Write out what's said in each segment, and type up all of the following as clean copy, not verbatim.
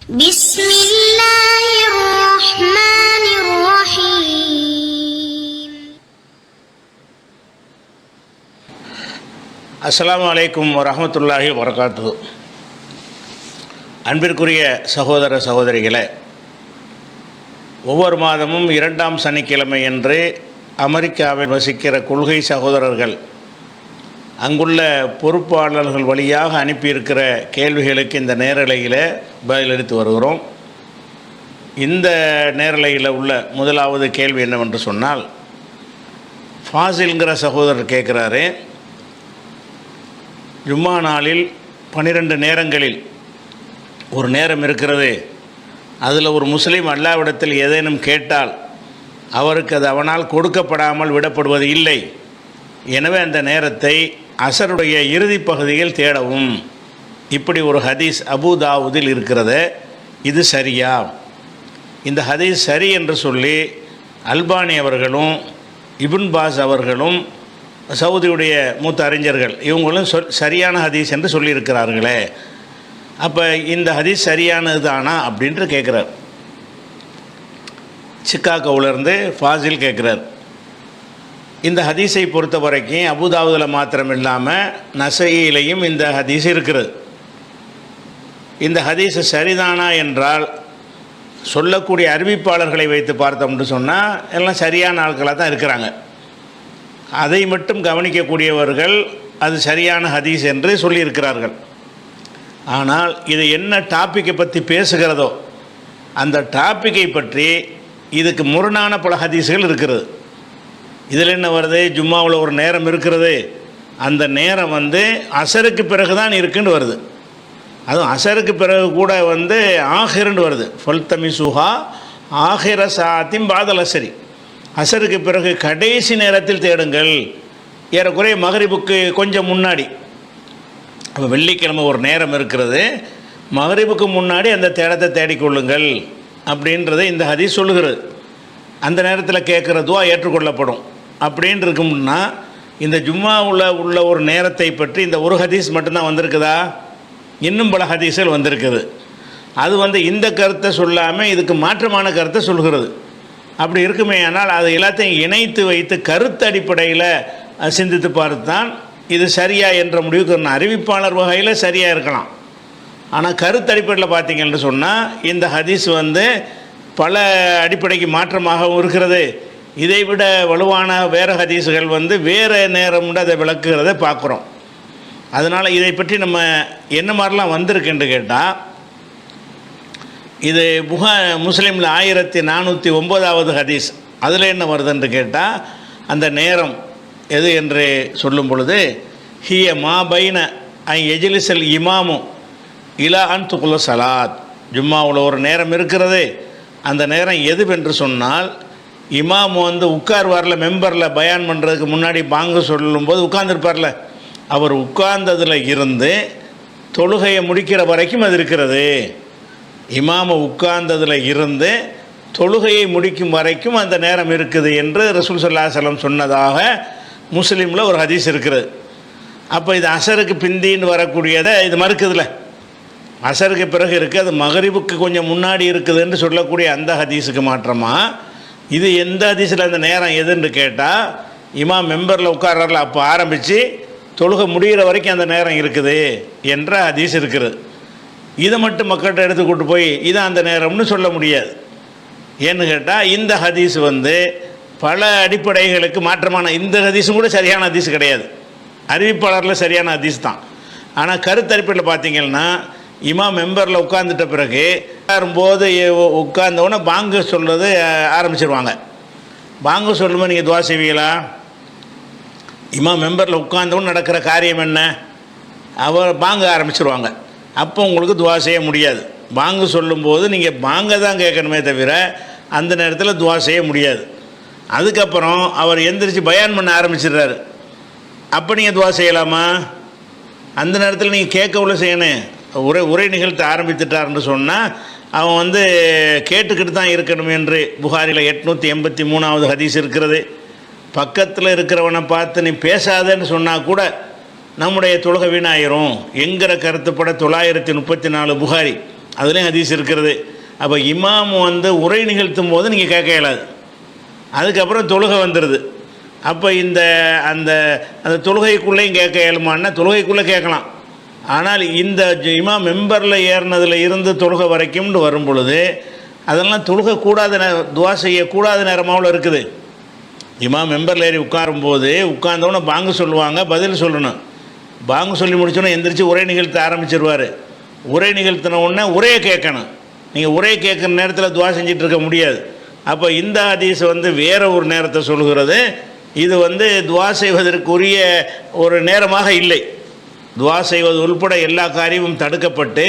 بسم الله الرحمن الرحيم. அஸ்ஸலாமு அலைக்கும் வரஹ்மத்துல்லாஹி வபரகாத்துஹு. அன்பிற்குரிய சகோதர சகோதரிகளே, ஒவ்வொரு மாதமும் 2ஆம் சனிக்கிழமை என்று அமெரிக்காவில் வசிக்கிற கொள்கை சகோதரர்கள் அங்குள்ள பொறுப்பாளர்கள் வழியாக அனுப்பியிருக்கிற கேள்விகளுக்கு இந்த நேரலையில் பதிலளித்து வருகிறோம். இந்த நேரலையில் உள்ள முதலாவது கேள்வி என்னவென்று சொன்னால், ஃபாசில்ங்கிற சகோதரர் கேட்குறாரு, ஜும்மா நாளில் 12 நேரங்களில் ஒரு நேரம் இருக்கிறது, அதில் ஒரு முஸ்லீம் அல்லாஹ்விடத்தில் ஏதேனும் கேட்டால் அவருக்கு அது அவனால் கொடுக்கப்படாமல் விடப்படுவது இல்லை. எனவே அந்த நேரத்தை அசருடைய இறுதி பகுதியில் தேடவும். இப்படி ஒரு ஹதீஸ் அபூ தாவூதில் இருக்கிறது. இது சரியா? இந்த ஹதீஸ் சரி என்று சொல்லி அல்பானி அவர்களும் இப்னு பாஸ் அவர்களும் சவுதியுடைய மூத்த அறிஞர்கள் இவங்களும் சரியான ஹதீஸ் என்று சொல்லியிருக்கிறார்களே, அப்போ இந்த ஹதீஸ் சரியானது தானா அப்படின்ட்டு கேட்குறார். சிக்காகோவிலேருந்து ஃபாசில் கேட்குறார். இந்த ஹதீஸை பொறுத்த வரைக்கும் அபூதாவுதில் மாத்திரம் இல்லாமல் நசையிலையும் இந்த ஹதீஸ் இருக்கிறது. இந்த ஹதீஸ் சரிதானா என்றால் சொல்லக்கூடிய அறிவிப்பாளர்களை வைத்து பார்த்தோம்னு சொன்னால் எல்லாம் சரியான ஆட்களாக தான் இருக்கிறாங்க. அதை மட்டும் கவனிக்கக்கூடியவர்கள் அது சரியான ஹதீஸ் என்று சொல்லியிருக்கிறார்கள். ஆனால் இது என்ன டாப்பிக்கை பற்றி பேசுகிறதோ அந்த டாப்பிக்கை பற்றி இதுக்கு முரணான பல ஹதீஸ்கள் இருக்கிறது. இதில் என்ன வருது, ஜும்மாவில் ஒரு நேரம் இருக்கிறது, அந்த நேரம் அசருக்கு பிறகு தான் இருக்குன்னு வருது. அதுவும் அசருக்கு பிறகு கூட ஆஹிர்ன்னு வருது. ஃபல்தமி சுஹா ஆஹிர சாத்திம் பாதல் அசரி, அசருக்கு பிறகு கடைசி நேரத்தில் தேடுங்கள். ஏறக்குறைய மகரிபுக்கு கொஞ்சம் முன்னாடி. அப்போ வெள்ளிக்கிழமை ஒரு நேரம் இருக்கிறது, மகரிபுக்கு முன்னாடி அந்த தேடத்தை தேடிக்கொள்ளுங்கள் அப்படின்றத இந்த ஹதீஸ் சொல்லுகிறது. அந்த நேரத்தில் கேட்குற துவா ஏற்றுக்கொள்ளப்படும் அப்படின்னு இருக்கும்னா, இந்த ஜும்மாவில் உள்ள ஒரு நேரத்தை பற்றி இந்த ஒரு ஹதீஸ் மட்டும்தான் வந்திருக்குதா? இன்னும் பல ஹதீஸ்கள் வந்திருக்குது. அது இந்த கருத்தை சொல்லாமல் இதுக்கு மாற்றமான கருத்தை சொல்கிறது. அப்படி இருக்குமே ஆனால் அது எல்லாத்தையும் இணைத்து வைத்து கருத்து அடிப்படையில் சிந்தித்து பார்த்துதான் இது சரியா என்ற முடிவுக்கு அறிவிப்பாளர் வகையில் சரியாக இருக்கலாம். ஆனால் கருத்து அடிப்படையில் பார்த்தீங்கன்னு சொன்னால் இந்த ஹதீஸ் பல அடிப்படைக்கு மாற்றமாகவும் இருக்கிறது. இதை விட வலுவான வேறு ஹதீஸுகள் வேறு நேரம் அதை விளக்குகிறத பார்க்குறோம். அதனால் இதை பற்றி நம்ம என்ன மாதிரிலாம் வந்திருக்குன்னு கேட்டால், இது முஸ்லீமில் 1409வது ஹதீஸ். அதில் என்ன வருதுன்னு கேட்டால், அந்த நேரம் எது என்று சொல்லும் பொழுது, ஹிய மா பைன ஐ எஜிலிசல் இமாமு இலா அன் துகுல சலாத். ஜும்மாவில் ஒரு நேரம் இருக்கிறது, அந்த நேரம் எதுவென்று சொன்னால், இமாம் உட்கார்வாரில் மெம்பரில் பயான் பண்ணுறதுக்கு முன்னாடி பாங்கு சொல்லும்போது உட்கார்ந்துருப்பார்ல, அவர் உட்கார்ந்ததில் இருந்து தொழுகையை முடிக்கிற வரைக்கும் அது இருக்கிறது. இமாம உட்கார்ந்ததில் இருந்து தொழுகையை முடிக்கும் வரைக்கும் அந்த நேரம் இருக்குது என்று ரசூல் ஸல்லல்லாஹு அலைஹி வஸல்லம் சொன்னதாக முஸ்லீமில் ஒரு ஹதீஸ் இருக்கிறது. அப்போ இது அசருக்கு பிந்தின்னு வரக்கூடியதை இது மறுக்குதுல, அசருக்கு பிறகு இருக்குது, அது மகரிபுக்கு கொஞ்சம் முன்னாடி இருக்குதுன்னு சொல்லக்கூடிய அந்த ஹதீஸுக்கு மாற்றமாக இது எந்த ஹதீஸில் அந்த நேரம் எதுன்னு கேட்டால், இமாம் மெம்பரில் உட்கார்றாரில் அப்போ ஆரம்பித்து தொழுகை முடிகிற வரைக்கும் அந்த நேரம் இருக்குது என்ற ஹதீஸ் இருக்குது. இதை மட்டும் மக்கள்கிட்ட எடுத்துக்கிட்டு போய் இதான் அந்த நேரம்னு சொல்ல முடியாது. ஏன்னு கேட்டால் இந்த ஹதீஸ் பல அடிப்படைகளுக்கு மாற்றமான, இந்த ஹதீஸும் கூட சரியான ஹதீஸ் கிடையாது, அறிவிப்பாளரில் சரியான ஹதீஸ் தான். ஆனால் கருத்தரிப்பில் பார்த்தீங்கன்னா, இமாம் மெம்பரில் உட்கார்ந்துட்ட பிறகு உட்காரும்போது உட்கார்ந்தவுடனே பாங்கு சொல்கிறது ஆரம்பிச்சிருவாங்க. பாங்கு சொல்லும்போது நீங்கள் துவா செய்வீங்களா? இமாம் மெம்பரில் உட்கார்ந்தவுடனே நடக்கிற காரியம் என்ன? அவர் பாங்கு ஆரம்பிச்சிருவாங்க. அப்போ உங்களுக்கு துவா செய்ய முடியாது. பாங்கு சொல்லும்போது நீங்கள் பாங்கை தான் கேட்கணுமே தவிர அந்த நேரத்தில் துவா செய்ய முடியாது. அதுக்கப்புறம் அவர் எந்திரிச்சு பயான் பண்ண ஆரம்பிச்சிடுறாரு, அப்போ நீங்கள் துவா செய்யலாமா? அந்த நேரத்தில் நீங்கள் கேட்கவுள்ள செய்யணும். உரை நிகழ்த்த ஆரம்பித்துட்டார்னு சொன்னால் அவன் கேட்டுக்கிட்டு தான் இருக்கணும் என்று புகாரில் 883வது ஹதீஸ் இருக்கிறது. பக்கத்தில் இருக்கிறவனை பார்த்து நீ பேசாதேன்னு சொன்னால் கூட நம்முடைய தொழுகை வீணாயிரும் என்கிற கருத்துப்பட 934 புகாரி அதுலேயும் ஹதீஸ் இருக்கிறது. அப்போ இமாம் வந்து உரை நிகழ்த்தும் போது நீங்கள் கேட்க இயலாது, அதுக்கப்புறம் தொழுகை வந்துடுது. அப்போ அந்த அந்த தொழுகைக்குள்ளேயும் கேட்க இயலுமான்னா தொழுகைக்குள்ளே கேட்கலாம். ஆனால் இந்த இமாம் மெம்பரில் ஏறினதில் இருந்து தொழுகை வரைக்கும்னு வரும் பொழுது அதெல்லாம் தொழுகை கூடாத துவா செய்யக்கூடாத நேரமாவில் இருக்குது. இமாம் மெம்பரில் ஏறி உட்காரும்போது உட்கார்ந்தவொன்னே பாங்கு சொல்லுவாங்க, பதில் சொல்லணும். பாங்கு சொல்லி முடிச்சோன்னே எந்திரிச்சு உரை நிகழ்த்த ஆரம்பிச்சிருவார். உரை நிகழ்த்தின உடனே உரையை கேட்கணும். நீங்கள் உரையை கேட்குற நேரத்தில் துவா செஞ்சிட்டு இருக்க முடியாது. அப்போ இந்த ஹதீஸ் வந்து வேறு ஒரு நேரத்தை சொல்கிறது. இது வந்து துவா செய்வதற்குரிய ஒரு நேரமாக இல்லை. துவா செய்வது உள்பட எல்லா காரியமும் தடுக்கப்பட்டு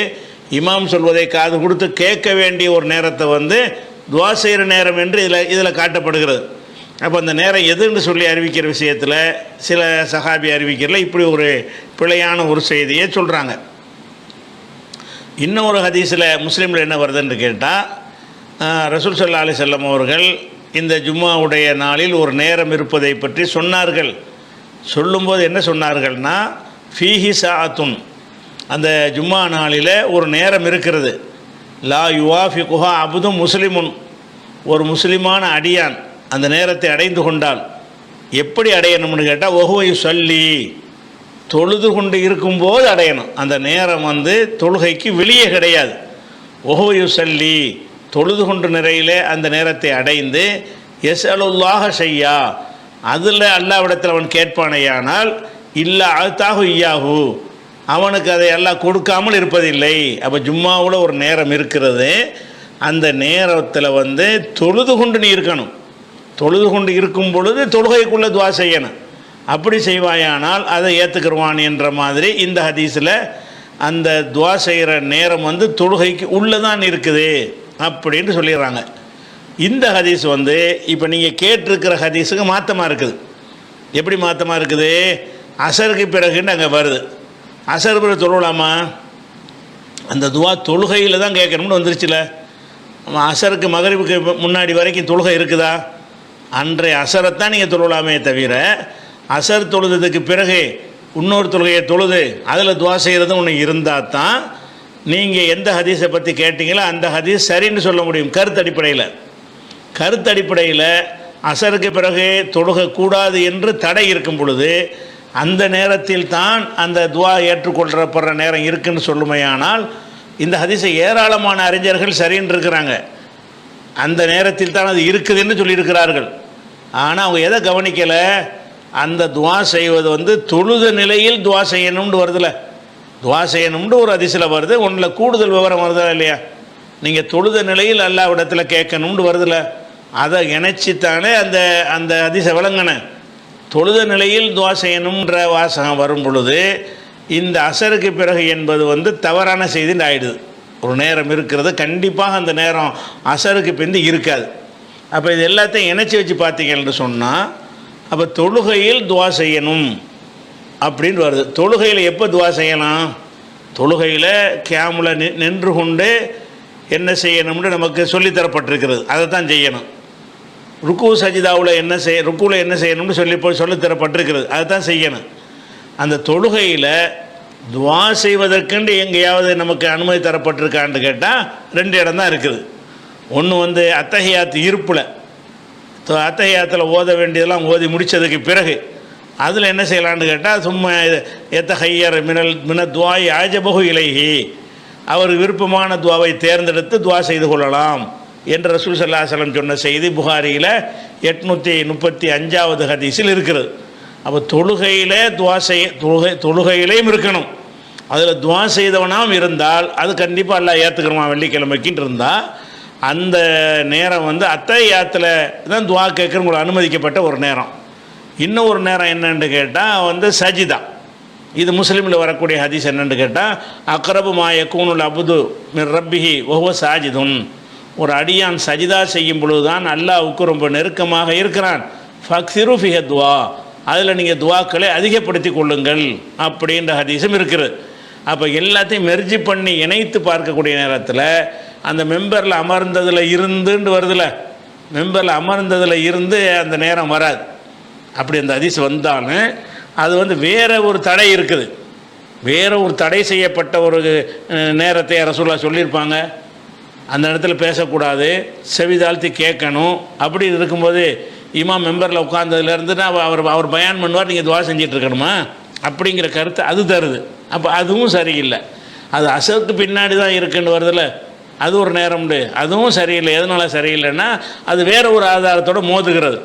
இமாம் சொல்வதை காது கொடுத்து கேட்க வேண்டிய ஒரு நேரத்தை வந்து துவா செய்கிற நேரம் என்று இதில் காட்டப்படுகிறது. அப்போ அந்த நேரம் எதுன்னு சொல்லி அறிவிக்கிற விஷயத்தில் சில சஹாபி அறிவிக்கிறல இப்படி ஒரு பிழையான ஒரு செய்தியை சொல்கிறாங்க. இன்னொரு ஹதீஸில் முஸ்லீமில் என்ன வருதுன்னு கேட்டால், ரசூல் ஸல்லல்லாஹு அலைஹி வஸல்லம் அவர்கள் இந்த ஜும்மாவுடைய நாளில் ஒரு நேரம் இருப்பதை பற்றி சொன்னார்கள். சொல்லும்போது என்ன சொன்னார்கள்னா, ஃபீஹி சாஅத்துன், அந்த ஜும்மா நாளில் ஒரு நேரம் இருக்கிறது. லா யுவாஃபிகுஹா அப்தும் முஸ்லிமுன், ஒரு முஸ்லிமான அடியான் அந்த நேரத்தை அடைந்து கொண்டால் எப்படி அடையணும்னு கேட்டால், ஒஹுவ யுஸல்லி, தொழுது கொண்டு இருக்கும்போது அடையணும். அந்த நேரம் வந்து தொழுகைக்கு வெளியே கிடையாது. ஒஹுவ யுஸல்லி, தொழுது கொண்டு நிறையிலே அந்த நேரத்தை அடைந்து யஸ்அலுல்லாஹ ஷையா, அதில் அல்லாஹ்விடத்தில் அவன் கேட்பானேயானால் இல்லா அல்தாஹு இய்யாஹு, அவனுக்கு அதை எல்லாம் கொடுக்காமல் இருப்பதில்லை. அப்போ ஜும்மாவில் ஒரு நேரம் இருக்கிறது. அந்த நேரத்தில் வந்து தொழுது கொண்டு நீ இருக்கணும். தொழுது கொண்டு இருக்கும் பொழுது தொழுகைக்குள்ளே துவா செய்யணும். அப்படி செய்வாயானால் அதை ஏற்றுக்குருவான் என்ற மாதிரி இந்த ஹதீஸில் அந்த துவா செய்கிற நேரம் வந்து தொழுகைக்கு உள்ளே தான் இருக்குது அப்படின்னு சொல்லிடுறாங்க. இந்த ஹதீஸ் வந்து இப்போ நீங்கள் கேட்டிருக்கிற ஹதீஸுக்கு மாற்றமாக இருக்குது. எப்படி மாற்றமாக இருக்குது? அசருக்கு பிறகுன்னு அங்கே வருது. அசர் பிறகு தொழலாமா? அந்த துவா தொழுகையில் தான் கேட்கணும்னு வந்துருச்சுல. அசருக்கு மகரிபுக்கு முன்னாடி வரைக்கும் தொழுகை இருக்குதா? அன்றைய அசரைத்தான் நீங்கள் தொழலாமே தவிர, அசர் தொழுதுக்கு பிறகு இன்னொரு தொழுகையை தொழுது அதில் துவா செய்கிறது ஒன்று இருந்தால் தான் நீங்கள் எந்த ஹதீஸை பற்றி கேட்டீங்களோ அந்த ஹதீஸ் சரின்னு சொல்ல முடியும். கருத்தடிப்படையில் அசருக்கு பிறகு தொழுகக்கூடாது என்று தடை இருக்கும் பொழுது அந்த நேரத்தில் தான் அந்த துவா ஏற்றுக்கொள்ளப்படுற நேரம் இருக்குன்னு சொல்லுமையானால் இந்த ஹதீஸை ஏராளமான அறிஞர்கள் சரின்னு இருக்கிறாங்க. அந்த நேரத்தில் தான் அது இருக்குதுன்னு சொல்லியிருக்கிறார்கள். ஆனால் அவங்க எதை கவனிக்கலை, அந்த துவா செய்வது வந்து தொழுத நிலையில் துவா செய்யணும்னு வருதில்ல. துவா செய்யணும்னு ஒரு ஹதீஸில் வருது, ஒன்றில் கூடுதல் விவரம் வருதா இல்லையா? நீங்கள் தொழுத நிலையில் அல்லாஹ்விடத்தில் கேட்கணும்னு வருதில்ல, அதை இணைச்சித்தானே அந்த அந்த ஹதீஸை விளங்கினேன். தொழுத நிலையில் துவா செய்யணுன்ற வாசகம் வரும் பொழுது இந்த அசருக்கு பிறகு என்பது வந்து தவறான செய்தின்னு ஆகிடுது. ஒரு நேரம் இருக்கிறது, கண்டிப்பாக அந்த நேரம் அசருக்கு பிந்தி இருக்காது. அப்போ இது எல்லாத்தையும் இணைச்சி வச்சு பார்த்தீங்கன்னு சொன்னால், அப்போ தொழுகையில் துவா செய்யணும் அப்படின்னு வருது. தொழுகையில் எப்போ துவா செய்யலாம்? தொழுகையில் கியாமுல நின்று கொண்டு என்ன செய்யணும்னு நமக்கு சொல்லித்தரப்பட்டிருக்கிறது, அதை தான் செய்யணும். ருக்கு சஜிதாவில் ருக்குவில் என்ன செய்யணும்னு சொல்லித்தரப்பட்டிருக்கிறது, அதை தான் செய்யணும். அந்த தொழுகையில் துவா செய்வதற்கென்று எங்கேயாவது நமக்கு அனுமதி தரப்பட்டிருக்கான்னு கேட்டால் 2 இடம் தான் இருக்குது. ஒன்று வந்து அத்தஹியாத் இருப்பில், அத்தஹியாத்தில் ஓத வேண்டியதெல்லாம் ஓதி முடித்ததுக்கு பிறகு அதில் என்ன செய்யலான்னு கேட்டால், சும்மா எத்தஹையர் மின துவாய் ஆஜபகு இலைஹி, அவர் விருப்பமான துவாவை தேர்ந்தெடுத்து துவா செய்து கொள்ளலாம் என்று ரசூல் ஸல்லல்லாஹு அலைஹி வஸல்லம் சொன்ன செய்தி புகாரியில் 835வது ஹதீஸில் இருக்கிறது. அப்போ தொழுகையில் தொழுகையிலையும் இருக்கணும். அதில் துவா செய்தவனாகவும் இருந்தால் அது கண்டிப்பாக எல்லாம் ஏற்றுக்கணுமா வெள்ளிக்கிழமைக்குன்னு இருந்தால் அந்த நேரம் வந்து அத்தஹியாத்தில் தான் துவா கேட்குறவங்களுக்கு அனுமதிக்கப்பட்ட ஒரு நேரம். இன்னும் ஒரு நேரம் என்னென்னு கேட்டால் வந்து சஜிதா. இது முஸ்லீமில் வரக்கூடிய ஹதீஸ் என்னென்னு கேட்டால், அக்ரபு மா யகூனுல் அப்து மின் ரப்பிஹி வஹுவ சாஜிதுன், ஒரு அடியான் சஜிதா செய்யும் பொழுது தான் அல்லாஹ்வுக்கு ரொம்ப நெருக்கமாக இருக்கிறான். ஃபக்ஸிரு ஃபிஹ துவா, அதில் நீங்கள் துவாக்களை அதிகப்படுத்தி கொள்ளுங்கள் அப்படின்ற ஹதீஸும் இருக்குது. அப்போ எல்லாத்தையும் மெர்ஜி பண்ணி இணைத்து பார்க்கக்கூடிய நேரத்தில் அந்த மெம்பரில் அமர்ந்ததில் இருந்துன்னு வருதில்ல, மெம்பரில் அமர்ந்ததில் இருந்து அந்த நேரம் வராது. அப்படி அந்த ஹதீஸ் வந்தாலும் அது வந்து வேறு ஒரு தடை இருக்குது. வேற ஒரு தடை செய்யப்பட்ட ஒரு நேரத்தை ரசூலுல்லாஹ் சொல்லியிருப்பாங்க. அந்த இடத்துல பேசக்கூடாது, செவிதாழ்த்தி கேட்கணும். அப்படி இருக்கும்போது இமாம் மெம்பரில் உட்கார்ந்ததுலேருந்து அவர் பயான் பண்ணுவார், நீங்கள் துவா செஞ்சிட்டு இருக்கணுமா அப்படிங்கிற கருத்து அது தருது. அப்போ அதுவும் சரியில்லை. அது அசருக்கு பின்னாடி தான் இருக்குன்னு வருதில்ல, அது ஒரு நேரம் உண்டு, அதுவும் சரியில்லை. எதனால் சரியில்லைன்னா அது வேறு ஒரு ஆதாரத்தோடு மோதுகிறது,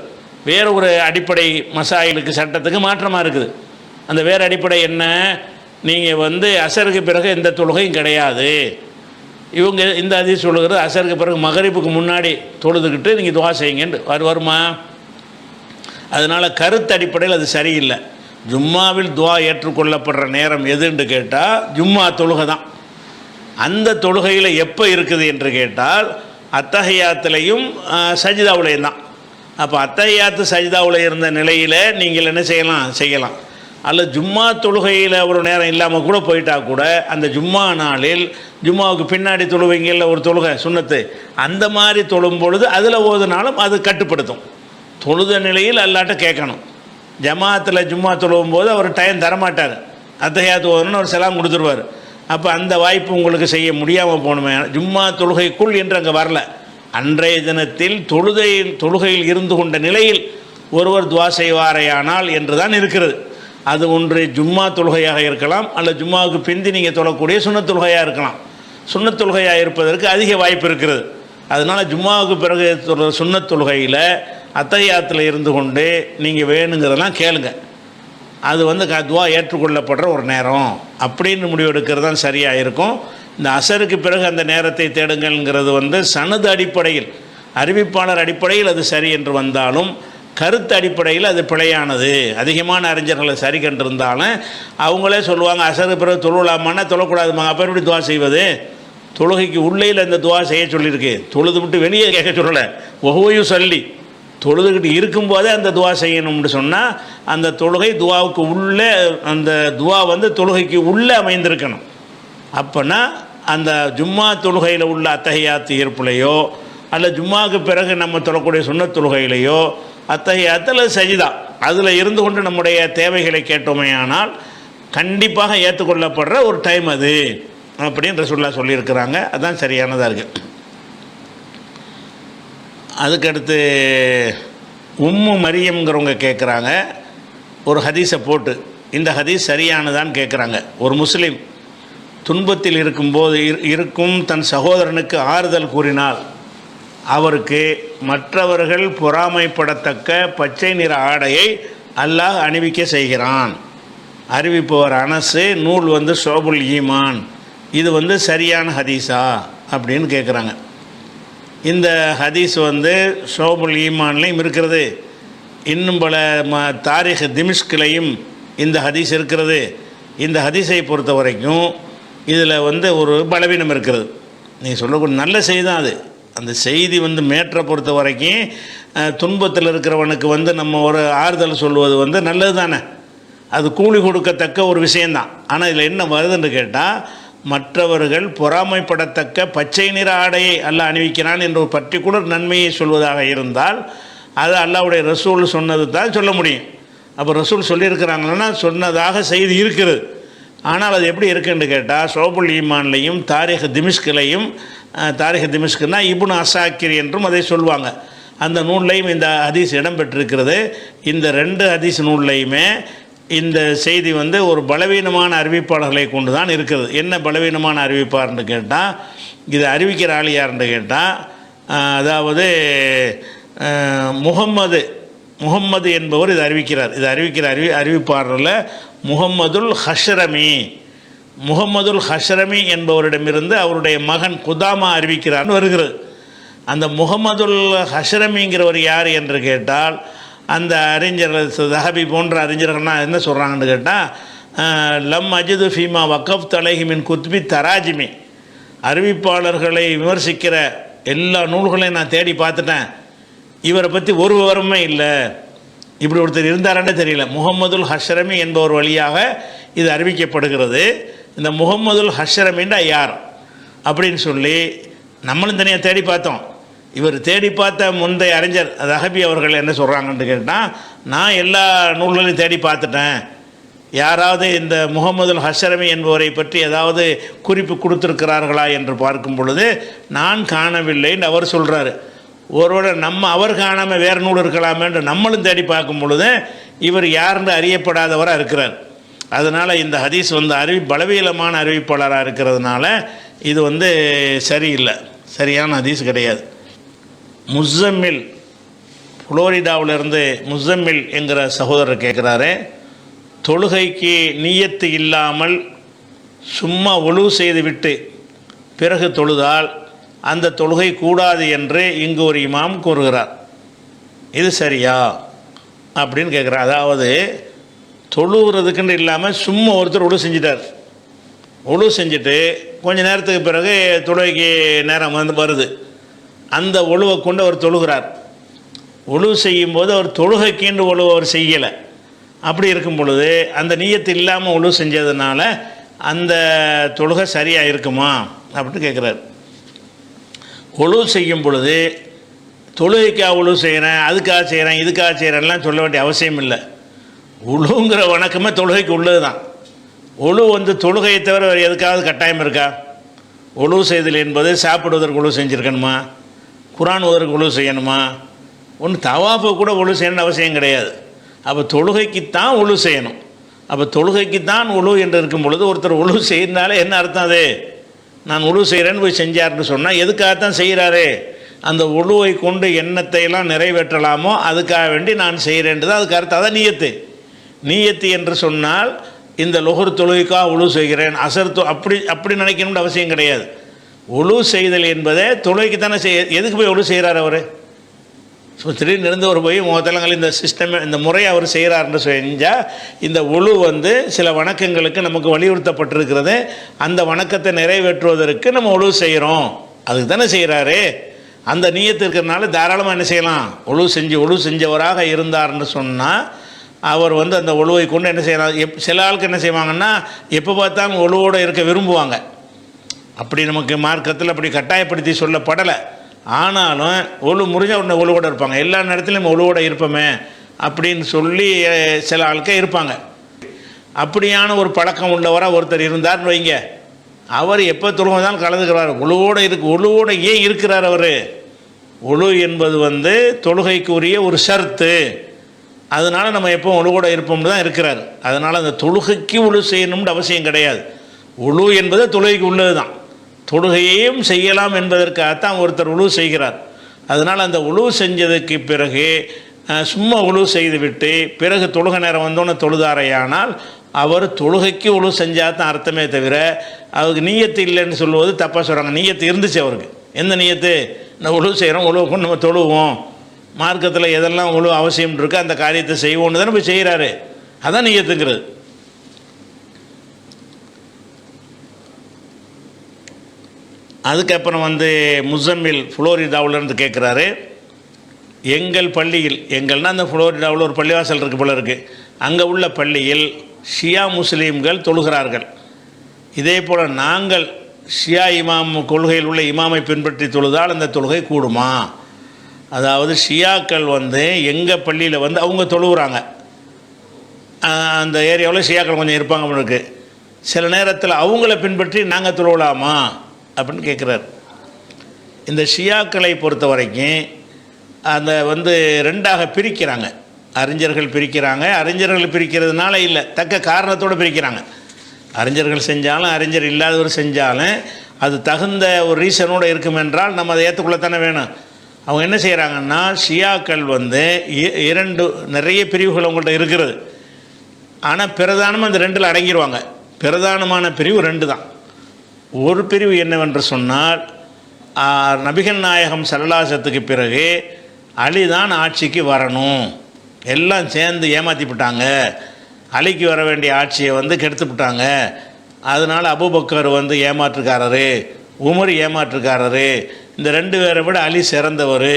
வேறு ஒரு அடிப்படை மசாயிலுக்கு சட்டத்துக்கு மாற்றமாக இருக்குது. அந்த வேறு அடிப்படை என்ன, நீங்கள் அசருக்கு பிறகு எந்த தொழுகையும் கிடையாது. இவங்க இந்த ஹதீஸ் சொல்லுகிறது அசருக்கு பிறகு மகரிப்புக்கு முன்னாடி தொழுதுகிட்டு நீங்கள் துவா செய்யுங்கன்னு வருமா? அதனால் கருத்து அடிப்படையில் அது சரியில்லை. ஜும்மாவில் துவா ஏற்றுக்கொள்ளப்படுற நேரம் எதுன்னு கேட்டால் ஜும்மா தொழுகை தான். அந்த தொழுகையில் எப்போ இருக்குது என்று கேட்டால் அத்தஹியாத்துலேயும் சஜிதாவுலையும் தான். அப்போ அத்தஹியாத்து சஜிதாவில் இருந்த நிலையில் நீங்கள் என்ன செய்யலாம். அல்ல ஜும்மா தொழுகையில் ஒரு நேரம் இல்லாமல் கூட போயிட்டா கூட அந்த ஜும்மா நாளில் ஜும்மாவுக்கு பின்னாடி தொழுவீங்கல்ல ஒரு தொழுகை சுன்னத்து, அந்த மாதிரி தொழும் பொழுது அதில் ஓதுனாலும் அது கட்டுப்படுத்தும். தொழுத நிலையில் அல்லாட்ட கேட்கணும். ஜமாத்தில் ஜும்மா தொழுவும் போது அவர் டைம் தரமாட்டார், அத்தஹியாத்து ஓதணும்னு அவர் செலாம் கொடுத்துருவார். அப்போ அந்த வாய்ப்பு உங்களுக்கு செய்ய முடியாமல் போகணுமே. ஜும்மா தொழுகைக்குள் என்று அங்கே வரல. அன்றைய தினத்தில் தொழுகையில் இருந்து கொண்ட நிலையில் ஒருவர் துவா செய்வாரையானால் என்று தான் இருக்கிறது. அது ஒன்று ஜும்மா தொழுகையாக இருக்கலாம், அல்ல ஜும்மாவுக்கு பிந்தி நீங்கள் தொழக்கூடிய சுன்னத் தொழுகையாக இருக்கலாம். சுன்னத் தொழுகையாக இருப்பதற்கு அதிக வாய்ப்பு இருக்கிறது. அதனால் ஜும்மாவுக்கு பிறகு சுன்னத் தொழுகையில் அத்தஹியாத்தில் இருந்து கொண்டு நீங்கள் வேணுங்கிறதெல்லாம் கேளுங்க. அது துவா ஏற்றுக்கொள்ளப்படுற ஒரு நேரம் அப்படின்னு முடிவெடுக்கிறது தான் சரியாக இருக்கும். இந்த அசருக்கு பிறகு அந்த நேரத்தை தேடுங்கள்ங்கிறது சனது அடிப்படையில், அறிவிப்பாளர் அடிப்படையில் அது சரி என்று வந்தாலும் கருத்து அடிப்படையில் அது பிழையானது. அதிகமான அறிஞர்களை சரி கண்டிருந்தாலும் அவங்களே சொல்லுவாங்க அசருக்கு பிறகு தொழுலாமான்னா தொழக்கூடாதுமாங்க. அப்போ எப்படி துவா செய்வது? தொழுகைக்கு உள்ளேயில் அந்த துவா செய்ய சொல்லியிருக்கு, தொழுது விட்டு வெளியே கேட்க சொல்லலை. ஒவ்வொரு சொல்லி தொழுதுகிட்டு இருக்கும்போதே அந்த துவா செய்யணும்னு சொன்னால் அந்த தொழுகை துவாவுக்கு உள்ளே, அந்த துவா தொழுகைக்கு உள்ளே அமைந்திருக்கணும். அப்போனா அந்த ஜும்மா தொழுகையில் உள்ள அத்தஹியாத்து இருப்புலையோ அல்ல ஜும்மாவுக்கு பிறகு நம்ம தொழக்கூடிய சுன்னத் தொழுகையிலையோ அத்தஹியாத்தில் சஜிதா அதில் இருந்து கொண்டு நம்முடைய தேவைகளை கேட்டோமே ஆனால் கண்டிப்பாக ஏற்றுக்கொள்ளப்படுற ஒரு டைம் அது அப்படின்னு ரசூலுல்லாஹ் சொல்லியிருக்கிறாங்க. அதுதான் சரியானதாக இருக்குது. அதுக்கடுத்து உம்மு மரியம்ங்கிறவங்க கேட்குறாங்க ஒரு ஹதீஸை போட்டு, இந்த ஹதீஸ் சரியானதான்னு கேட்குறாங்க. ஒரு முஸ்லீம் துன்பத்தில் இருக்கும்போது இருக்கும் தன் சகோதரனுக்கு ஆறுதல் கூறினால் அவருக்கு மற்றவர்கள் பொறாமைப்படத்தக்க பச்சை நிற ஆடையை அல்லாஹ் அணிவிக்க செய்கிறான். அறிவிப்பவர் அனசு, நூல் ஷோபுல் ஈமான். இது சரியான ஹதீஸா அப்படின்னு கேட்குறாங்க. இந்த ஹதீஸ் ஷோபுல் ஈமான்லையும் இருக்கிறது, இன்னும் பல தாரிக் திமிஷ்கிலையும் இந்த ஹதீஸ் இருக்கிறது. இந்த ஹதீஸை பொறுத்த வரைக்கும் இதில் ஒரு பலவீனம் இருக்கிறது. நீங்கள் சொல்லக்கூடிய நல்ல செய்தி தான் அது. அந்த செய்தி மேற்றை பொறுத்த வரைக்கும் துன்பத்தில் இருக்கிறவனுக்கு நம்ம ஒரு ஆறுதல் சொல்வது நல்லது தானே, அது கூலி கொடுக்கத்தக்க ஒரு விஷயந்தான். ஆனால் இதில் என்ன வருதுன்னு கேட்டால் மற்றவர்கள் பொறாமைப்படத்தக்க பச்சை நிற ஆடையை அல்லாஹ் அணிவிக்கிறான் என்ற ஒரு பர்டிகுலர் நன்மையை சொல்வதாக இருந்தால் அது அல்லாஹ்வுடைய ரசூல் சொன்னது தான் சொல்ல முடியும். அப்போ ரசூல் சொல்லியிருக்கிறாங்கன்னா சொன்னதாக செய்தி இருக்கிறது. ஆனால் அது எப்படி இருக்குன்னு கேட்டால் ஷோபுல் ஈமான்லையும் தாரிக் திமிஷ்கிலையும், தாரிக் திமிஷ்குன்னா இப்னு அசாக்கிர் என்றும் அதை சொல்லுவாங்க, அந்த நூல்லையும் இந்த ஹதீஸ் இடம்பெற்றிருக்கிறது. இந்த ரெண்டு ஹதீஸ் நூல்லையுமே இந்த செய்தி ஒரு பலவீனமான அறிவிப்பாளர்களை கொண்டு தான் இருக்கிறது. என்ன பலவீனமான அறிவிப்பார்னு கேட்டால், இது அறிவிக்கிற ஆள் யாருன்னு கேட்டால், அதாவது முகம்மது என்பவர் இது அறிவிக்கிறார். இது அறிவிக்கிற அறிவிப்பாளரில் முகம்மதுல் ஹஷ்ரமி என்பவரிடமிருந்து அவருடைய மகன் குதாமா அறிவிக்கிறார்னு வருகிறது. அந்த முகம்மதுல் ஹஷ்ரமிங்கிறவர் யார் என்று கேட்டால், அந்த அறிஞர்கள் தஹபி போன்ற அறிஞர்கள்னால் என்ன சொல்கிறாங்கன்னு கேட்டால், லம் அஜிது ஃபீமா வக்கஃப் தலைஹிமின் குத்பி தராஜிமி, அறிவிப்பாளர்களை விமர்சிக்கிற எல்லா நூல்களையும் நான் தேடி பார்த்துட்டேன், இவரை பற்றி ஒரு விவரமே இல்லை, இப்படி ஒருத்தர் இருந்தாரே தெரியல. முகம்மதுல் ஹஷ்ரமி என்பவர் வழியாக இது அறிவிக்கப்படுகிறது. இந்த முகம்மதுல் ஹஷ்ரமின்னா யார் அப்படின்னு சொல்லி நம்மளும் தனியாக தேடி பார்த்தோம். இவர் தேடி பார்த்த முந்தைய அறிஞர் தஹபி அவர்கள் என்ன சொல்கிறாங்கன்னு கேட்டால், நான் எல்லா நூல்களையும் தேடி பார்த்துட்டேன், யாராவது இந்த முகமதுல் ஹஷரமி என்பவரை பற்றி ஏதாவது குறிப்பு கொடுத்துருக்கிறார்களா என்று பார்க்கும் பொழுது நான் காணவில்லைன்னு அவர் சொல்கிறாரு. ஒருவேளை அவர் காணாமல் வேறு நூல் இருக்கலாமேன்று நம்மளும் தேடி பார்க்கும் பொழுது இவர் யாருன்னு அறியப்படாதவராக இருக்கிறார். அதனால் இந்த ஹதீஸ் பலவீனமான அறிவிப்பாளராக இருக்கிறதுனால இது சரியில்லை, சரியான ஹதீஸ் கிடையாது. முஸம்மில், புளோரிடாவிலிருந்து முஸம்மில் என்கிற சகோதரர் கேட்குறாரு, தொழுகைக்கு நியத்து இல்லாமல் சும்மா ஒழு செய்துவிட்டு பிறகு தொழுதால் அந்த தொழுகை கூடாது என்று இங்கு ஒரு இமாம் கூறுகிறார், இது சரியா அப்படின்னு கேட்குறார். அதாவது தொழுகிறதுக்குன்னு இல்லாமல் சும்மா ஒருத்தர் ஒழு செஞ்சிட்டார். ஒழு செஞ்சுட்டு கொஞ்சம் நேரத்துக்கு பிறகு தொழுகைக்கு நேரம் வருது. அந்த ஒழுவை கொண்டு அவர் தொழுகிறார். ஒழு செய்யும்போது அவர் தொழுகைக்கின்று ஒழு அவர் செய்யலை. அப்படி இருக்கும் பொழுது அந்த நியத்து இல்லாமல் ஒழு செஞ்சதுனால அந்த தொழுகை சரியாக இருக்குமா அப்படின்னு கேட்குறாரு. ஒழு செய்யும் பொழுது தொழுகைக்காக ஒழு செய்கிறேன், அதுக்காக செய்கிறேன், இதுக்காக செய்கிறேன்லாம் சொல்ல வேண்டிய அவசியம் இல்லை. ஒழுங்கிற வணக்கமே தொழுகைக்கு உள்ளது தான். ஒழு தொழுகையை தவிர வேறு எதுக்காவது கட்டாயம் இருக்கா? ஒழு செய்தல் என்பது சாப்பிடுவதற்கு ஒழு செஞ்சுருக்கணுமா, குரான் ஓதற்கு ஒழு செய்யணுமா, தவாஃபை கூட ஒழு செய்யணும்னு அவசியம் கிடையாது. அப்போ தொழுகைக்குத்தான் ஒழு செய்யணும். அப்போ தொழுகைக்குத்தான் ஒழு என்று இருக்கும் பொழுது ஒருத்தர் ஒழு செய்யறதுனால என்ன அர்த்தம்? அது நான் ஒழு செய்கிறேன்னு போய் செஞ்சார்னு சொன்னால் எதுக்காகத்தான் செய்கிறாரு? அந்த ஒழுவை கொண்டு எண்ணத்தை எல்லாம் நிறைவேற்றலாமோ அதுக்காக வேண்டி நான் செய்கிறேன்றது அதுக்கு அர்த்தம். அதான் நீயத்து என்று சொன்னால் இந்த லொஹர் தொழுகைக்காக ஒழு செய்கிறேன், அசர் அப்படி நினைக்கணும்னு அவசியம் கிடையாது. ஒழு செய்தல் என்பதே தொழுகைக்கு தானே எதுக்கு போய் ஒழு செய்கிறார் அவர்? ஸோ திடீர்னு இருந்து ஒரு போய் முதலங்கள் இந்த சிஸ்டம் இந்த முறையை அவர் செய்கிறார்னு செஞ்சால் இந்த ஒழு சில வணக்கங்களுக்கு நமக்கு வலியுறுத்தப்பட்டிருக்கிறது. அந்த வணக்கத்தை நிறைவேற்றுவதற்கு நம்ம ஒழு செய்கிறோம், அதுக்கு தானே செய்கிறாரு. அந்த நியத்து இருக்கிறதுனால தாராளமாக என்ன செய்யலாம், ஒழு செஞ்சவராக இருந்தார்னு சொன்னால் அவர் அந்த ஒழுவை கொண்டு என்ன செய்யலாம். சில ஆளுக்கு என்ன செய்வாங்கன்னா எப்போ பார்த்தாலும் ஒழுவோடு இருக்க விரும்புவாங்க. அப்படி நமக்கு மார்க்கத்தில் அப்படி கட்டாயப்படுத்தி சொல்லப்படலை. ஆனாலும் ஒழு முறிஞ்ச உடனே ஒழுவோடு இருப்பாங்க. எல்லா நேரத்துலையும் ஒழுவோடு இருப்போமே அப்படின்னு சொல்லி சில ஆளுக்கே இருப்பாங்க. அப்படியான ஒரு பழக்கம் உள்ளவராக ஒருத்தர் இருந்தார்னு வைங்க, அவர் எப்போ தொழுவதாலும் கலந்துக்கிறார். ஒழுவோடு ஏன் இருக்கிறார் அவர்? ஒழு என்பது தொழுகைக்குரிய ஒரு ஷர்த்து. அதனால் நம்ம எப்போ ஒழுவோட இருப்போம்னு தான் இருக்கிறார். அதனால் அந்த தொழுகைக்கு ஒழு செய்யணும்னு அவசியம் கிடையாது. ஒழு என்பது தொழுகைக்கு உள்ளது தான். தொழுகையையும் செய்யலாம் என்பதற்காகத்தான் ஒருத்தர் ஒழு செய்கிறார். அதனால் அந்த ஒழு செஞ்சதுக்கு பிறகு சும்மா ஒழு செய்துவிட்டு பிறகு தொழுகை நேரம் வந்தோன்னே தொழுதாரையானால் அவர் தொழுகைக்கு ஒழு செஞ்சால் தான் அர்த்தமே தவிர அவருக்கு நீயத்து இல்லைன்னு சொல்லுவது தப்பாக சொல்கிறாங்க. நீயத்து இருந்துச்சு அவருக்கு. எந்த நீயத்து? நான் ஒழு செய்கிறோம், ஒழுவை கொண்டு நம்ம தொழுவோம், மார்க்கத்தில் எதெல்லாம் ஒழு அவசியம் இருக்கோ அந்த காரியத்தை செய்வோன்னு தானே போய் செய்கிறாரு. அதான் நீயத்துங்கிறது. அதுக்கப்புறம் முஸம்மில் புளோரிடாவிலேருந்து கேட்குறாரு, எங்கள் பள்ளியில், எங்கள்னால் அந்த புளோரிடாவில் ஒரு பள்ளிவாசல் இருக்குது போல இருக்குது, அங்கே உள்ள பள்ளியில் ஷியா முஸ்லீம்கள் தொழுகிறார்கள். இதே போல் நாங்கள் ஷியா இமாம் கொள்கையில் உள்ள இமாமை பின்பற்றி தொழுதால் அந்த தொழுகை கூடுமா? அதாவது ஷியாக்கள் எங்கள் பள்ளியில் அவங்க தொழுகிறாங்க. அந்த ஏரியாவில் ஷியாக்கள் கொஞ்சம் இருப்பாங்க அவங்களுக்கு. சில நேரத்தில் அவங்கள பின்பற்றி நாங்கள் தொழுவலாமா அப்படின்னு கேட்குறாரு. இந்த ஷியாக்களை பொறுத்த வரைக்கும் அந்த ரெண்டாக பிரிக்கிறாங்க. அறிஞர்கள் பிரிக்கிறாங்க. அறிஞர்கள் பிரிக்கிறதுனால இல்லை, தக்க காரணத்தோடு பிரிக்கிறாங்க. அறிஞர்கள் செஞ்சாலும் அறிஞர் இல்லாதவர் செஞ்சாலும் அது தகுந்த ஒரு ரீசனோடு இருக்கும் என்றால் நம்ம அதை ஏற்றுக்கொள்ளத்தானே வேணும். அவங்க என்ன செய்கிறாங்கன்னா ஷியாக்கள் நிறைய பிரிவுகள் அவங்கள்ட்ட இருக்கிறது. ஆனால் பிரதானமாக இந்த ரெண்டில் அடங்கிடுவாங்க. பிரதானமான பிரிவு ரெண்டு தான். ஒரு பிரிவு என்னவென்று சொன்னால் நபிகள் நாயகம் ஸல்லல்லாஹு பிறகு அலி தான் ஆட்சிக்கு வரணும், எல்லாம் சேர்ந்து ஏமாற்றி விட்டாங்க, அலிக்கு வர வேண்டிய ஆட்சியை கெடுத்து விட்டாங்க, அதனால் அபூபக்கர் ஏமாற்றுக்காரரு, உமர் ஏமாற்றுக்காரரு, இந்த ரெண்டு பேரை விட அலி சிறந்தவர்,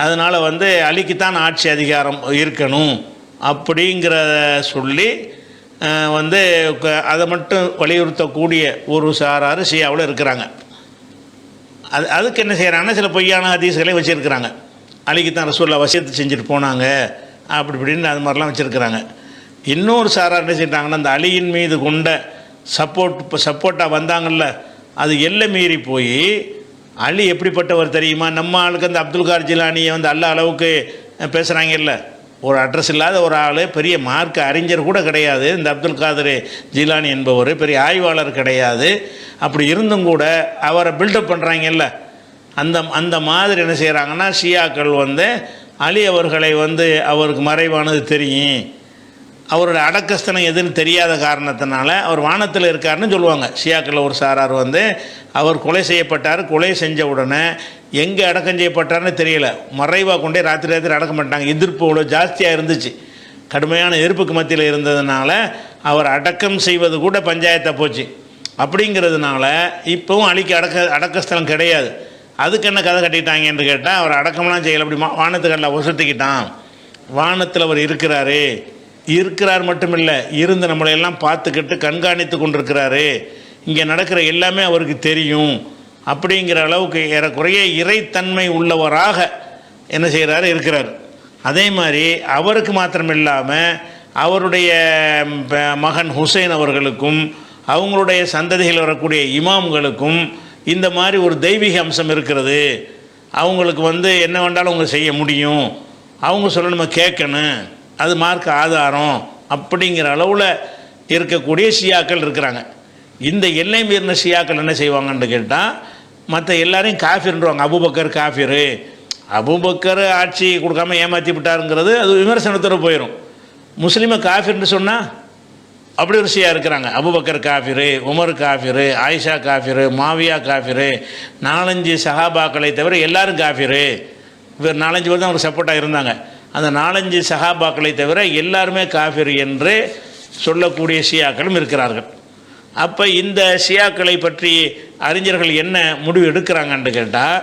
அதனால் அலிக்குத்தான் ஆட்சி அதிகாரம் இருக்கணும் அப்படிங்கிற சொல்லி அதை மட்டும் வலியுறுத்தக்கூடிய ஒரு சாரார் ஷியாவில் இருக்கிறாங்க. அதுக்கு என்ன செய்கிறாங்கன்னா சில பொய்யான ஹதீஸ்களை வச்சுருக்கிறாங்க. அலிக்குத்தான் ரசூலுல்லாஹ் வசியத்து செஞ்சுட்டு போனாங்க அப்படி இப்படின்னு அது மாதிரிலாம் வச்சுருக்கிறாங்க. இன்னொரு சாரார் என்ன செய்கிறாங்கன்னா அந்த அலியின் மீது கொண்ட சப்போர்ட்டாக வந்தாங்கல்ல, அது எல்லை மீறி போய் அலி எப்படிப்பட்டவர் தெரியுமா, நம்ம ஆளுக்கு அந்த அப்துல் கார் ஜிலானியை வந்து அல்ல அளவுக்கு பேசுகிறாங்கல்ல, ஒரு அட்ரஸ் இல்லாத ஒரு ஆள், பெரிய மார்க்க அறிஞர் கூட கிடையாது இந்த அப்துல் காதர் ஜிலானி என்பவர், பெரிய ஆய்வாளர் கிடையாது. அப்படி இருந்தும் கூட அவரை பில்டப் பண்ணுறாங்கல்ல, அந்த மாதிரி என்ன செய்கிறாங்கன்னா ஷியாக்கள் வந்து அலி அவர்களை வந்து அவருக்கு மறைவானது தெரியும், அவருடைய அடக்கஸ்தனம் எதுன்னு தெரியாத காரணத்தினால அவர் வானத்தில் இருக்காருன்னு சொல்லுவாங்க. ஷியாக்கள் ஒரு சாரார் வந்து அவர் கொலை செய்யப்பட்டார், கொலை செஞ்ச உடனே எங்கே அடக்கம் செய்யப்பட்டார்னு தெரியல, மறைவாக கொண்டே ராத்திரி அடக்கம் பண்ணிட்டாங்க. எதிர்ப்பு அவ்வளோ ஜாஸ்தியாக இருந்துச்சு, கடுமையான எதிர்ப்புக்கு மத்தியில் இருந்ததுனால அவர் அடக்கம் செய்வது கூட பஞ்சாயத்தை போச்சு. அப்படிங்கிறதுனால இப்போவும் அலிக்கு அடக்கஸ்தலம் கிடையாது. அதுக்கு என்ன கதை கட்டிட்டாங்க என்று கேட்டால், அவர் அடக்கம்லாம் செய்யலை, அப்படி வானத்துக்கல்ல ஒசத்திக்கிட்டான், வானத்தில் அவர் இருக்கிறார் மட்டுமில்லை, இருந்து நம்மளையெல்லாம் பார்த்துக்கிட்டு கண்காணித்து கொண்டிருக்கிறாரு, இங்கே நடக்கிற எல்லாமே அவருக்கு தெரியும் அப்படிங்கிற அளவுக்கு ஏறக்குறைய இறைத்தன்மை உள்ளவராக என்ன செய்கிறாரு, இருக்கிறார். அதே மாதிரி அவருக்கு மாத்திரம் இல்லாமல் அவருடைய மகன் ஹுசைன் அவர்களுக்கும் அவங்களுடைய சந்ததிகள் வரக்கூடிய இமாம்களுக்கும் இந்த மாதிரி ஒரு தெய்வீக அம்சம் இருக்கிறது. அவங்களுக்கு வந்து என்ன வேண்டாலும் அவங்க செய்ய முடியும், அவங்க சொல்ல நம்ம கேட்கணும், அது மார்க்க ஆதாரம் அப்படிங்கிற அளவில் இருக்கக்கூடிய ஷியாக்கள் இருக்கிறாங்க. இந்த எல்லை மீறின ஷியாக்கள் என்ன செய்வாங்கன்னு கேட்டால், மற்ற எல்லாரையும் காஃபிர்ன்றாங்க. அபூபக்கர் காஃபிரு, அபூபக்கர் ஆட்சி கொடுக்காம ஏமாற்றி விட்டாருங்கிறது அது விமர்சனத்தோடு போயிடும். முஸ்லீமை காஃபிர்னு சொன்னால் அப்படி ஒரு ஷியா இருக்கிறாங்க. அபூபக்கர் காஃபிரு, உமர் காஃபிரு, ஆயிஷா காஃபிரு, மாவியா காஃபிரு, 4-5 சஹாபாக்களை தவிர எல்லாரும் காஃபிரு. இவர் 4-5 பேர் தான் ஒரு சப்போர்ட்டாக இருந்தாங்க. அந்த 4-5 சஹாபாக்களை தவிர எல்லாருமே காஃபிர் என்று சொல்லக்கூடிய ஷியாக்களும் இருக்கிறார்கள். அப்போ இந்த ஷியாக்களை பற்றி அறிஞர்கள் என்ன முடிவு எடுக்கிறாங்கன்னு கேட்டால்,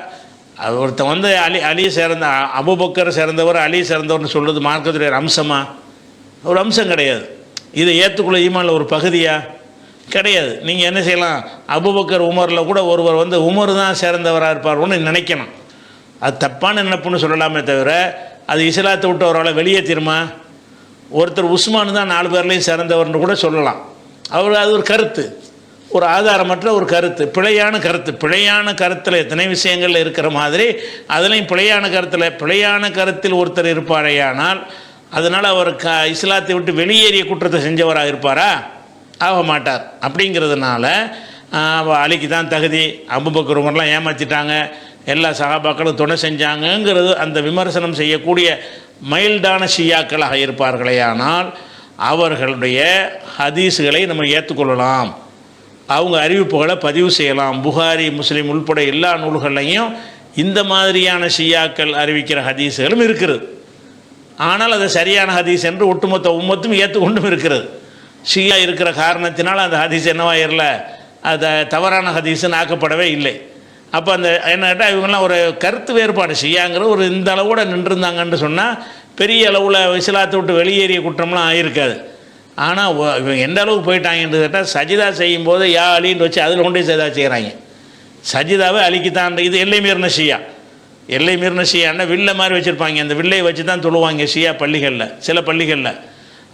ஒருத்தன் வந்து அலி சேர்ந்த அபூபக்கர் சேர்ந்தவர் அலி சேர்ந்தவர்னு சொல்கிறது மார்க்கத்துடைய அம்சமா? ஒரு அம்சம் கிடையாது. இதை ஏற்றுக்குள்ள ஈமானில் ஒரு பகுதியா? கிடையாது. நீங்கள் என்ன செய்யலாம், அபூபக்கர் உமரில் கூட ஒருவர் வந்து உமர் தான் சேர்ந்தவராக இருப்பார்னு நினைக்கணும். அது தப்பான நினைப்புன்னு சொல்லலாமே தவிர அது இஸ்லாத்தை விட்டு அவரால் வெளியேற்றிருமா? ஒருத்தர் உஸ்மான் தான் 4 பேர்லையும் சிறந்தவர்னு கூட சொல்லலாம். அது ஒரு கருத்து, ஒரு ஆதாரமற்ற ஒரு கருத்து, பிழையான கருத்தில் எத்தனை விஷயங்கள் இருக்கிற மாதிரி அதுலேயும் பிழையான கருத்தில் ஒருத்தர் இருப்பாரேயானால் அதனால் அவர் இஸ்லாத்தை விட்டு வெளியேறிய குற்றத்தை செஞ்சவராக இருப்பாரா? ஆக மாட்டார். அப்படிங்கிறதுனால அலிக்கு தான் தகுதி, அபூபக்கர் உமர்லாம் ஏமாற்றிட்டாங்க, எல்லா சஹாபாக்களும் துணை செஞ்சாங்கங்கிறது அந்த விமர்சனம் செய்யக்கூடிய மைல்டான ஷியாக்களாக இருப்பார்களே, ஆனால் அவர்களுடைய ஹதீஸுகளை நம்ம ஏற்றுக்கொள்ளலாம், அவங்க அறிவிப்புகளை பதிவு செய்யலாம். புகாரி முஸ்லீம் உள்பட எல்லா நூல்கள்லையும் இந்த மாதிரியான ஷியாக்கள் அறிவிக்கிற ஹதீஸுகளும் இருக்கிறது. ஆனால் அது சரியான ஹதீஸ் என்று ஒட்டுமொத்த உம்மத்தும் ஏற்றுக்கொண்டும் இருக்கிறது. ஷியா இருக்கிற காரணத்தினால் அந்த ஹதீஸ் என்னவாயிரல, அது தவறான ஹதீஸுன்னு ஆக்கப்படவே இல்லை. அப்போ அந்த என்ன கேட்டால் இவங்கெல்லாம் ஒரு கருத்து வேறுபாடு, ஷியாங்கிற ஒரு இந்த அளவோட நின்றுருந்தாங்கன்னு சொன்னால் பெரிய அளவில் இஸ்லாத்தை விட்டு வெளியேறிய குற்றம்லாம் ஆகியிருக்காது. ஆனால் இவங்க எந்த அளவுக்கு போயிட்டாங்கன்னு கேட்டால், சஜிதா செய்யும்போது யா அலின்னு வச்சு அதில் கொண்டே சஜிதா செய்கிறாங்க. சஜிதாவை அலிக்குத்தான். இது எல்லை மீறின ஷியான்னா வில்லை மாதிரி வச்சுருப்பாங்க, அந்த வில்லையை வச்சு தான் தொழுவாங்க ஷியா பள்ளிகளில். சில பள்ளிகளில்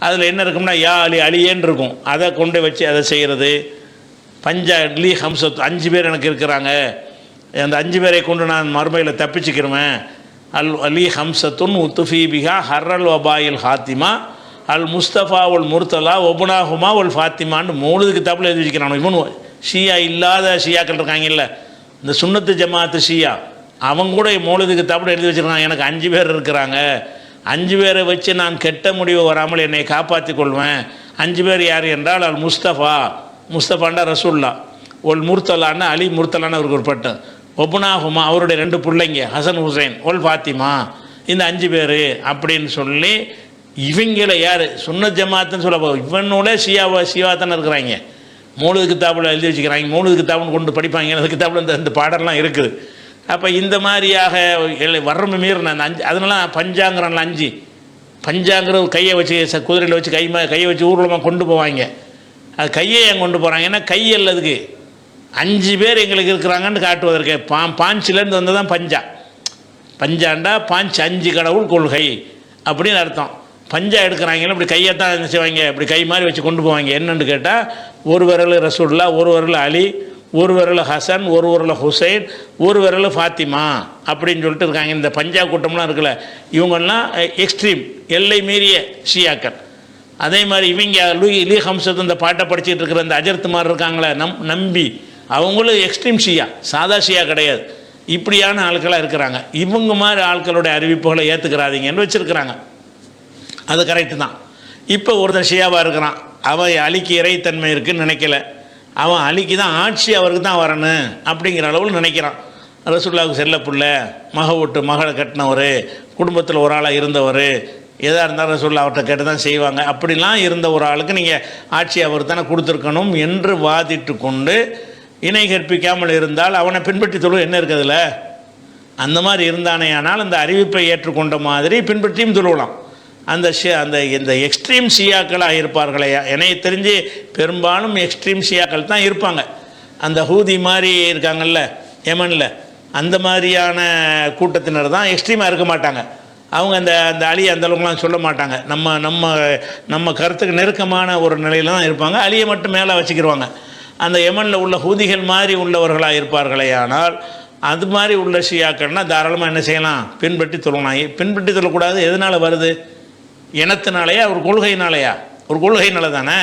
அதில் என்ன இருக்கும்னா யா அலியேன்னு இருக்கும், அதை கொண்டு வச்சு அதை செய்கிறது. லீ ஹம்சத் 5 பேர் எனக்கு இருக்கிறாங்க, அந்த 5 பேரை கொண்டு நான் மறுமையில் தப்பிச்சுக்கிறேன். அலி ஹம்சத்துன் உத்துஃபீபிகா ஹர்ரல் வபாயில் ஹாத்திமா அல் முஸ்தபா உல் முர்த்தலா ஒபுனாஹுமா உல் ஃபாத்திமான்னு 3 கிதாபில் எழுதி வச்சுக்கிறான். இவன் ஷியா இல்லாத ஷியாக்கள் இருக்காங்கல்ல, இந்த சுன்னத்து ஜமாத்து ஷியா, அவங்க கூட 3 கிதாபில் எழுதி வச்சுருக்காங்க, எனக்கு 5 பேர் இருக்கிறாங்க, 5 பேரை வச்சு நான் கெட்ட முடிவு வராமல் என்னை காப்பாற்றி கொள்வேன். 5 பேர் யார் என்றால் அல் முஸ்தபாண்டா ரசூல்லா, ஒல் முர்த்தலான்னு அலி முர்த்தலான்னு அவருக்கு ஒரு பட்டம், ஒபுனாஹுமா அவருடைய 2 பிள்ளைங்க ஹசன் ஹுசைன், ஒல் ஃபாத்திமா, இந்த 5 பேர் அப்படின்னு சொல்லி இவங்களை யார் சுன்னத் ஜமாத்துன்னு சொல்ல, இவனோட ஷியா தானே இருக்கிறாங்க. 3 கிதாபில் எழுதி வச்சுக்கிறாங்க, 3 கிதாபுன்னு கொண்டு படிப்பாங்க, அந்த கிதாபில் இந்த பாடலாம் இருக்குது. அப்போ இந்த மாதிரியாக வர்றமே மீறின அந்த 5, அதனால பஞ்சாங்கிறான்ல 5 பஞ்சாங்கிற கையை வச்சு குதிரையில் வச்சு கையை வச்சு ஊர்வலமாக கொண்டு போவாங்க. அது கையை ஏன் கொண்டு போகிறாங்க, ஏன்னா கை அல்லதுக்கு 5 பேர் எங்களுக்கு இருக்கிறாங்கன்னு காட்டுவதற்கு. பாஞ்சிலேருந்து வந்தது தான் பஞ்சாண்டா 5 கடவுள் கொள்கை அப்படின்னு அர்த்தம். பஞ்சா எடுக்கிறாங்களோ இப்படி கையை தான் என்ன செய்வாங்க, இப்படி கை மாதிரி வச்சு கொண்டு போவாங்க. என்னென்னு கேட்டால் ஒரு விரல் ரசூலுல்லாஹ், ஒரு விரல் அலி, ஒரு விரல் ஹசன், ஒரு விரல் ஹுசைன், ஒரு விரல் ஃபாத்திமா அப்படின்னு சொல்லிட்டு இருக்காங்க. இந்த பஞ்சா கூட்டம்லாம் இருக்குல்ல, இவங்கெல்லாம் எக்ஸ்ட்ரீம் எல்லை மீறிய ஷியாக்கள். அதே மாதிரி இவங்க லீ ஹம்சத் இந்த பாட்டை படிச்சுட்டு இருக்கிற இந்த அஜர்த்துமார் இருக்காங்களே நம்பி, அவங்களும் எக்ஸ்ட்ரீம் ஷியா, சாதா ஷியா கிடையாது. இப்படியான ஆட்களாக இருக்கிறாங்க. இவங்க மாதிரி ஆட்களுடைய அறிவிப்புகளை ஏற்றுக்கிறாதீங்கன்னு வச்சுருக்கிறாங்க. அது கரெக்டு தான். இப்போ ஒருத்தர் ஷியாவாக இருக்கிறான், அவன் அலிக்கு இறைத்தன்மை இருக்குதுன்னு நினைக்கல, அவன் அலிக்கு தான் ஆட்சி அவருக்கு தான் வரணும் அப்படிங்கிற அளவில் நினைக்கிறான். ரசூலுல்லாஹ்வுக்கு செல்ல பிள்ளை, மகளை கட்டினவர், குடும்பத்தில் ஒரு ஆளாக இருந்தவர், எதாக இருந்தாலும் ரசூலுல்லாஹ் அவர்கிட்ட கேட்டு தான் செய்வாங்க. அப்படிலாம் இருந்த ஒரு ஆளுக்கு நீங்கள் ஆட்சி அவர் தானே கொடுத்துருக்கணும் என்று வாதிட்டு கொண்டு இணை கற்பிக்காமல் இருந்தால் அவனை பின்பற்றி தொழு என்ன இருக்குதுல்ல. அந்த மாதிரி இருந்தானே ஆனால் அந்த அறிவிப்பை ஏற்றுக்கொண்ட மாதிரி பின்பற்றியும் தொழுவலாம். அந்த இந்த எக்ஸ்ட்ரீம் ஷியாக்களாக இருப்பார்களே, எனக்கு தெரிஞ்சு பெரும்பாலும் எக்ஸ்ட்ரீம் ஷியாக்கள் தான் இருப்பாங்க. அந்த ஹூதி மாதிரி இருக்காங்கல்ல யமனில், அந்த மாதிரியான கூட்டத்தினர் தான் எக்ஸ்ட்ரீமாக இருக்க மாட்டாங்க. அவங்க அந்த அலியை அந்தளவுக்குலாம் சொல்ல மாட்டாங்க. நம்ம கருத்துக்கு நெருக்கமான ஒரு நிலையில் தான் இருப்பாங்க. அலியை மட்டும் மேலே வச்சுக்கிடுவாங்க. அந்த யமனில் உள்ள ஹூதிகள் மாதிரி உள்ளவர்களாக இருப்பார்களே, ஆனால் அது மாதிரி உள்ள ஷியாக்கள்னால் தாராளமாக என்ன செய்யலாம், பின்பற்றி தொழலாம். பின்பற்றி தொழக்கூடாது எதனால் வருது? இனத்தினாலேயா ஒரு கொள்கையினாலேயா? ஒரு கொள்கையினால தானே.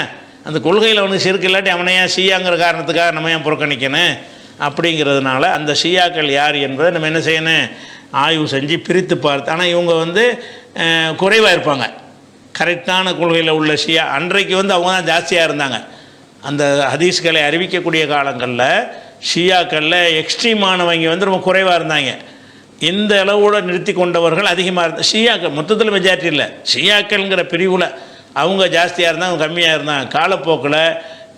அந்த கொள்கையில் அவனுக்கு சிறுக்கு இல்லாட்டி அவனையா ஷியாங்கிற காரணத்துக்காக நம்ம ஏன் புறக்கணிக்கணும் அப்படிங்கிறதுனால அந்த ஷியாக்கள் யார் என்பதை நம்ம என்ன செய்யணும், ஆய்வு செஞ்சு பிரித்து பார்த்து. ஆனால் இவங்க குறைவாக இருப்பாங்க. கரெக்டான கொள்கையில் உள்ள ஷியா அன்றைக்கு அவங்க தான் ஜாஸ்தியாக இருந்தாங்க. அந்த ஹதீஸ்களை அறிவிக்கக்கூடிய காலங்களில் ஷியாக்களில் எக்ஸ்ட்ரீமானவங்க ரொம்ப குறைவாக இருந்தாங்க. இந்த அளவோடு நிறுத்தி கொண்டவர்கள் அதிகமாக இருந்தாங்க. ஷியாக்கள் மொத்தத்தில் மெஜாரிட்டி இல்லை, ஷியாக்கள்ங்கிற பிரிவில் அவங்க ஜாஸ்தியாக இருந்தாங்க, அவங்க கம்மியாக இருந்தாங்க. காலப்போக்கில்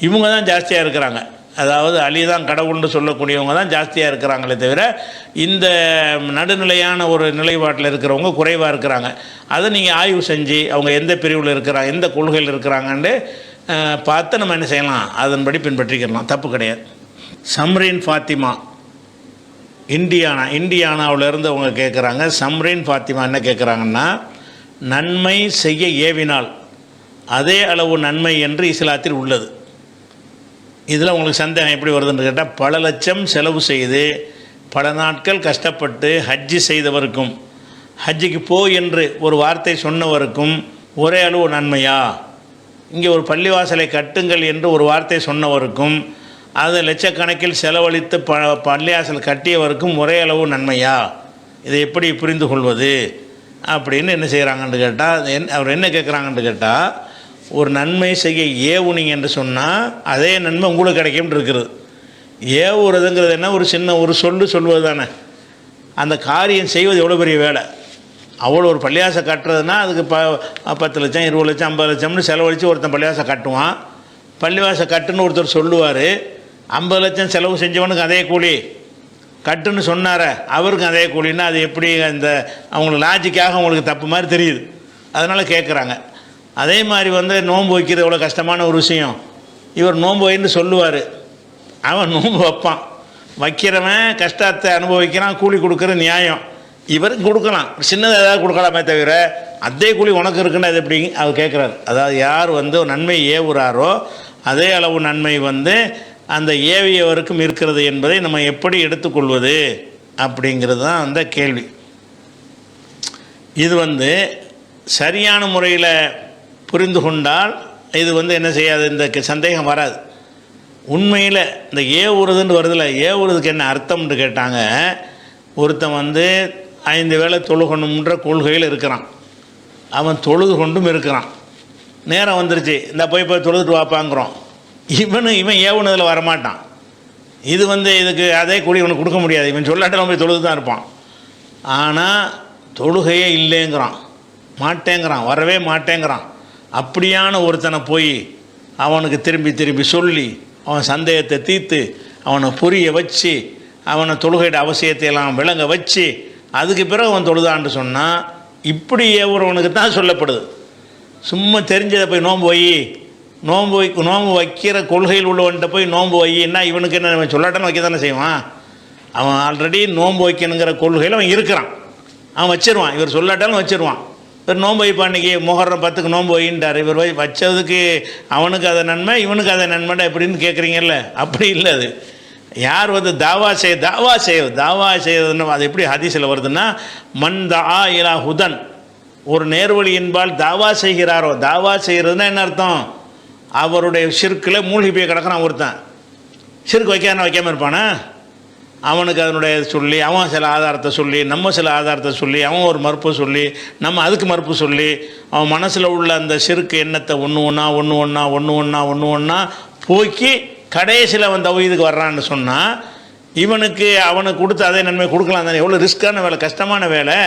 இவங்க தான் ஜாஸ்தியாக இருக்கிறாங்க. அதாவது அலி தான் கடவுள்னு சொல்லக்கூடியவங்க தான் ஜாஸ்தியாக இருக்கிறாங்களே தவிர இந்த நடுநிலையான ஒரு நிலைப்பாட்டில் இருக்கிறவங்க குறைவாக இருக்கிறாங்க. அதை நீங்கள் ஆய்வு செஞ்சு அவங்க எந்த பிரிவில் இருக்கிறாங்க, எந்த கொள்கையில் இருக்கிறாங்கன்னு பார்த்து நம்ம என்ன செய்யலாம், அதன்படி பின்பற்றிக்கலாம், தப்பு கிடையாது. சம்ரீன் ஃபாத்திமா இந்தியானாவிலேருந்து அவங்க கேட்குறாங்க. சம்ரீன் ஃபாத்திமா என்ன கேட்குறாங்கன்னா, நன்மை செய்ய ஏவினால் அதே அளவு நன்மை என்று இஸ்லாத்தில் உள்ளது. இதில் உங்களுக்கு சந்தேகம் எப்படி வருதுன்னு கேட்டால், பல லட்சம் செலவு செய்து பல நாட்கள் கஷ்டப்பட்டு ஹஜ்ஜி செய்தவருக்கும் ஹஜ்ஜிக்கு போ என்று ஒரு வார்த்தை சொன்னவருக்கும் ஒரே அளவு நன்மையா? இங்கே ஒரு பள்ளிவாசலை கட்டுங்கள் என்று ஒரு வார்த்தை சொன்னவருக்கும் அது லட்சக்கணக்கில் செலவழித்து பள்ளிவாசல் கட்டியவருக்கும் ஒரே அளவு நன்மையா? இதை எப்படி புரிந்து கொள்வது அப்படின்னு என்ன செய்கிறாங்கன்னு கேட்டால், அவர் என்ன கேட்குறாங்கன்னு கேட்டால், ஒரு நன்மை செய்ய ஏவுனிங்க என்று சொன்னால் அதே நன்மை உங்களுக்கு கிடைக்கும்னு இருக்குது. ஏவுறதுங்கிறது என்ன, ஒரு சின்ன ஒரு சொல்லுவது தானே. அந்த காரியம் செய்வது எவ்வளோ பெரிய வேலை. அவ்வளோ ஒரு பள்ளிவாசல் கட்டுறதுனா அதுக்கு 10 லட்சம் 20 லட்சம் 50 லட்சம்னு செலவழித்து ஒருத்தன் பள்ளிவாசல் கட்டுவான். பள்ளிவாசல் கட்டுன்னு ஒருத்தர் சொல்லுவார், 50 லட்சம் செலவு செஞ்சவனுக்கு அதே கூலி, கட்டுன்னு சொன்னார அவருக்கு அதே கூலின்னா அது எப்படி? அந்த அவங்களுக்கு லாஜிக்காக அவங்களுக்கு தப்பு மாதிரி தெரியுது, அதனால் கேட்குறாங்க. அதே மாதிரி நோன்பு வைக்கிறது எவ்வளோ கஷ்டமான ஒரு விஷயம். இவர் நோன்பு வைன்னு சொல்லுவார், அவன் நோன்பு வைப்பான். வைக்கிறவன் கஷ்டத்தை அனுபவிக்கிறான், கூலி கொடுக்குற நியாயம். இவருக்கு கொடுக்கலாம், சின்னதாக ஏதாவது கொடுக்கலாமே தவிர அதே கூலி உனக்கு இருக்குன்னு அது எப்படி அவர் கேட்குறாரு. அதாவது யார் நன்மை ஏவுறாரோ அதே அளவு நன்மை அந்த ஏவியவருக்கும் இருக்கிறது என்பதை நம்ம எப்படி எடுத்துக்கொள்வது அப்படிங்கிறது தான் அந்த கேள்வி. இது சரியான முறையில் புரிந்து கொண்டால் இது என்ன செய்யாது, இந்த சந்தேகம் வராது. உண்மையில் இந்த ஏவுறதுன்னு வருதில்ல, ஏவுறதுக்கு என்ன அர்த்தம்னு கேட்டாங்க. ஒருத்தன் 5 வேளை தொழுகணுன்ற கொள்கையில் இருக்கிறான், அவன் தொழுது கொண்டும் இருக்கிறான். நேரம் வந்துருச்சு, இந்த போய் தொழுதுட்டு வாப்பாங்கிறோம். இவன் ஏவுனதில் வரமாட்டான். இது இதுக்கு அதே கூலி இவனுக்கு கொடுக்க முடியாது. இவன் சொல்லாட்டெல்லாம் போய் தொழுது தான் இருப்பான். ஆனால் தொழுகையே இல்லைங்கிறான், மாட்டேங்கிறான், வரவே மாட்டேங்கிறான். அப்படியான ஒருத்தனை போய் அவனுக்கு திரும்பி சொல்லி அவன் சந்தேகத்தை தீர்த்து அவனை புரிய வச்சு அவனை தொழுகையோட அவசியத்தை எல்லாம் விளங்க வச்சு அதுக்கு பிறகு அவன் தொழுதான்னு சொன்னால் இப்படி ஏவுறவனுக்கு தான் சொல்லப்படுது. சும்மா தெரிஞ்சதை போய் நோன்பு வைக்கிற கொள்கையில் உள்ளவன்கிட்ட போய் நோன்பு வையின்னா இவனுக்கு என்ன, சொல்லாட்டான்னு வைக்க தானே செய்வான். அவன் ஆல்ரெடி நோன்பு வைக்கணுங்கிற கொள்கையில் அவன் இருக்கிறான், அவன் வச்சிருவான். இவர் சொல்லாட்டாலும் வச்சிருவான். ஒரு நோன்பு வைப்பான் அன்றைக்கி முஹர்ரம் 10க்கு நோன்பு வைன்றார். இவர் வச்சதுக்கு அவனுக்கு அதை நன்மை இவனுக்கு அதை நன்மைடா எப்படின்னு கேட்குறீங்கல்ல, அப்படி இல்லை. அது யார் வந்து தாவா செய்யறதுன்னு அது எப்படி ஹதீஸில் வருதுன்னா, மன் தஆ இலா ஹுதன், ஒரு நேர்வழி என்பால் தாவா செய்கிறாரோ, தாவா செய்கிறதுனா என்ன அர்த்தம்? அவருடைய ஷிர்க்கில் மூழ்கி போய் கிடக்கிறான் ஒருத்தன். ஷிர்க் வைக்காமல் இருப்பானா? அவனுக்கு அதனுடைய சொல்லி, அவன் சில ஆதாரத்தை சொல்லி, நம்ம சில ஆதாரத்தை சொல்லி, அவன் ஒரு மறுப்பு சொல்லி, நம்ம அதுக்கு மறுப்பு சொல்லி, அவன் மனசில் உள்ள அந்த ஷிர்க் எண்ணத்தை ஒன்று ஒன்றா போக்கி கடைசியில் அவன் தௌஹீதுக்கு வர்றான்னு சொன்னால், இவனுக்கு அவனுக்கு கொடுத்து அதே நன்மை கொடுக்கலாம் தானே? எவ்வளோ ரிஸ்க்கான வேலை, கஷ்டமான வேலை.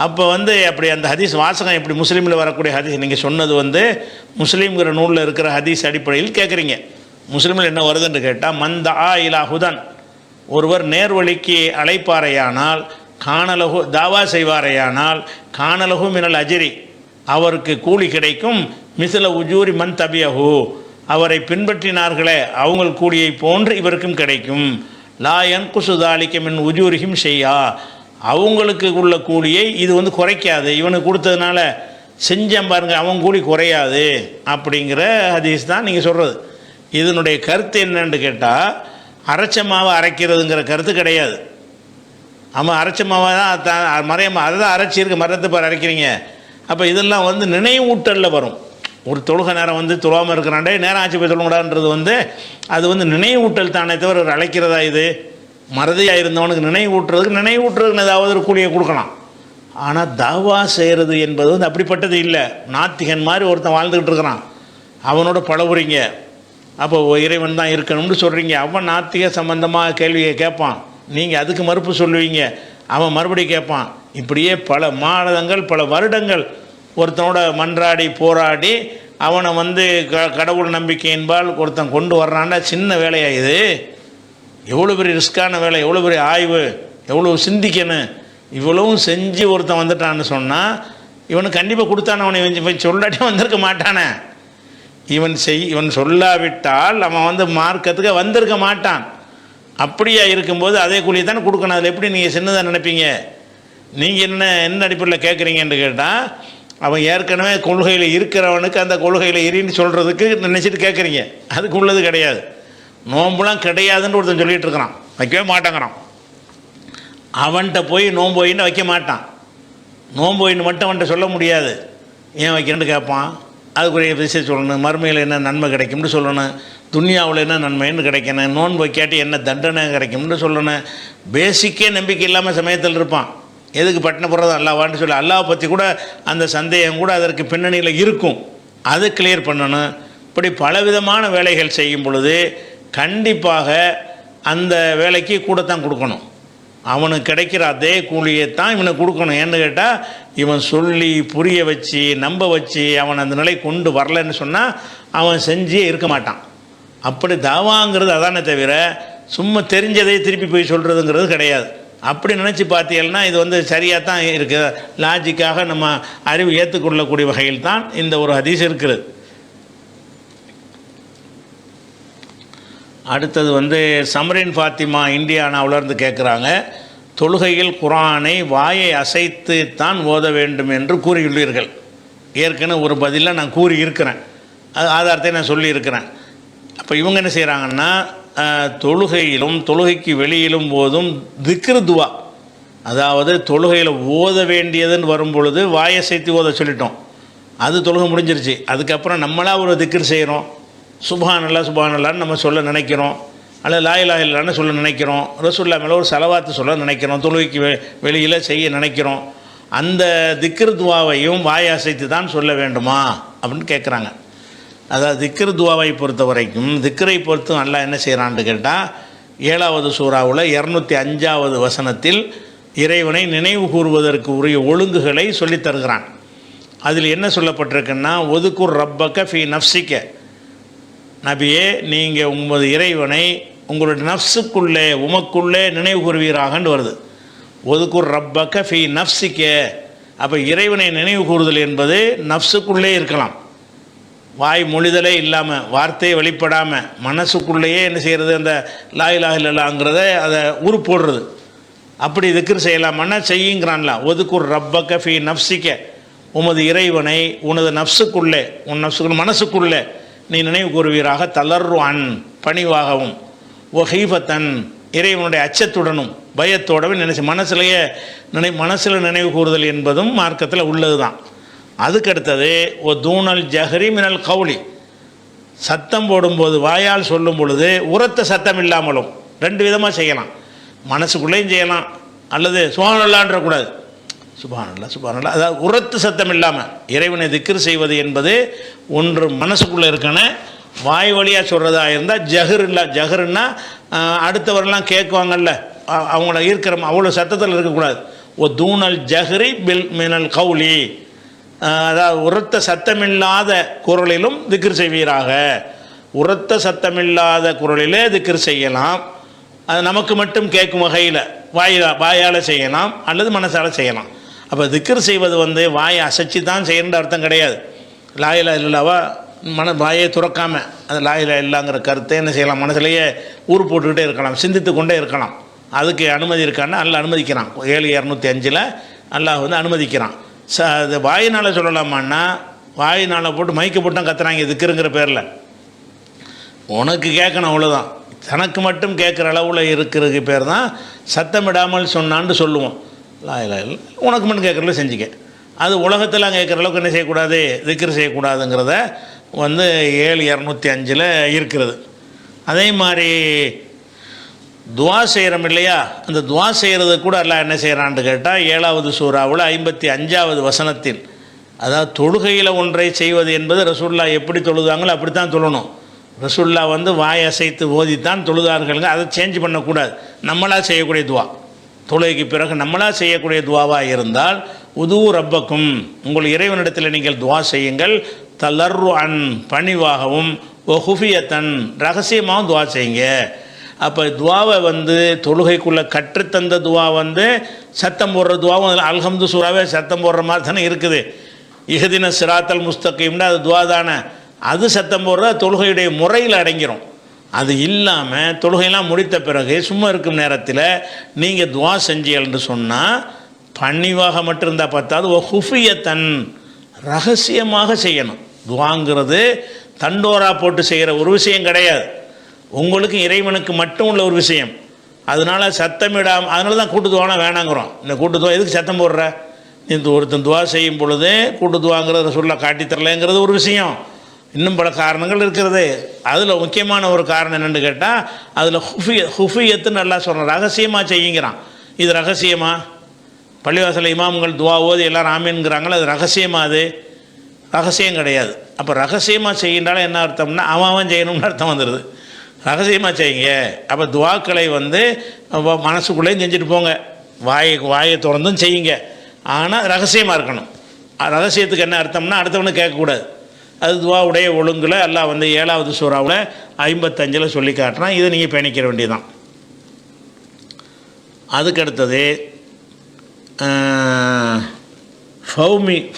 அப்போ அப்படி அந்த ஹதீஸ் வாசகம் எப்படி முஸ்லீமில் வரக்கூடிய ஹதீஸ், நீங்கள் சொன்னது முஸ்லீம்ங்கிற நூலில் இருக்கிற ஹதீஸ் அடிப்படையில் கேட்குறீங்க. முஸ்லீமில் என்ன வருதுன்னு கேட்டால், மன் தஆ இலா ஹுதன், ஒருவர் நேர்வழிக்கு அழைப்பாரையானால், காணலகு தாவா செய்வாரையானால், காணலகு மினல் அஜிரி, அவருக்கு கூலி கிடைக்கும், மிஸ்ல உஜூரி மன் தபியஹு, அவரை பின்பற்றினார்களே அவங்கள் கூலியை போன்று இவருக்கும் கிடைக்கும். லா யன்குசு தாலிக மின் உஜூரிஹிம் ஷைஆ, அவங்களுக்கு உள்ள கூலியை இது குறைக்காது, இவனுக்கு கொடுத்ததுனால செஞ்சேன் பாருங்க அவன் கூலி குறையாது அப்படிங்கிற ஹதீஸ் தான் நீங்கள் சொல்கிறது. இதனுடைய கருத்து என்னன்னு கேட்டால், அரைச்ச மாவை அரைக்கிறதுங்கிற கருத்து கிடையாது. ஆமாம், அரைச்ச மாவை தான் அதை தான் அரைச்சிருக்கு, மரத்தை பார் அரைக்கிறீங்க. அப்போ இதெல்லாம் நினைவூட்டலில் வரும். ஒரு தொழுகை நேரம் தொழாமல் இருக்கிறாண்டே நேரம் ஆச்சு போய் தொழுங்கடான்றது அது நினைவூட்டல் தானே தவிர ஒரு அழைக்கிறதா? இது மறதியாக இருந்தவனுக்கு நினைவூட்டுறதுக்கு ஏதாவது ஒரு கூலியை கொடுக்கலாம். ஆனால் தாவா செய்கிறது என்பது அப்படிப்பட்டது இல்லை. நாத்திகன் மாதிரி ஒருத்தன் வாழ்ந்துக்கிட்டு இருக்கிறான், அவனோட பழகுறீங்க, அப்போ இறைவன் தான் இருக்கணும்னு சொல்கிறீங்க. அவன் நாத்திக சம்பந்தமாக கேள்வியை கேட்பான், நீங்கள் அதுக்கு மறுப்பு சொல்லுவீங்க, அவன் மறுபடியும் கேட்பான். இப்படியே பல மாதங்கள் பல வருடங்கள் ஒருத்தனோட மன்றாடி போராடி அவனை கடவுள் நம்பிக்கை என்பால் ஒருத்தன் கொண்டு வர்றான்னா சின்ன வேலையாக இது? எவ்வளோ பெரிய ரிஸ்க்கான வேலை, எவ்வளோ பெரிய ஆய்வு, எவ்வளோ சிந்திக்கணும். இவ்வளவும் செஞ்சு ஒருத்தன் வந்துட்டான்னு சொன்னால் இவனுக்கு கண்டிப்பாக கொடுத்தானே, அவனை சொல்லாட்டி வந்திருக்க மாட்டானே. இவன் சொல்லாவிட்டால் அவன் மார்க்கத்துக்கு வந்திருக்க மாட்டான். அப்படியா இருக்கும்போது அதே கூலியை தானே கொடுக்கணும். அதில் எப்படி நீங்கள் சின்னதாக நினைப்பீங்க? நீங்கள் என்ன அடிப்படையில் கேட்குறீங்கன்னு கேட்டால், அவன் ஏற்கனவே கொள்கையில் இருக்கிறவனுக்கு அந்த கொள்கையில் இரின்னு சொல்கிறதுக்கு நினச்சிட்டு கேட்குறீங்க. அதுக்கு உள்ளது கிடையாது. நோம்புலாம் கிடையாதுன்னு ஒருத்தன் சொல்லிகிட்டு இருக்கிறான், வைக்கவே மாட்டாங்கிறான். அவன்கிட்ட போய் நோம்பு வைன்னு வைக்க மாட்டான். நோம்பு வைன்னு மட்டும் அவன்கிட்ட சொல்ல முடியாது. ஏன் வைக்கிறேன்னு கேட்பான். அதுக்குரிய விஷயம் சொல்லணும், மறுமையில் என்ன நன்மை கிடைக்கும்னு சொல்லணும், துன்யாவில் என்ன நன்மைன்னு கிடைக்கணும், நோன்பு வைக்காட்டி என்ன தண்டனை கிடைக்கும்னு சொல்லணும். பேசிக்கே நம்பிக்கை இல்லாமல் சமயத்தில் இருப்பான். எதுக்கு பட்டின போடுறது அல்லாவான்னு சொல்லி அல்லாவை பற்றி கூட அந்த சந்தேகம் கூட அதற்கு பின்னணியில் இருக்கும். அது கிளியர் பண்ணணும். இப்படி பலவிதமான வேலைகள் செய்யும் பொழுது கண்டிப்பாக அந்த வேலைக்கு கூடத்தான் கொடுக்கணும். அவனுக்கு கிடைக்கிற அதே கூலியை தான் இவனுக்கு கொடுக்கணும். ஏன்னு கேட்டால், இவன் சொல்லி புரிய வச்சு நம்ப வச்சு அவன் அந்த நிலை கொண்டு வரலன்னு சொன்னால் அவன் செஞ்சே இருக்க மாட்டான். அப்படி தாவாங்கிறது அதானே தவிர சும்மா தெரிஞ்சதை திருப்பி போய் சொல்கிறதுங்கிறது கிடையாது. அப்படி நினச்சி பார்த்தீங்கன்னா இது சரியாக தான் இருக்குது. லாஜிக்காக நம்ம அறிவு ஏற்றுக்கொள்ளக்கூடிய வகையில் தான் இந்த ஒரு ஹதீஸ் இருக்கிறது. அடுத்தது சமரின் ஃபாத்திமா இந்தியானாவிலேருந்து கேட்குறாங்க, தொழுகையில் குர்ஆனை வாயை அசைத்து தான் ஓத வேண்டும் என்று கூறியுள்ளீர்கள். ஏற்கனவே ஒரு பதிலாக நான் கூறியிருக்கிறேன், அது ஆதாரத்தை நான் சொல்லியிருக்கிறேன். அப்போ இவங்க என்ன செய்கிறாங்கன்னா, தொழுகையிலும் தொழுகைக்கு வெளியிலும் போதும் திக்ரு துவா, அதாவது தொழுகையில் ஓத வேண்டியதுன்னு வரும் பொழுது வாயை அசைத்து ஓத சொல்லிட்டோம், அது தொழுகை முடிஞ்சிருச்சு. அதுக்கப்புறம் நம்மளாக ஒரு திக்ரு செய்கிறோம், சுப்ஹானல்லாஹ்னு நம்ம சொல்ல நினைக்கிறோம், அல்லது லா இலாஹ இல்லல்லாஹ்னு சொல்ல நினைக்கிறோம், ரசூலுல்லாஹ் மேலே ஒரு ஸலவாத்து சொல்ல நினைக்கிறோம், தொழுகைக்கு வெளியில் செய்ய நினைக்கிறோம். அந்த திக்ரு துவாவையும் வாயை அசைத்து தான் சொல்ல வேண்டுமா அப்படின்னு கேட்குறாங்க. அதாவது திக்ரு துவாவை பொறுத்த வரைக்கும், திக்ரை பொறுத்தும் அல்லாஹ் என்ன செய்கிறான்னு கேட்டால், 7வது சூறாவில் 205வது வசனத்தில் இறைவனை நினைவு கூறுவதற்கு உரிய ஒழுங்குகளை சொல்லித் தருகிறான். அதில் என்ன சொல்லப்பட்டிருக்குன்னா, ஒதுக்குர் ரப்பக்க ஃபி நஃப்ஸிக்க, நபியே நீங்கள் உங்களது இறைவனை உங்களுடைய நஃப்ஸுக்குள்ளே உமக்குள்ளே நினைவு கூறுவீராகன்னு வருது. ஒதுக்குர் ரப்பக்க ஃபி நஃப்ஸிக்க, அப்போ இறைவனை நினைவு கூறுதல் என்பது நஃப்ஸுக்குள்ளே இருக்கலாம், வாய் மொழிதலே இல்லாமல் வார்த்தையை வெளிப்படாமல் மனசுக்குள்ளேயே என்ன செய்கிறது, அந்த லா இலாஹ இல்லல்லாஹ்ங்கிறத அதை போடுறது. அப்படி திக்ர் செய்யலாமன்னா செய்யுங்கிறான்ல. ஒதுக்குர் ரப்பக்க ஃபி நஃப்ஸிக்க, உமது இறைவனை உனது நஃப்ஸுக்குள்ளே உன் நஃப்ஸுக்குள்ள மனசுக்குள்ளே நீ நினைவு கூறுவீராக. தளர்வான் பணிவாகவும், ஒஹீஃபத்தன் இறைவனுடைய அச்சத்துடனும் பயத்தோடவே மனசிலேயே மனசில் நினைவு கூறுதல் என்பதும் மார்க்கத்தில் உள்ளது தான். அதுக்கடுத்தது தூணல் ஜஹரி மினல் கவுலி, சத்தம் போடும்போது வாயால் சொல்லும் பொழுது உரத்த சத்தம் இல்லாமலும். ரெண்டு விதமாக செய்யலாம், மனசுக்குள்ளேயும் செய்யலாம், அல்லது சுபானல்லான்றக்கூடாது, சுபானல்லா அதாவது உரத்து சத்தம் இல்லாமல் இறைவனை திக்ர் செய்வது என்பது ஒன்று மனசுக்குள்ளே இருக்கணும். வாய் வழியாக சொல்கிறதா இருந்தால் ஜஹர் இல்லை. ஜஹருன்னா அடுத்தவரெல்லாம் கேட்குவாங்கல்ல, அவங்கள இருக்கிற அவ்வளோ சத்தத்தில் இருக்கக்கூடாது. தூணல் ஜஹரி பில் மினல் கவுலி, அதாவது உரத்த சத்தமில்லாத குரலிலும் திக்ர் செய்வீராக. உரத்த சத்தமில்லாத குரலிலே திக்ர் செய்யலாம். அது நமக்கு மட்டும் கேட்கும் வகையில் வாயால் செய்யலாம் அல்லது மனசால் செய்யலாம். அப்போ திக்ர் செய்வது வாயை அசைச்சி தான் செய்யணுன்ற அர்த்தம் கிடையாது. லாயிலா இல்லாவா வாயை துறக்காமல் அது லாயிலா இல்லாங்கிற கருத்தை என்ன செய்யலாம், மனசுலேயே ஊர் போட்டுக்கிட்டே இருக்கலாம், சிந்தித்து கொண்டே இருக்கலாம். அதுக்கு அனுமதி இருக்கான்னு அல்ல அனுமதிக்கிறான். 7:205 அல்லாஹ் அனுமதிக்கிறான். அது வாயினால் சொல்லலாமான்னா வாயினால் போட்டு மைக்க போட்டு தான் கத்துறாங்க திக்ருங்கிற பேரில். உனக்கு கேட்கணும் அவ்வளோதான், தனக்கு மட்டும் கேட்குற அளவில் இருக்கிறதுக்கு பேர் தான் சத்தமிடாமல் சொன்னான்னு சொல்லுவோம். லாயிலா இல்லை, உனக்கு மட்டும் கேட்குறதுல செஞ்சுக்க. அது உலகத்தில் கேட்குற அளவுக்கு என்ன செய்யக்கூடாது, திக்ர் செய்யக்கூடாதுங்கிறத 7:205 இருக்கிறது. அதே மாதிரி துவா செய்கிறோம் இல்லையா, அந்த துவா செய்கிறது கூட அல்லாஹ் என்ன செய்கிறான்னு கேட்டால் 7வது சூறாவில் 55வது வசனத்தில், அதாவது தொழுகையில் ஒன்றை செய்வது என்பது ரசூல்லா எப்படி தொழுதாங்களோ அப்படித்தான் தொழணும். ரசூல்லா வாய் அசைத்து ஓதித்தான் தொழுதார்களுங்க. அதை சேஞ்ச் பண்ணக்கூடாது. நம்மளாக செய்யக்கூடிய துவா, தொழுகைக்கு பிறகு நம்மளாக செய்யக்கூடிய துவாவாக இருந்தால் உது ரப்பக்கும், உங்கள் இறைவனிடத்தில் நீங்கள் துவா செய்யுங்கள், தளர்ரு அன் பணிவாகவும், ஒஹுஃபியத்தன் ரகசியமாகவும் துவா செய்யுங்க. அப்போ துவாவை தொழுகைக்குள்ளே கற்றுத்தந்த துவா சத்தம் போடுற துவாவும் அல்ஹம்து சூறாவே சத்தம் போடுற மாதிரி தானே இருக்குது. இஹ்தின சிராத்தல் முஸ்தகீம்னா அது துவா தானே, அது சத்தம் போடுற தொழுகையுடைய முறையில் அடங்கிடும். அது இல்லாமல் தொழுகையெல்லாம் முடித்த பிறகு சும்மா இருக்கும் நேரத்தில் நீங்கள் துவா செஞ்சீங்கன்னு சொன்னால் பணிவாக மட்டும் இருந்தால் பத்தாது, ஹுஃபியத்தன் ரகசியமாக செய்யணும். துவாங்கிறது தண்டோரா போட்டு செய்கிற ஒரு விஷயம் கிடையாது, உங்களுக்கு இறைவனுக்கு மட்டும் உள்ள ஒரு விஷயம். அதனால் சத்தமிடாமல், அதனால தான் கூட்டு துவானா வேணாங்கிறோம். இந்த கூட்டு துவா எதுக்கு சத்தம் போடுற, இந்த ஒருத்தன் துவா செய்யும் பொழுது கூட்டு துவாங்கிறத சொல்ல காட்டித்தரலைங்கிறது ஒரு விஷயம். இன்னும் பல காரணங்கள் இருக்கிறது. அதில் முக்கியமான ஒரு காரணம் என்னென்னு கேட்டால் அதில் ஹுஃபியத்துன்னு நல்லா சொல்கிறோம், ரகசியமாக செய்யுங்கிறான். இது ரகசியமாக பள்ளிவாசல் இமாம்கள் துவா ஓதி எல்லோரும் ஆமீன்கிறாங்களோ அது ரகசியமாக, அது ரகசியம் கிடையாது. அப்போ ரகசியமாக செய்கின்றாலும் என்ன அர்த்தம்னா அவன் செய்யணும்னு அர்த்தம் வந்துடுது. ரகசியமாக செய்யுங்க. அப்போ துவாக்களை மனசுக்குள்ளேயும் செஞ்சுட்டு போங்க, வாயை திறந்தும் செய்யுங்க, ஆனால் ரகசியமாக இருக்கணும். ரகசியத்துக்கு என்ன அர்த்தம்னா அடுத்தவனு கேட்கக்கூடாது. அது துவாவுடைய ஒழுங்கில் அல்லாஹ் 7வது சூறாவில் 55 சொல்லி காட்டுறான். இதை நீங்கள் பயணிக்கிற வேண்டியதான். அதுக்கடுத்தது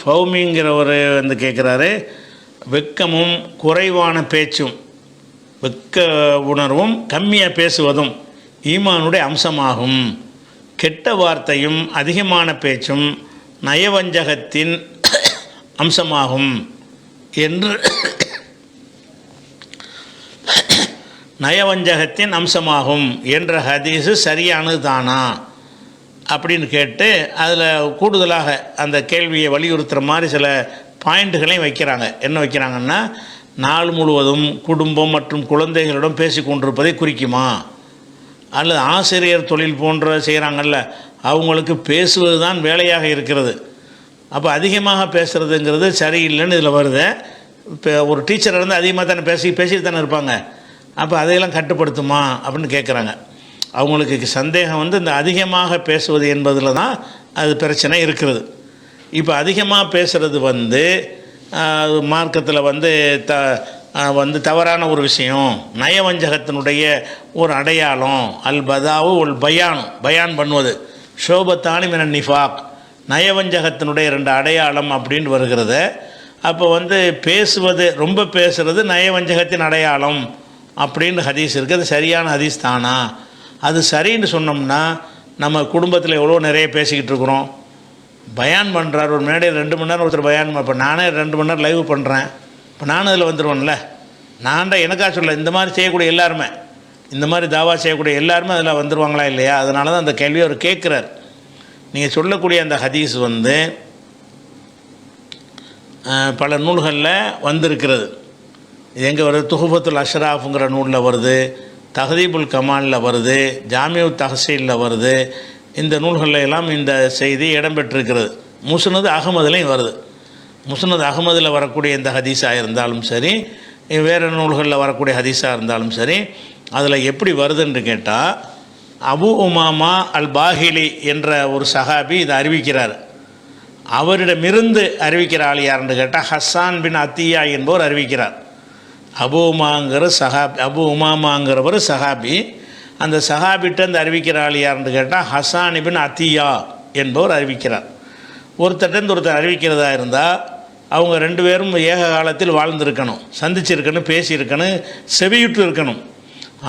ஃபௌமிங்கிறவர் கேட்குறாரு, வெக்கமும் குறைவான பேச்சும், வெக்க உணர்வும் கம்மியாக பேசுவதும் ஈமானுடைய அம்சமாகும். கெட்ட வார்த்தையும் அதிகமான பேச்சும் நயவஞ்சகத்தின் அம்சமாகும் என்று நயவஞ்சகத்தின் அம்சமாகும் என்ற ஹதீஸு சரியானது தானா அப்படின்னு கேட்டு அதில் கூடுதலாக அந்த கேள்வியை வலியுறுத்துகிற மாதிரி சில பாயிண்ட்டுகளையும் வைக்கிறாங்க. என்ன வைக்கிறாங்கன்னா, நாள் முழுவதும் குடும்பம் மற்றும் குழந்தைகளிடம் பேசி கொண்டிருப்பதை குறிக்குமா, அல்லது ஆசிரியர் தொழில் போன்ற செய்கிறாங்கல்ல அவங்களுக்கு பேசுவது தான் வேலையாக இருக்கிறது. அப்போ அதிகமாக பேசுகிறதுங்கிறது சரியில்லைன்னு இதில் வருது. இப்போ ஒரு டீச்சர் இருந்து அதிகமாக தானே பேசிட்டு தானே இருப்பாங்க, அப்போ அதையெல்லாம் கட்டுப்படுத்துமா அப்படின்னு கேட்குறாங்க. அவங்களுக்கு சந்தேகம் இந்த அதிகமாக பேசுவது என்பதில் தான் அது பிரச்சனை இருக்கிறது. இப்போ அதிகமாக பேசுகிறது மார்க்கத்தில் தவறான ஒரு விஷயம், நயவஞ்சகத்தினுடைய ஒரு அடையாளம். அல் பதாவு உல் பயான் பண்ணுவது, ஷோபத்தானி மின நிஃபாக், நயவஞ்சகத்தினுடைய 2 அடையாளம் அப்படின்னு வருகிறது. அப்போ பேசுவது, ரொம்ப பேசுகிறது நயவஞ்சகத்தின் அடையாளம் அப்படின்னு ஹதீஸ் இருக்குது. அது சரியான ஹதீஸ் தானா? அது சரின்னு சொன்னோம்னா நம்ம குடும்பத்தில் எவ்வளோ நிறைய பேசிக்கிட்டு இருக்கிறோம், பயான் பண்ணுறார் ஒரு மேடையில் 2 மணி நேரம் ஒருத்தர் பயான். இப்போ நானே 2 மணி நேரம் லைவ் பண்ணுறேன். இப்போ நானும் அதில் வந்துடுவேன்ல. நான்டா எனக்கா சொல்ல, இந்த மாதிரி செய்யக்கூடிய எல்லாருமே, இந்த மாதிரி தாவா செய்யக்கூடிய எல்லாருமே அதில் வந்துடுவாங்களா இல்லையா? அதனால தான் அந்த கேள்வியை அவர் கேட்குறார். நீங்கள் சொல்லக்கூடிய அந்த ஹதீஸ் வந்து பல நூல்களில் வந்திருக்கிறது. இது எங்கே வருது? துஹஃபத்துல் அஷ்ராஃப்ங்கிற நூலில் வருது, தஹதீபுல் கமாலில் வருது, ஜாமியு தஹசீலில் வருது. இந்த நூல்களில் எல்லாம் இந்த செய்தி இடம்பெற்றிருக்கிறது. முஸ்னத் அகமதுலையும் வருது. முஸ்னத் அகமதில் வரக்கூடிய இந்த ஹதீஸாக இருந்தாலும் சரி, வேறு நூல்களில் வரக்கூடிய ஹதீஸாக இருந்தாலும் சரி, அதில் எப்படி வருதுன்னு கேட்டால், அபு உமாமா அல் பாஹிலி என்ற ஒரு சஹாபி இதை அறிவிக்கிறார். அவரிடமிருந்து அறிவிக்கிற ஆள் யாருன்னு கேட்டால் ஹஸ்ஸான் பின் அத்தியா என்பவர் அறிவிக்கிறார். அபு உமாமாங்கிறவர் சஹாபி. அந்த சஹாபிட்டேருந்து அறிவிக்கிற ஆள் யாருன்னு கேட்டால் ஹஸ்ஸான் பின் அத்தியா என்பவர் அறிவிக்கிறார். ஒருத்தர்கிட்ட ஒருத்தர் அறிவிக்கிறதா இருந்தால் அவங்க 2 பேரும் ஏக காலத்தில் வாழ்ந்திருக்கணும், சந்திச்சிருக்கணும், பேசியிருக்கணும், செவியுற்று இருக்கணும்.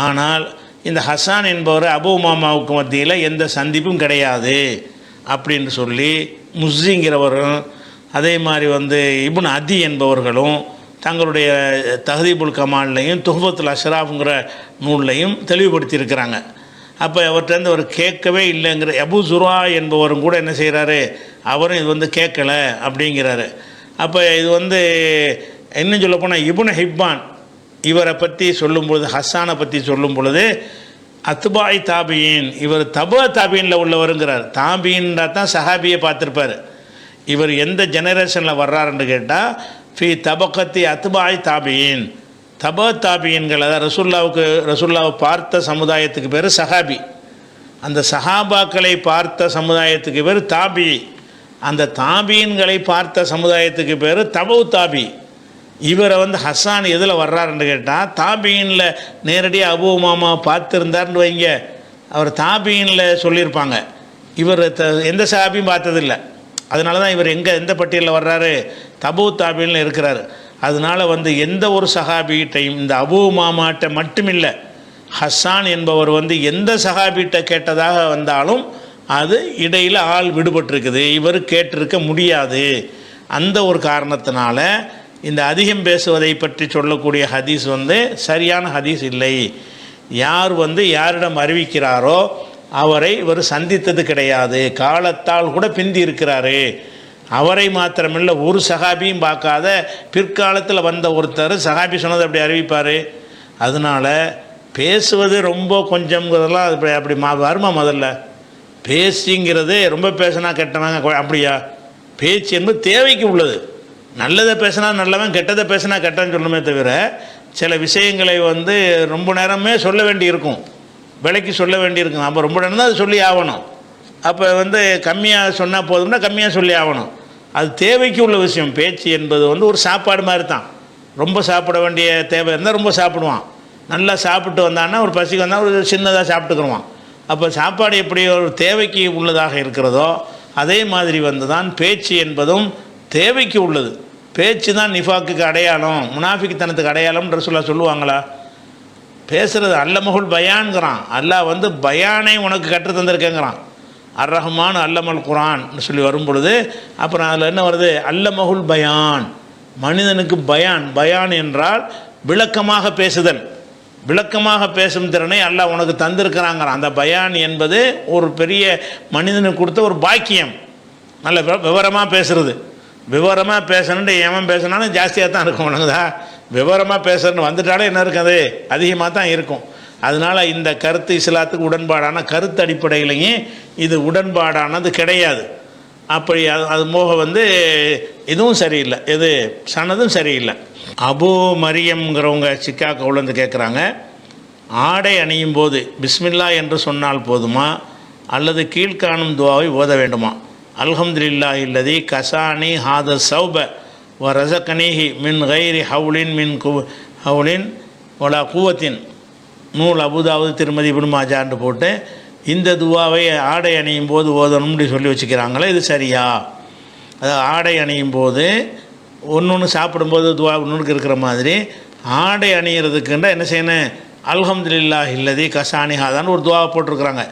ஆனால் இந்த ஹஸ்ஸான் என்பவர் அபு உமாமாவுக்கு மத்தியில் எந்த சந்திப்பும் கிடையாது அப்படின்னு சொல்லி முஸ்ஸிங்கிறவரும் அதே மாதிரி இப்னு அதி என்பவர்களும் தங்களுடைய தஹதீபுல் கமால்லையும் துஹ்ஃபத்துல் அஷ்ராஃப்ங்கிற நூல்லையும் தெளிவுபடுத்தியிருக்கிறாங்க. அப்போ அவர்கிட்ட அவர் கேட்கவே இல்லைங்கிற அபு ஜுரா என்பவரும் கூட என்ன செய்கிறாரு, அவரும் இது கேட்கலை அப்படிங்கிறாரு. அப்போ இது இன்னும் சொல்லப்போனால் இப்னு ஹிப்பான் இவரை பற்றி சொல்லும் பொழுது, ஹஸ்ஸானை பற்றி சொல்லும் பொழுது அத்பாய் தாபியின், இவர் தபா தாபியனில் உள்ளவருங்கிறார். தாபின்னா தான் சஹாபியை பார்த்துருப்பார். இவர் எந்த ஜெனரேஷனில் வர்றாருன்னு கேட்டால் ஃபி தபக்கத்தி அத்பாய் தாபியின், தபா தாபியன்கள், அதாவது ரசூல்லாவை பார்த்த சமுதாயத்துக்கு பேர் சஹாபி. அந்த சஹாபாக்களை பார்த்த சமுதாயத்துக்கு பேர் தாபி. அந்த தாபியன்களை பார்த்த சமுதாயத்துக்கு பேர் தபு தாபி. இவரை ஹஸ்ஸான் எதில் வர்றாருன்னு கேட்டால் தாபியினில் நேரடியாக அபு உமாமா பார்த்துருந்தார்னு வைங்க, அவர் தாபியினில் சொல்லியிருப்பாங்க. இவர் எந்த சஹாபியும் பார்த்ததில்லை. அதனால தான் இவர் எந்த பட்டியலில் வர்றாரு, தபு தாபியில் இருக்கிறார். அதனால் எந்த ஒரு சஹாபிகிட்டையும், இந்த அபு உமாமாட்ட மட்டுமில்லை, ஹஸ்ஸான் என்பவர் எந்த சஹாபிகிட்ட கேட்டதாக வந்தாலும் அது இடையில் ஆள் விடுபட்டிருக்குது, இவர் கேட்டிருக்க முடியாது. அந்த ஒரு காரணத்தினால இந்த அதிகம் பேசுவதை பற்றி சொல்லக்கூடிய ஹதீஸ் சரியான ஹதீஸ் இல்லை. யார் யாரிடம் அறிவிக்கிறாரோ அவரை இவர் சந்தித்தது கிடையாது, காலத்தால் கூட பிந்தி இருக்கிறாரு. அவரை மாத்திரமில்லை, ஒரு சஹாபியும் பார்க்காத பிற்காலத்தில் வந்த ஒருத்தர் சஹாபி சொன்னதை அப்படி அறிவிப்பார். அதனால் பேசுவது ரொம்ப கொஞ்சம்ங்கிறதெல்லாம் அப்படி வருமா? முதல்ல பேசிங்கிறது ரொம்ப பேசினா கெட்டவங்க அப்படியா? பேச்சு என்பது தேவைக்கு உள்ளது. நல்லதை பேசினா நல்லவன், கெட்டதை பேசினா கெட்டன்னு சொல்லணுமே தவிர, சில விஷயங்களை ரொம்ப நேரமே சொல்ல வேண்டியிருக்கும், விலைக்கு சொல்ல வேண்டியிருக்கும். அப்போ ரொம்ப நேரம் தான் அது சொல்லி ஆகணும். அப்போ கம்மியாக சொன்னால் போதும்னா கம்மியாக சொல்லி ஆகணும். அது தேவைக்கு உள்ள விஷயம். பேச்சு என்பது ஒரு சாப்பாடு மாதிரி தான். ரொம்ப சாப்பிட வேண்டிய தேவை இருந்தால் ரொம்ப சாப்பிடுவான், நல்லா சாப்பிட்டு வந்தான்னா ஒரு பசிக்கு வந்தால் ஒரு சின்னதாக சாப்பிட்டுக்குருவான். அப்போ சாப்பாடு எப்படி ஒரு தேவைக்கு உள்ளதாக இருக்கிறதோ அதே மாதிரி தான் பேச்சு என்பதும் தேவைக்கு உள்ளது. பேச்சு தான் நிஃபாக்குக்கு அடையாளம், முனாஃபிக்தனத்துக்கு அடையாளம்ன்ற சொல்லுவாங்களா? பேசுகிறது அல்லமகுல் பயான்கிறான். அல்லாஹ் பயானை உனக்கு கற்று தந்திருக்கேங்கிறான். அர் ரஹ்மான் அல்லமல் குரான் சொல்லி வரும் பொழுது அப்புறம் அதில் என்ன வருது? அல்லமகுல் பயான். மனிதனுக்கு பயான் என்றால் விளக்கமாக பேசுதல், விளக்கமாக பேசும் திறனை அல்லாஹ் உனக்கு தந்திருக்கிறாங்கிறான். அந்த பயான் என்பது ஒரு பெரிய மனிதனுக்கு கொடுத்த ஒரு பாக்கியம். நல்ல விவரமாக பேசுகிறது. விவரமாக பேசணுன்ட்டு ஏன் பேசினாலும் ஜாஸ்தியாக தான் இருக்கும். உனக்குதா விவரமாக பேசுறன்னு வந்துட்டாலே என்ன இருக்குது? அதிகமாக தான் இருக்கும். அதனால் இந்த கருத்து இஸ்லாத்துக்கு உடன்பாடான கருத்து அடிப்படையிலையும் இது உடன்பாடானது கிடையாது. அப்படி அது போக இதுவும் சரியில்லை, இது சனதும் சரியில்லை. அபு மரியம்ங்கிறவங்க சிக்காகோவிலேருந்து கேட்குறாங்க, ஆடை அணியும் போது பிஸ்மில்லா என்று சொன்னால் போதுமா அல்லது கீழ்காணும் துவாவை ஓத வேண்டுமா? அல்ஹம்துலில்லாஹி அல்லதி கசானி ஹாத சௌப வ ரஸகனிஹி மின் கைரி ஹவுலின் ஹவுலின் வலா குவத்தின். நூல் அபுதாவுது திருமதி இப்னு மாஜான்னு போட்டு இந்த துவாவை ஆடை அணியும் போது ஓதணும்னு சொல்லி வச்சுக்கிறாங்களே, இது சரியா? அதாவது ஆடை அணியும் போது ஒன்று சாப்பிடும்போது துவா ஒன்றுக்கு இருக்கிற மாதிரி ஆடை அணிகிறதுக்குன்ற என்ன செய்யணும்? அல்ஹம்துலில்லாஹி அல்லதி கசானி ஹாதான்னு ஒரு துவாவை போட்டிருக்கிறாங்க.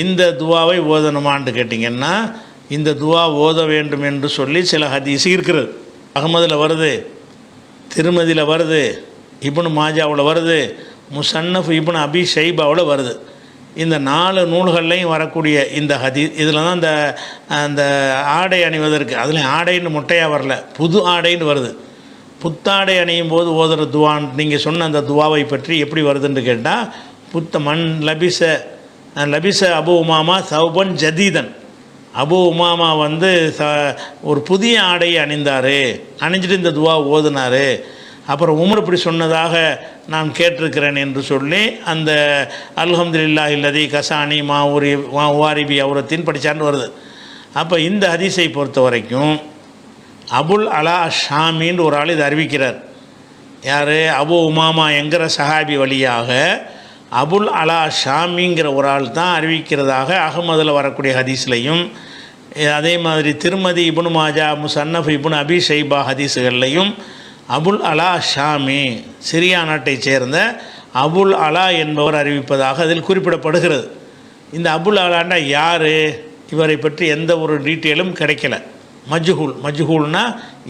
இந்த துவாவை ஓதணுமான்னு கேட்டிங்கன்னா இந்த துவா ஓத வேண்டும் என்று சொல்லி சில ஹதீஸ் இருக்கிறது. அகமதில் வருது, திருமதியில் வருது, இப்னு மாஜாவில் வருது, முசன்னஃப் இப்னு அபி ஷைபாவில் வருது. இந்த 4 நூல்கள்லையும் வரக்கூடிய இந்த ஹதீஸ் இதில் தான் அந்த ஆடை அணிவதற்கு, அதுலேயும் ஆடைன்னு மொட்டையாக வரல, புது ஆடைன்னு வருது. புத்தாடை அணியும் போது ஓதுற துவான் நீங்கள் சொன்ன அந்த துவாவை பற்றி எப்படி வருதுன்னு கேட்டால், மண் லபிச அபு உமாமா சௌபன் ஜதீதன், அபு உமாமா வந்து ஒரு புதிய ஆடையை அணிஞ்சிட்டு இந்த துவா ஓதுனார். அப்புறம் உமர் இப்படி சொன்னதாக நான் கேட்டிருக்கிறேன் என்று சொல்லி அந்த அல்ஹம்துலில்லாஹ் இல்லதி கசானி மாவாரிபி அவுரத்தின் படித்தான்னு வருது. அப்போ இந்த ஹதீஸை பொறுத்த வரைக்கும் அபுல் அலா ஷாமின்னு ஒரு ஆள் இதை அறிவிக்கிறார். யார்? அபு உமாமா என்கிற சஹாபி வழியாக அபுல் அலா ஷாமிங்கிற ஒரு ஆள் தான் அறிவிக்கிறதாக அகமதில் வரக்கூடிய ஹதீஸ்லையும், அதே மாதிரி திருமதி இப்னு மாஜா முசன்னஃப் இப்னு அபி ஷைபா ஹதீஸுகள்லையும் அபுல் அலா ஷாமி சிரியா நாட்டைச் சேர்ந்த அபுல் அலா என்பவர் அறிவிப்பதாக அதில் குறிப்பிடப்படுகிறது. இந்த அபுல் அலாண்டா யார்? இவரை பற்றி எந்த ஒரு டீட்டெயிலும் கிடைக்கல. மஜ்ஹூல்னா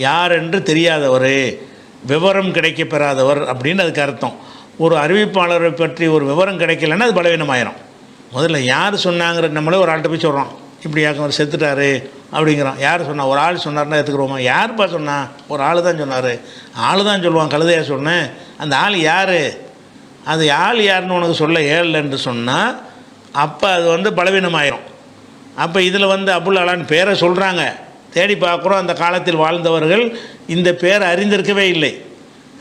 யார் என்று தெரியாதவர், விவரம் கிடைக்க பெறாதவர் அப்படின்னு அதுக்கு அர்த்தம். ஒரு அறிவிப்பாளரை பற்றி ஒரு விவரம் கிடைக்கலன்னா அது பலவீனமாயிரும். முதல்ல யார் சொன்னாங்கிற நம்மளே ஒரு ஆள்கிட்ட போய் சொல்கிறோம், இப்படி அவர் செத்துட்டார் அப்படிங்கிறோம். யார் சொன்னா? ஒரு ஆள் சொன்னார்னா எடுத்துக்கிறோமா? யார்ப்பா சொன்னா? ஒரு ஆள் தான் சொன்னார். ஆள் தான் சொல்லுவான், கழுதையாக சொன்னேன். அந்த ஆள் யார்? அது ஆள் யாருன்னு உனக்கு சொல்ல ஏழு சொன்னால் அப்போ அது வந்து பலவீனமாயிரும். அப்போ இதில் வந்து அபுல் அலான்னு பேரை சொல்கிறாங்க, தேடி பார்க்குறோம் அந்த காலத்தில் வாழ்ந்தவர்கள் இந்த பேரை அறிந்திருக்கவே இல்லை.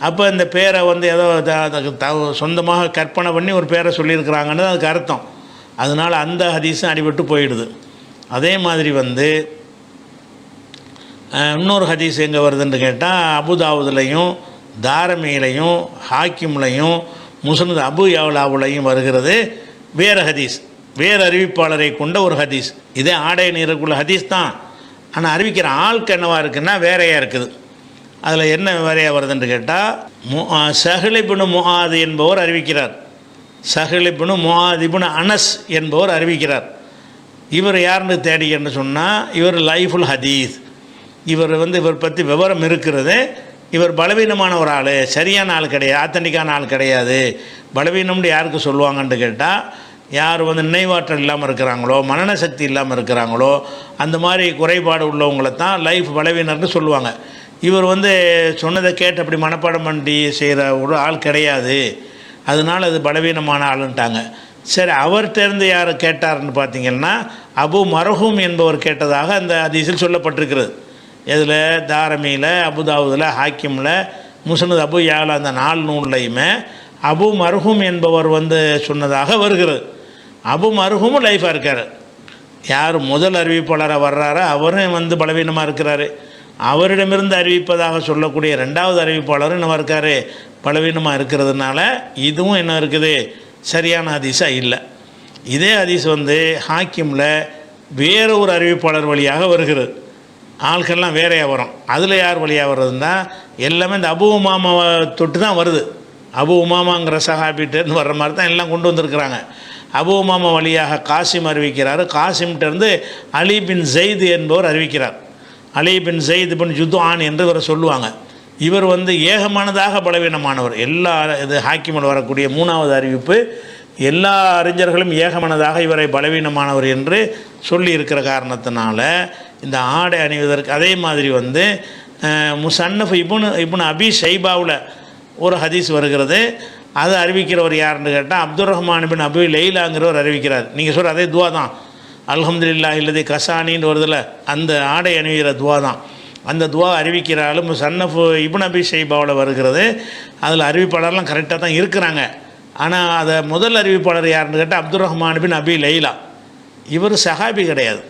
அப்போ இந்த பேரை வந்து ஏதோ சொந்தமாக கற்பனை பண்ணி ஒரு பேரை சொல்லியிருக்கிறாங்கன்னு அதுக்கு அர்த்தம். அதனால் அந்த ஹதீஸும் அடிபட்டு போயிடுது. அதே மாதிரி வந்து இன்னொரு ஹதீஸ் எங்கே வருதுன்னு கேட்டால் அபுதாவுதுலையும் தாரமியிலையும் ஹாக்கிம்லையும் முஸ்னத் அபு யாவலாவுலையும் வருகிறது. வேறு ஹதீஸ், வேறு அறிவிப்பாளரை கொண்ட ஒரு ஹதீஸ். இதே ஆடை நீருக்குள்ள ஹதீஸ் தான், ஆனால் அறிவிக்கிற ஆளுக்கு என்னவாக இருக்குன்னா வேறையாக இருக்குது. அதில் என்ன வேறையாக வருதுன்னு கேட்டால் சஹ்ல் இப்னு முஆத் என்பவர் அறிவிக்கிறார். சஹ்ல் இப்னு முஆத் இப்னு அனஸ் என்பவர் அறிவிக்கிறார். இவர் யாருன்னு தேடிக்கன்னு சொன்னால் இவர் லைஃபுல் ஹதீஸ். இவர் பற்றி விவரம் இருக்கிறது. இவர் பலவீனமான ஒரு ஆள், சரியான ஆள் கிடையாது, ஆத்தண்டிக்கான ஆள் கிடையாது. பலவீனம்னு யாருக்கு சொல்லுவாங்கன்னு கேட்டால், யார் நினைவாற்றல் இல்லாமல் இருக்கிறாங்களோ, மனன சக்தி இல்லாமல் இருக்கிறாங்களோ, அந்த மாதிரி குறைபாடு உள்ளவங்களை தான் லைஃப் பலவீனர்னு சொல்லுவாங்க. இவர் சொன்னதை கேட்டு அப்படி மனப்பாடம் பண்ணி செய்கிற ஒரு ஆள் கிடையாது, அதனால் அது பலவீனமான ஆளுன்ட்டாங்க. சரி, அவர்கிட்டருந்து யார் கேட்டார்னு பார்த்தீங்கன்னா அபு மர்ஹூம் என்பவர் கேட்டதாக அந்த ஹதீஸில் சொல்லப்பட்டிருக்கிறது. இதில் தாரமியில், அபுதாவுதில், ஹாக்கிமில், முஸ்னத் அபு யாவலா அந்த 4 நூல்லையுமே அபு மர்ஹூம் என்பவர் சொன்னதாக வருகிறது. அபு மர்ஹூமும் லைஃபாக இருக்கார். யார் முதல் அறிவிப்பாளராக வர்றாரோ அவரும் பலவீனமாக இருக்கிறாரு. அவரிடமிருந்து அறிவிப்பதாக சொல்லக்கூடிய 2வது அறிவிப்பாளரும் என்ன இருக்கார், பலவீனமாக இருக்கிறதுனால இதுவும் என்ன இருக்குது, சரியான ஹதீஸாக இல்லை. இதே ஹதீஸ் ஹாக்கிமில் வேறு ஒரு அறிவிப்பாளர் வழியாக வருகிறது. ஆட்கள்லாம் வேறையாக வரும். அதில் யார் வழியாக வர்றதுன்னா எல்லாமே இந்த அபு உமாமாவை தொட்டு தான் வருது. அபு உமாமாங்கிற சஹாபிட்டேருந்து வர்ற மாதிரி தான் எல்லாம் கொண்டு வந்திருக்கிறாங்க. அபு உமாமா வழியாக காசிம் அறிவிக்கிறார். காசிம்கிட்டேருந்து அலி பின் ஜெயித் என்பவர் அறிவிக்கிறார். அலி பின் ஜெயித் பின் ஜுத்ஆன் என்று இவரை சொல்லுவாங்க. இவர் ஏகமானதாக பலவீனமானவர். எல்லா இது ஹாக்கிமில் வரக்கூடிய 3வது அறிவிப்பு, எல்லா அறிஞர்களும் ஏகமானதாக இவரை பலவீனமானவர் என்று சொல்லி இருக்கிற காரணத்தினால இந்த ஆடை அணிவதற்கு. அதே மாதிரி முசன்னஃப் இப்னு அபி ஷைபாவில் ஒரு ஹதீஸ் வருகிறது. அதை அறிவிக்கிறவர் யாருன்னு கேட்டால் அப்துல் ரஹ்மான் பின் அபி லைலாங்கிறவர் அறிவிக்கிறார். நீங்கள் சொல்கிற அதே துவா தான், அல்ஹம்துலில்லாஹ் இல்லதி கசானின்னு வருதில்ல, அந்த ஆடை அணிகிற துவா தான். அந்த துவா அறிவிக்கிறாலும் முசன்னஃப் இப்னு அபி ஷைபாவில் வருகிறது. அதில் அறிவிப்பாளர்லாம் கரெக்டாக தான் இருக்கிறாங்க. ஆனால் அதை முதல் அறிவிப்பாளர் யாருன்னு கேட்டால் அப்துல் ரஹ்மான் பின் அபி லைலா. இவர் சஹாபி கிடையாது.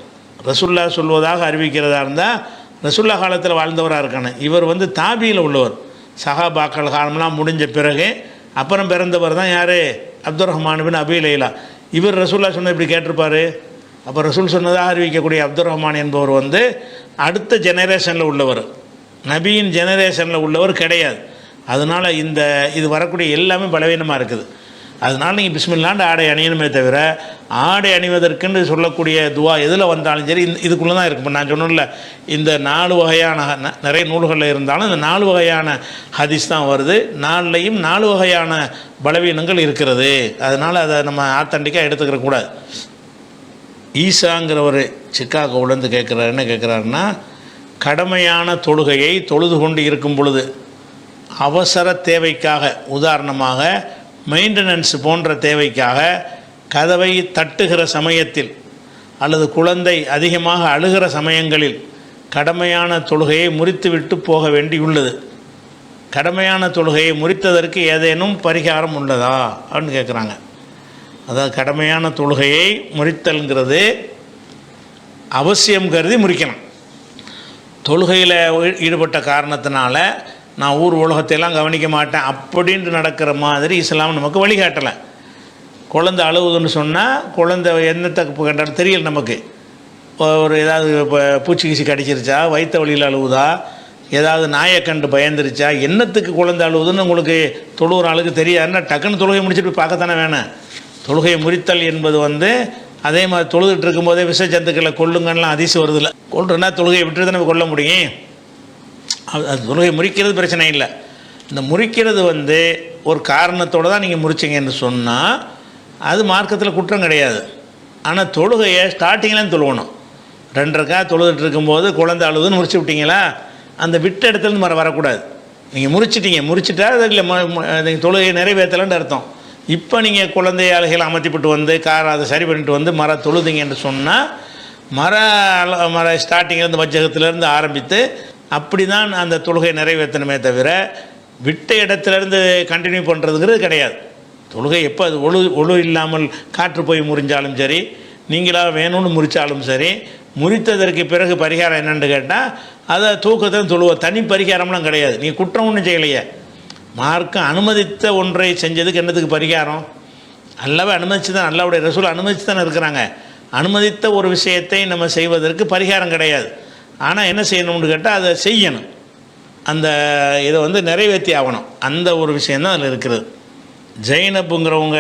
ரசூல்லா சொல்வதாக அறிவிக்கிறதா இருந்தால் ரசூல்லா காலத்தில் வாழ்ந்தவராக இருக்கணும். இவர் தாபியில் உள்ளவர். சஹாபாக்கள் காலம்லாம் முடிஞ்ச பிறகு அப்புறம் பிறந்தவர் தான் யார், அப்துல் ரஹ்மான் பின் அபி லைலா. இவர் ரசூல்லா சொன்னது இப்படி கேட்டிருப்பார். அப்போ ரசூல் சொன்னதாக அறிவிக்கக்கூடிய அப்துல் ரஹ்மான் என்பவர் அடுத்த ஜெனரேஷனில் உள்ளவர், நபியின் ஜெனரேஷனில் உள்ளவர் கிடையாது. அதனால் இது வரக்கூடிய எல்லாமே பலவீனமாக இருக்குது. அதனால் நீங்கள் பிஸ்மில்லாண்டு ஆடை அணியணுமே தவிர ஆடை அணிவதற்குன்னு சொல்லக்கூடிய துவா எதில் வந்தாலும் சரி இதுக்குள்ளே தான் இருக்குது. இப்போ நான் சொன்னேன்ல, இந்த 4 வகையான நிறைய நூல்களில் இருந்தாலும் இந்த 4 வகையான ஹதீஸ் தான் வருது. 4லையும் 4 வகையான பலவீனங்கள் இருக்கிறது. அதனால் அதை நம்ம ஆத்தண்டிக்காக எடுத்துக்கிற கூடாது. ஈசாங்கிறவர் சிக்காகோவிலேருந்து கேட்குறாரு. என்ன கேட்குறாருன்னா, கடமையான தொழுகையை தொழுது கொண்டு இருக்கும் பொழுது அவசர தேவைக்காக, உதாரணமாக மெயின்டெனன்ஸ் போன்ற தேவைக்காக கதவை தட்டுகிற சமயத்தில் அல்லது குழந்தை அதிகமாக அழுகிற சமயங்களில் கடமையான தொழுகையை முறித்துவிட்டு போக வேண்டியுள்ளது. கடமையான தொழுகையை முறித்ததற்கு ஏதேனும் பரிகாரம் உள்ளதா அப்படின்னு கேட்குறாங்க. அதாவது கடமையான தொழுகையை முறித்தல்ங்கிறது அவசியம் கருதி முறிக்கணும். தொழுகையில் ஈடுபட்ட காரணத்தினால நான் ஊர் உலகத்தையெல்லாம் கவனிக்க மாட்டேன் அப்படின்ட்டு நடக்கிற மாதிரி இஸ்லாம் நமக்கு வழிகாட்டலை. குழந்தை அழுகுதுன்னு சொன்னால் குழந்தை என்னத்தை கண்டாலும் தெரியல நமக்கு. ஒரு ஏதாவது இப்போ பூச்சி கீச்சி கடிச்சிருச்சா, வயிற்று வழியில் அழுகுதா, ஏதாவது நாயை கண்டு பயந்துருச்சா, என்னத்துக்கு குழந்தை அழுகுதுன்னு உங்களுக்கு தொழுகிற ஆளுக்கு தெரியாதுன்னா டக்குன்னு தொழுகை முடிச்சுட்டு போய் பார்க்கத்தானே வேணும். தொழுகையை முறித்தல் என்பது அதே மாதிரி தொழுதுட்டு இருக்கும்போதே விஷ ஜந்துக்களை கொல்லுங்கலாம் அதிசயம் வருதில்ல. கொல்றதுனா தொழுகையை விட்டு தான் நம்ம கொல்ல முடியும். அது தொழுகை முறிக்கிறது பிரச்சனை இல்லை. இந்த முறிக்கிறது ஒரு காரணத்தோடு தான் நீங்கள் முறிச்சிங்கன்னு சொன்னால் அது மார்க்கத்தில் குற்றம் கிடையாது. ஆனால் தொழுகையை ஸ்டார்டிங்லேயும் தொழுவணும். 2 ரக்காத் தொழுதுட்டு இருக்கும்போது குழந்தை அழுதுன்னு முறிச்சு விட்டீங்களா, அந்த விட்ட இடத்துலேருந்து வரக்கூடாது. நீங்கள் முறிச்சிட்டா அது இல்லை, நீங்கள் தொழுகையை நிறைவேற்றலன்னு அர்த்தம். இப்போ நீங்கள் குழந்தை அழுகையில் அமர்த்திப்பட்டு அதை சரி பண்ணிட்டு தொழுதிங்கன்னு சொன்னால் மர ஸ்டார்டிங்லேருந்து வச்சகத்திலேருந்து ஆரம்பித்து அப்படி தான் அந்த தொழுகை நிறைவேற்றணுமே தவிர விட்ட இடத்துலேருந்து கண்டினியூ பண்ணுறதுங்கிறது கிடையாது. தொழுகை எப்போ அது ஒழு இல்லாமல் காற்று போய் முறிஞ்சாலும் சரி, நீங்களாக வேணும்னு முறித்தாலும் சரி, முறித்ததற்கு பிறகு பரிகாரம் என்னென்னு கேட்டால் அதை தூக்கத்தை தனி பரிகாரம்லாம் கிடையாது. நீங்கள் குற்றம் ஒன்றும் செய்யலையே, மார்க்கம் அனுமதித்த ஒன்றை செஞ்சதுக்கு என்னத்துக்கு பரிகாரம்? அல்லாவே அனுமதிச்சு தான், அல்லாவுடைய ரசூல் அனுமதிச்சு தானே இருக்கிறாங்க. அனுமதித்த ஒரு விஷயத்தை நம்ம செய்வதற்கு பரிகாரம் கிடையாது. ஆனால் என்ன செய்யணும்னு கேட்டால் அதை செய்யணும், அந்த இதை நிறைவேற்றி ஆகணும். அந்த ஒரு விஷயந்தான் அதில் இருக்கிறது. ஜெயினப்புங்கிறவங்க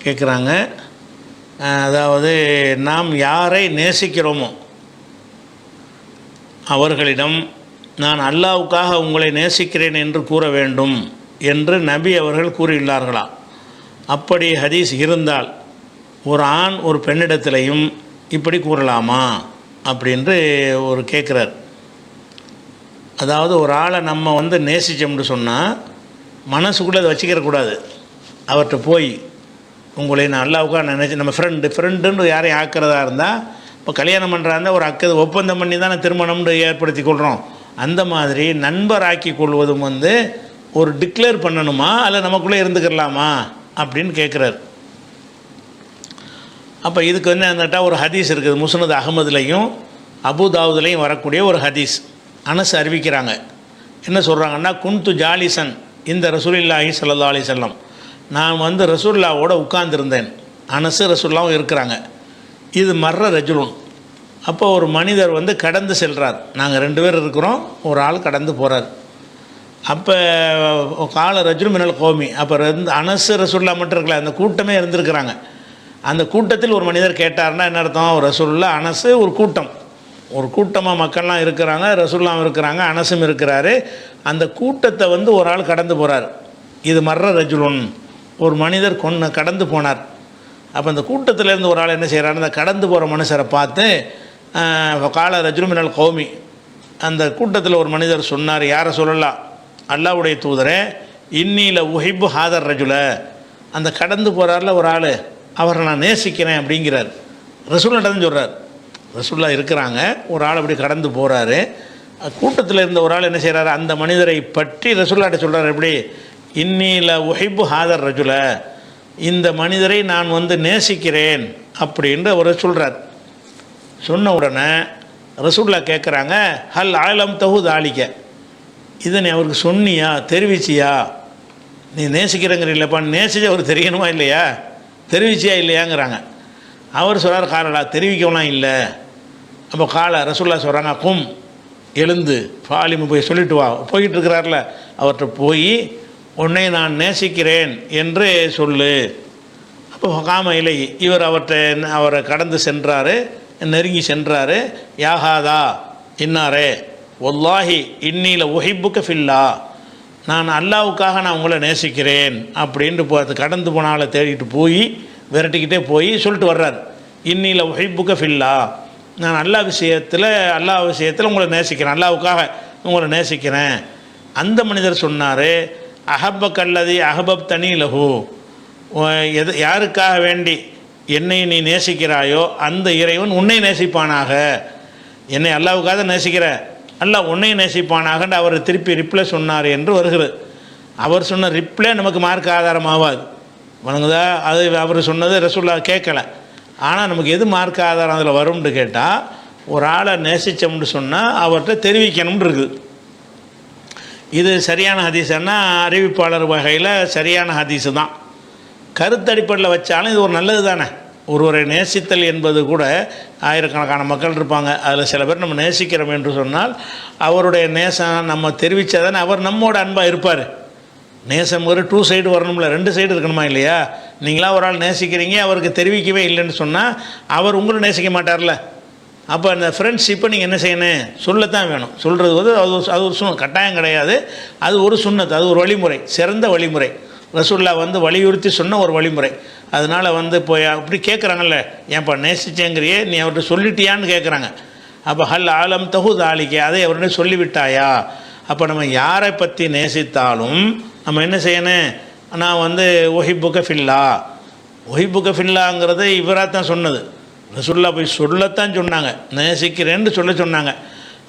கேட்குறாங்க, அதாவது நாம் யாரை நேசிக்கிறோமோ அவர்களிடம் நான் அல்லாவுக்காக உங்களை நேசிக்கிறேன் என்று கூற வேண்டும் என்று நபி அவர்கள் கூறியுள்ளார்களா? அப்படி ஹதீஸ் இருந்தால் ஒரு ஆண் ஒரு பெண்ணிடத்திலையும் இப்படி கூறலாமா அப்படின்று ஒரு கேட்குறார். அதாவது ஒரு ஆளை நம்ம நேசித்தோம்னு சொன்னால் மனசுக்குள்ளே அதை வச்சுக்கிறக்கூடாது. அவர்கிட்ட போய் உங்களை நான் அல்லாவுக்காக நினச்சி, நம்ம ஃப்ரெண்டுன்னு யாரையும் ஆக்கிறதா இருந்தால், இப்போ கல்யாணம் பண்ணுறாருந்தா ஒரு ஒப்பந்தம் பண்ணி தானே திருமணம்னு ஏற்படுத்தி கொள்கிறோம். அந்த மாதிரி நண்பராக்கி கொள்வதும் ஒரு டிக்ளேர் பண்ணணுமா, அல்ல நமக்குள்ளே இருந்துக்கிறலாமா அப்படின்னு கேட்குறாரு. அப்போ இதுக்கு என்னட்டா ஒரு ஹதீஸ் இருக்குது. முஸ்னத் அகமதுலையும் அபுதாவுதுலையும் வரக்கூடிய ஒரு ஹதீஸ். அனஸ் அறிவிக்கிறாங்க. என்ன சொல்கிறாங்கன்னா, குந்து ஜாலிசன் இந்த ரசூலுல்லாஹி ஸல்லல்லாஹு அலைஹி வஸல்லம், நான் ரசூலுல்லாவோட உட்கார்ந்துருந்தேன். அனசு ரசூலுல்லாவும் இருக்கிறாங்க. இது மர்ற ரஜுலுன், அப்போ ஒரு மனிதர் கடந்து செல்கிறார். நாங்கள் 2 பேர் இருக்கிறோம், ஒரு ஆள் கடந்து போகிறார். அப்போ கால ரஜுலும் மினல் கோமி, அப்போ அனசு ரசூலுல்லா மட்டும் இருக்கல, அந்த கூட்டமே இருந்திருக்கிறாங்க. அந்த கூட்டத்தில் ஒரு மனிதர் கேட்டார்னா என்ன அர்த்தம்? ரசூலுல்லா அனசு ஒரு கூட்டமாக மக்கள்லாம் இருக்கிறாங்க, ரசூலுல்லாவும் இருக்கிறாங்க, அனசும் இருக்கிறாரு. அந்த கூட்டத்தை ஒரு ஆள் கடந்து போகிறார். இது மர்ற ரஜுலுன், ஒரு மனிதர் கடந்து போனார். அப்போ அந்த கூட்டத்திலேருந்து ஒரு ஆள் என்ன செய்கிறார், அந்த கடந்து போகிற மனுஷரை பார்த்து கால ரஜுலும் மினல் கௌமி, அந்த கூட்டத்தில் ஒரு மனிதர் சொன்னார், யாரை சொல்லலாம், அல்லாஹ்வுடைய தூதரே, இன்னில உஹிப்பு ஹாதர் ரஜுல, அந்த கடந்து போகிறார்ல ஒரு ஆள், அவரை நான் நேசிக்கிறேன் அப்படிங்கிறார். ரசூலுல்லாஹ் சொல்கிறார். ரசூலுல்லாஹ் இருக்கிறாங்க, ஒரு ஆள் அப்படி கடந்து போகிறாரு. கூட்டத்தில் இருந்த ஒரு ஆள் என்ன செய்கிறாரு, அந்த மனிதரை பற்றி ரசூலுல்லாஹ் சொல்கிறார், எப்படி, இன்னில உஹிப்பு ஹாதர் ரஜுல, இந்த மனிதரை நான் நேசிக்கிறேன் அப்படின்னு அவர் சொல்கிறார். சொன்ன உடனே ரசூலுல்லாஹ் கேட்குறாங்க, ஹல் ஆலம் தஹு தாலிக்க, இதை நீ அவருக்கு சொன்னியா, தெரிவிச்சியா? நீ நேசிக்கிறேங்கிறீங்களப்பா, நேசிச்சு அவர் தெரியணுமா இல்லையா, தெரிவிச்சியா இல்லையாங்கிறாங்க. அவர் சொல்கிறார், காலடா தெரிவிக்கலாம் இல்லை. அப்போ ரசூலுல்லாஹ் சொல்கிறாங்க, கும் எழுந்து பாலிமு போய் சொல்லிட்டு வா. போய்கிட்டு இருக்கிறார்ல, அவர்கிட்ட போய் உன்னை நான் நேசிக்கிறேன் என்று சொல்லு. அப்போ காம இலை இவர் அவரை கடந்து சென்றார், நெருங்கி சென்றார். யாகாதா இன்னாரே ஒல்லாஹி இன்னில உஹிப்புக்க ஃபில்லா, நான் அல்லாவுக்காக நான் உங்களை நேசிக்கிறேன் அப்படின்ட்டு அது கடந்து போன ஆளை தேடிட்டு போய் விரட்டிக்கிட்டே போய் சொல்லிட்டு வர்றார். இன்னில உஹிப்புக்க ஃபில்லா, நான் அல்லாஹ் விஷயத்தில் உங்களை நேசிக்கிறேன், அல்லாவுக்காக உங்களை நேசிக்கிறேன். அந்த மனிதர் சொன்னார், அஹப்பக் அல்லதி அஹபப் தனி லஹு, யாருக்காக வேண்டி என்னை நீ நேசிக்கிறாயோ அந்த இறைவன் உன்னை நேசிப்பானாக. என்னை அல்லாவுக்காக நேசிக்கிற, அல்லாஹ் உன்னை நேசிப்பானாகன்னு அவர் திருப்பி ரிப்ளை சொன்னார் என்று வருகிறது. அவர் சொன்ன ரிப்ளை நமக்கு மார்க் ஆதாரம் ஆகாது, வணங்குதா? அது அவர் சொன்னது ரசூல்லா கேட்கலை. ஆனால் நமக்கு எது மார்க் ஆதாரம் அதில் வரும்னு கேட்டால், ஒரு ஆளை நேசித்தோம்னு சொன்னால் அவர்கிட்ட தெரிவிக்கணும்னு இருக்குது. இது சரியான ஹதீஸ்னா அறிவிப்பாளர் வகையில் சரியான ஹதீஸு தான். கருத்தடிப்படையில் வச்சாலும் இது ஒரு நல்லது தானே. ஒருவரை நேசித்தல் என்பது கூட ஆயிரக்கணக்கான மக்கள் இருப்பாங்க, அதில் சில பேர் நம்ம நேசிக்கிறோம் என்று சொன்னால் அவருடைய நேசம் நம்ம தெரிவித்தா தானே அவர் நம்மோட அன்பாக இருப்பார். நேசம் ஒரு 2 சைடு வரணும்ல, 2 சைடு இருக்கணுமா இல்லையா? நீங்களாம் ஒரு ஆள் நேசிக்கிறீங்க, அவருக்கு தெரிவிக்கவே இல்லைன்னு சொன்னால் அவர் உங்களை நேசிக்க மாட்டார்ல. அப்போ அந்த ஃப்ரெண்ட்ஷிப்பை நீங்கள் என்ன செய்யணும், சொல்லத்தான் வேணும். சொல்கிறது வந்து அது ஒரு கட்டாயம் கிடையாது, அது ஒரு சுன்னத், அது ஒரு வழிமுறை, சிறந்த வழிமுறை. ரசூல்லா வந்து வலியுறுத்தி சொன்ன ஒரு வழிமுறை. அதனால் வந்து இப்போ அப்படி கேட்குறாங்கல்ல, ஏன்ப்பா நேசிச்சேங்கிறியே நீ அவர்கிட்ட சொல்லிட்டியான்னு கேட்குறாங்க. அப்போ ஹல் ஆலம் தகு தாலிக்கே, அதை அவர்கிட்ட சொல்லிவிட்டாயா? அப்போ நம்ம யாரை பற்றி நேசித்தாலும் நம்ம என்ன செய்யணும், நான் வந்து ஒஹிப்புக்க ஃபில்லா, ஒஹிப்புக்க ஃபில்லாங்கிறது இவராக தான் சொன்னது. ரசூல்லா போய் சொல்லத்தான் சொன்னாங்க, நேசிக்கிறேன்னு சொன்னாங்க.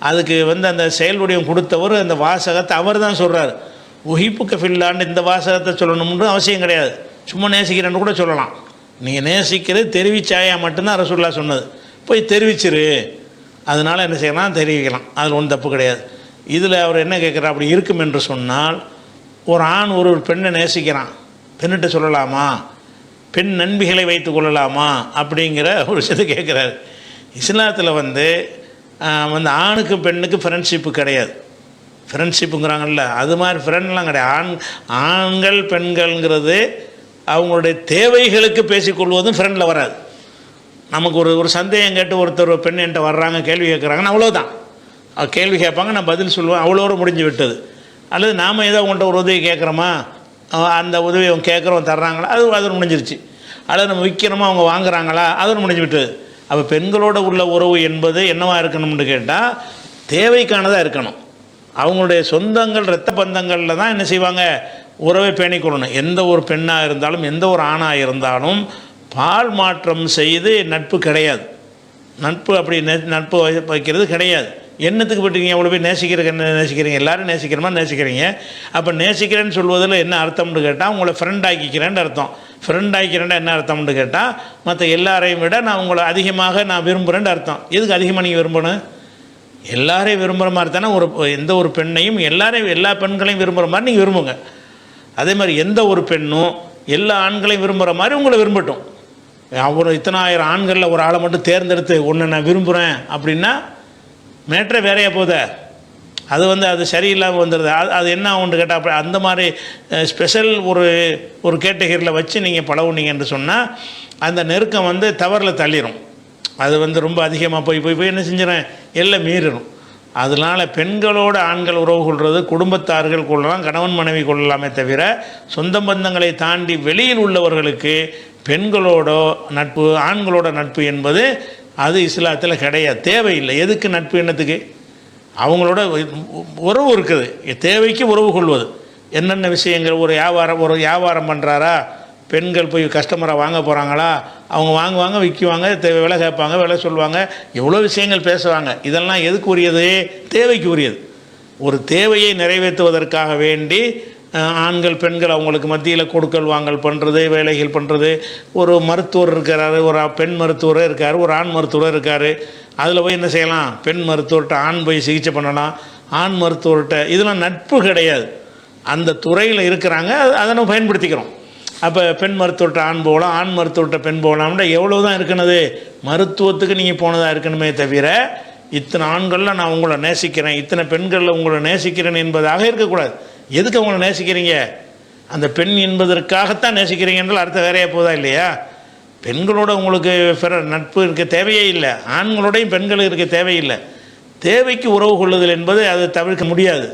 அதுக்கு வந்து அந்த செயல் வடிவம் கொடுத்தவர் அந்த வாசகத்தை அவர் தான் சொல்கிறார். ஒஹிப்புக்க ஃபில்லான்னு இந்த வாசகத்தை சொல்லணும்னு அவசியம் கிடையாது, சும்மா நேசிக்கிறேன்னு கூட சொல்லலாம். நீங்கள் நேசிக்கிறது தெரிவிச்சாயா மட்டும்தான் ரசூல்லா சொன்னது. போய் தெரிவிச்சிரு, அதனால் என்ன செய்யலாம், தெரிவிக்கலாம், அதில் ஒன்றும் தப்பு கிடையாது. இதில் அவர் என்ன கேட்குறார், அப்படி இருக்கும் என்று சொன்னால் ஒரு ஆண் ஒரு பெண்ணை நேசிக்கிறான், பெண்ணிட்ட சொல்லலாமா, பெண் நண்பிகளை வைத்து கொள்ளலாமா அப்படிங்கிற ஒரு விஷயத்தை கேட்குறாரு. இஸ்லாத்தில் வந்து ஆணுக்கு பெண்ணுக்கு ஃப்ரெண்ட்ஷிப்பு கிடையாது. ஃப்ரெண்ட்ஷிப்புங்கிறாங்கல்ல, அது மாதிரி ஃப்ரெண்ட்லாம் கிடையாது. ஆண்கள் பெண்கள்ங்கிறது அவங்களுடைய தேவைகளுக்கு பேசிக்கொள்வதும் ஃப்ரெண்டில் வராது. நமக்கு ஒரு சந்தேகம் கேட்டு ஒருத்தர் பெண் என்கிட்ட வர்றாங்க, கேள்வி கேட்குறாங்கன்னு அவ்வளோதான். கேள்வி கேட்பாங்க, நான் பதில் சொல்லுவேன், அவ்வளோட முடிஞ்சு விட்டது. அல்லது நாம் ஏதோ அவங்கள்ட்ட ஒரு உதவி கேட்குறோமா, அந்த உதவி அவங்க கேட்குறவங்க தர்றாங்களா, அது முடிஞ்சிருச்சு. அல்லது நம்ம விற்கிறோமா, அவங்க வாங்குறாங்களா, அது முடிஞ்சு விட்டது. அப்போ பெண்களோட உள்ள உறவு என்பது என்னவாக இருக்கணும்னு கேட்டால் தேவைக்கானதாக இருக்கணும். அவங்களுடைய சொந்தங்கள் இரத்த பந்தங்களில் தான் என்ன செய்வாங்க, உறவை பேணிக்கொள்ளணும். எந்த ஒரு பெண்ணாக இருந்தாலும் எந்த ஒரு ஆணாக இருந்தாலும் பால் மாற்றம் செய்து நட்பு கிடையாது. நட்பு அப்படி நட்பு வைக்கிறது கிடையாது. என்னத்துக்கு போய்ட்டுருக்கீங்க, அவ்வளோ போய் நேசிக்கிறீங்க, எல்லோரும் நேசிக்கிறமா நேசிக்கிறீங்க. அப்போ நேசிக்கிறேன்னு சொல்வதில் என்ன அர்த்தம்னு கேட்டால் உங்களை ஃப்ரெண்ட் ஆக்கிக்கிறேன்னு அர்த்தம். ஃப்ரெண்ட் ஆக்கிக்கிறேன்னா என்ன அர்த்தம்னு கேட்டால் மற்ற எல்லாரையும் விட நான் உங்களை அதிகமாக நான் விரும்புகிறேன்னு அர்த்தம். எதுக்கு அதிகமாக நீங்கள் விரும்பணும், எல்லாரையும் விரும்புகிற மாதிரி தானே எந்த ஒரு பெண்ணையும் எல்லா பெண்களையும் விரும்புகிற மாதிரி நீங்கள் விரும்புங்க. அதே மாதிரி எந்த ஒரு பெண்ணும் எல்லா ஆண்களையும் விரும்புகிற மாதிரி உங்களை விரும்பட்டும். அவர் இத்தனை ஆயிரம் ஆண்களில் ஒரு ஆளை மட்டும் தேர்ந்தெடுத்து ஒன்று நான் விரும்புகிறேன் அப்படின்னா மேட்ரே வேறையாக போத, அது சரியில்லாமல் வந்துடுது. அது என்ன ஆகும்னு கேட்டால் அப்படி அந்த மாதிரி ஸ்பெஷல் ஒரு கேட்டகரியில் வச்சு நீங்கள் பழகுனீங்க என்று சொன்னால் அந்த நெருக்கம் தவறில் தள்ளிடும். அது ரொம்ப அதிகமாக போய் என்ன செஞ்சிடறேன், எல்லாம் மீறிடும். அதனால் பெண்களோடு ஆண்கள் உறவு கொள்வது குடும்பத்தார்கள் கொள்ளலாம், கணவன் மனைவி கொள்ளலாமே தவிர சொந்த பந்தங்களை தாண்டி வெளியில் உள்ளவர்களுக்கு பெண்களோட நட்பு ஆண்களோட நட்பு என்பது அது இஸ்லாத்தில் கிடையாது, தேவையில்லை. எதுக்கு நட்பு, என்னத்துக்கு? அவங்களோட உறவு இருக்குது, தேவைக்கு உறவு கொள்வது. என்னென்ன விஷயங்கள், ஒரு வியாபாரம் பண்ணுறாரா, பெண்கள் போய் கஸ்டமராக வாங்க போகிறாங்களா, அவங்க வாங்குவாங்க, விற்குவாங்க, விலை கேட்பாங்க, விலை சொல்லுவாங்க, எவ்வளோ விஷயங்கள் பேசுவாங்க. இதெல்லாம் எதுக்கு உரியது, தேவைக்கு உரியது. ஒரு தேவையை நிறைவேற்றுவதற்காக வேண்டி ஆண்கள் பெண்கள் அவங்களுக்கு மத்தியில் கொடுக்கல் வாங்கல் பண்ணுறது, வேலைகள் பண்ணுறது. ஒரு மருத்துவர் இருக்கார், ஒரு பெண் மருத்துவரே இருக்கார், ஒரு ஆண் மருத்துவரே இருக்கார். அதில் போய் என்ன செய்யலாம், பெண் மருத்துவர்கிட்ட ஆண் போய் சிகிச்சை பண்ணலாம், ஆண் மருத்துவர்கிட்ட. இதெல்லாம் நட்பு கிடையாது. அந்த துறையில் இருக்கிறாங்க, அதை நம்ம பயன்படுத்திக்கிறோம். அப்போ பெண் மருத்துவர்கிட்ட ஆண் போகலாம், ஆண் மருத்துவர்கிட்ட பெண் போகலாம்னா எவ்வளோ தான் இருக்கணுது, மருத்துவத்துக்கு நீங்கள் போனதாக இருக்கணுமே தவிர இத்தனை ஆண்களில் நான் உங்களை நேசிக்கிறேன், இத்தனை பெண்களில் உங்களை நேசிக்கிறேன் என்பதாக இருக்கக்கூடாது. எதுக்கு அவங்கள நேசிக்கிறீங்க, அந்த பெண் என்பதற்காகத்தான் நேசிக்கிறீங்க என்றால் அடுத்த வேறையாக போதா இல்லையா? பெண்களோட உங்களுக்கு நட்பு இருக்க தேவையே இல்லை, ஆண்களோடையும் பெண்கள் இருக்க தேவையில்லை. தேவைக்கு உறவு கொள்ளுதல் என்பது அது தவிர்க்க முடியாது.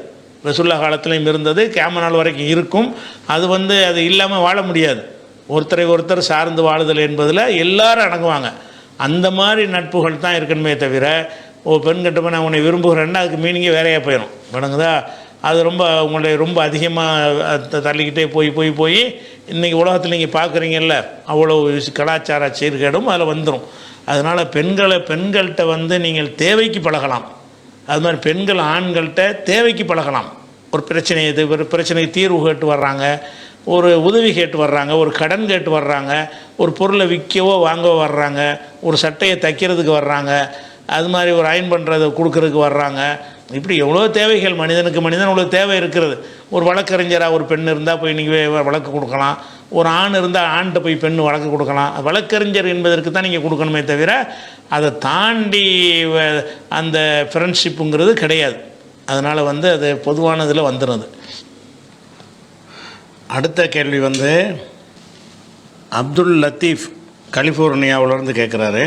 ரசூலுல்லாஹ் காலத்திலையும் இருந்தது, கியாமத் நாள் வரைக்கும் இருக்கும். அது இல்லாமல் வாழ முடியாது. ஒருத்தரை ஒருத்தர் சார்ந்து வாழுதல் என்பதில் எல்லாரும் அடங்குவாங்க. அந்த மாதிரி நட்புகள் தான் இருக்கணுமே தவிர, பெண் கட்டுமா நான் உன்னை விரும்புகிறேன்னா அதுக்கு மீனிங்கே வேறையாக போயிடும். வணங்குதா? அது உங்களை ரொம்ப அதிகமாக தள்ளிக்கிட்டே போய் இன்றைக்கி உலகத்தில் நீங்கள் பார்க்குறீங்கல்ல, அவ்வளோ கலாச்சார சீர்கேடும் அதில் வந்துடும். அதனால் பெண்கள்கிட்ட நீங்கள் தேவைக்கு பழகலாம். அது மாதிரி பெண்கள் ஆண்கள்கிட்ட தேவைக்கு பழகலாம். ஒரு பிரச்சனைக்கு தீர்வு கேட்டு வர்றாங்க, ஒரு உதவி கேட்டு வர்றாங்க, ஒரு கடன் கேட்டு வர்றாங்க, ஒரு பொருளை விற்கவோ வாங்கவோ வர்றாங்க, ஒரு சட்டையை தைக்கிறதுக்கு வர்றாங்க, அது மாதிரி ஒரு அயன் பண்ணுறதை கொடுக்கறதுக்கு வர்றாங்க. இப்படி எவ்வளோ தேவைகள் மனிதனுக்கு அவ்வளோ தேவை இருக்கிறது. ஒரு வழக்கறிஞராக ஒரு பெண் இருந்தால் போய் நீங்கள் வழக்கு கொடுக்கலாம், ஒரு ஆண் இருந்தால் ஆண்கிட்ட போய் பெண் வழக்கு கொடுக்கலாம். வழக்கறிஞர் என்பதற்கு தான் நீங்கள் கொடுக்கணுமே தவிர அதை தாண்டி அந்த ஃப்ரெண்ட்ஷிப்புங்கிறது கிடையாது. அதனால் அது பொதுவானதில் வந்துடுது. அடுத்த கேள்வி அப்துல் லத்தீஃப் கலிஃபோர்னியாவிலேருந்து கேட்குறாரு.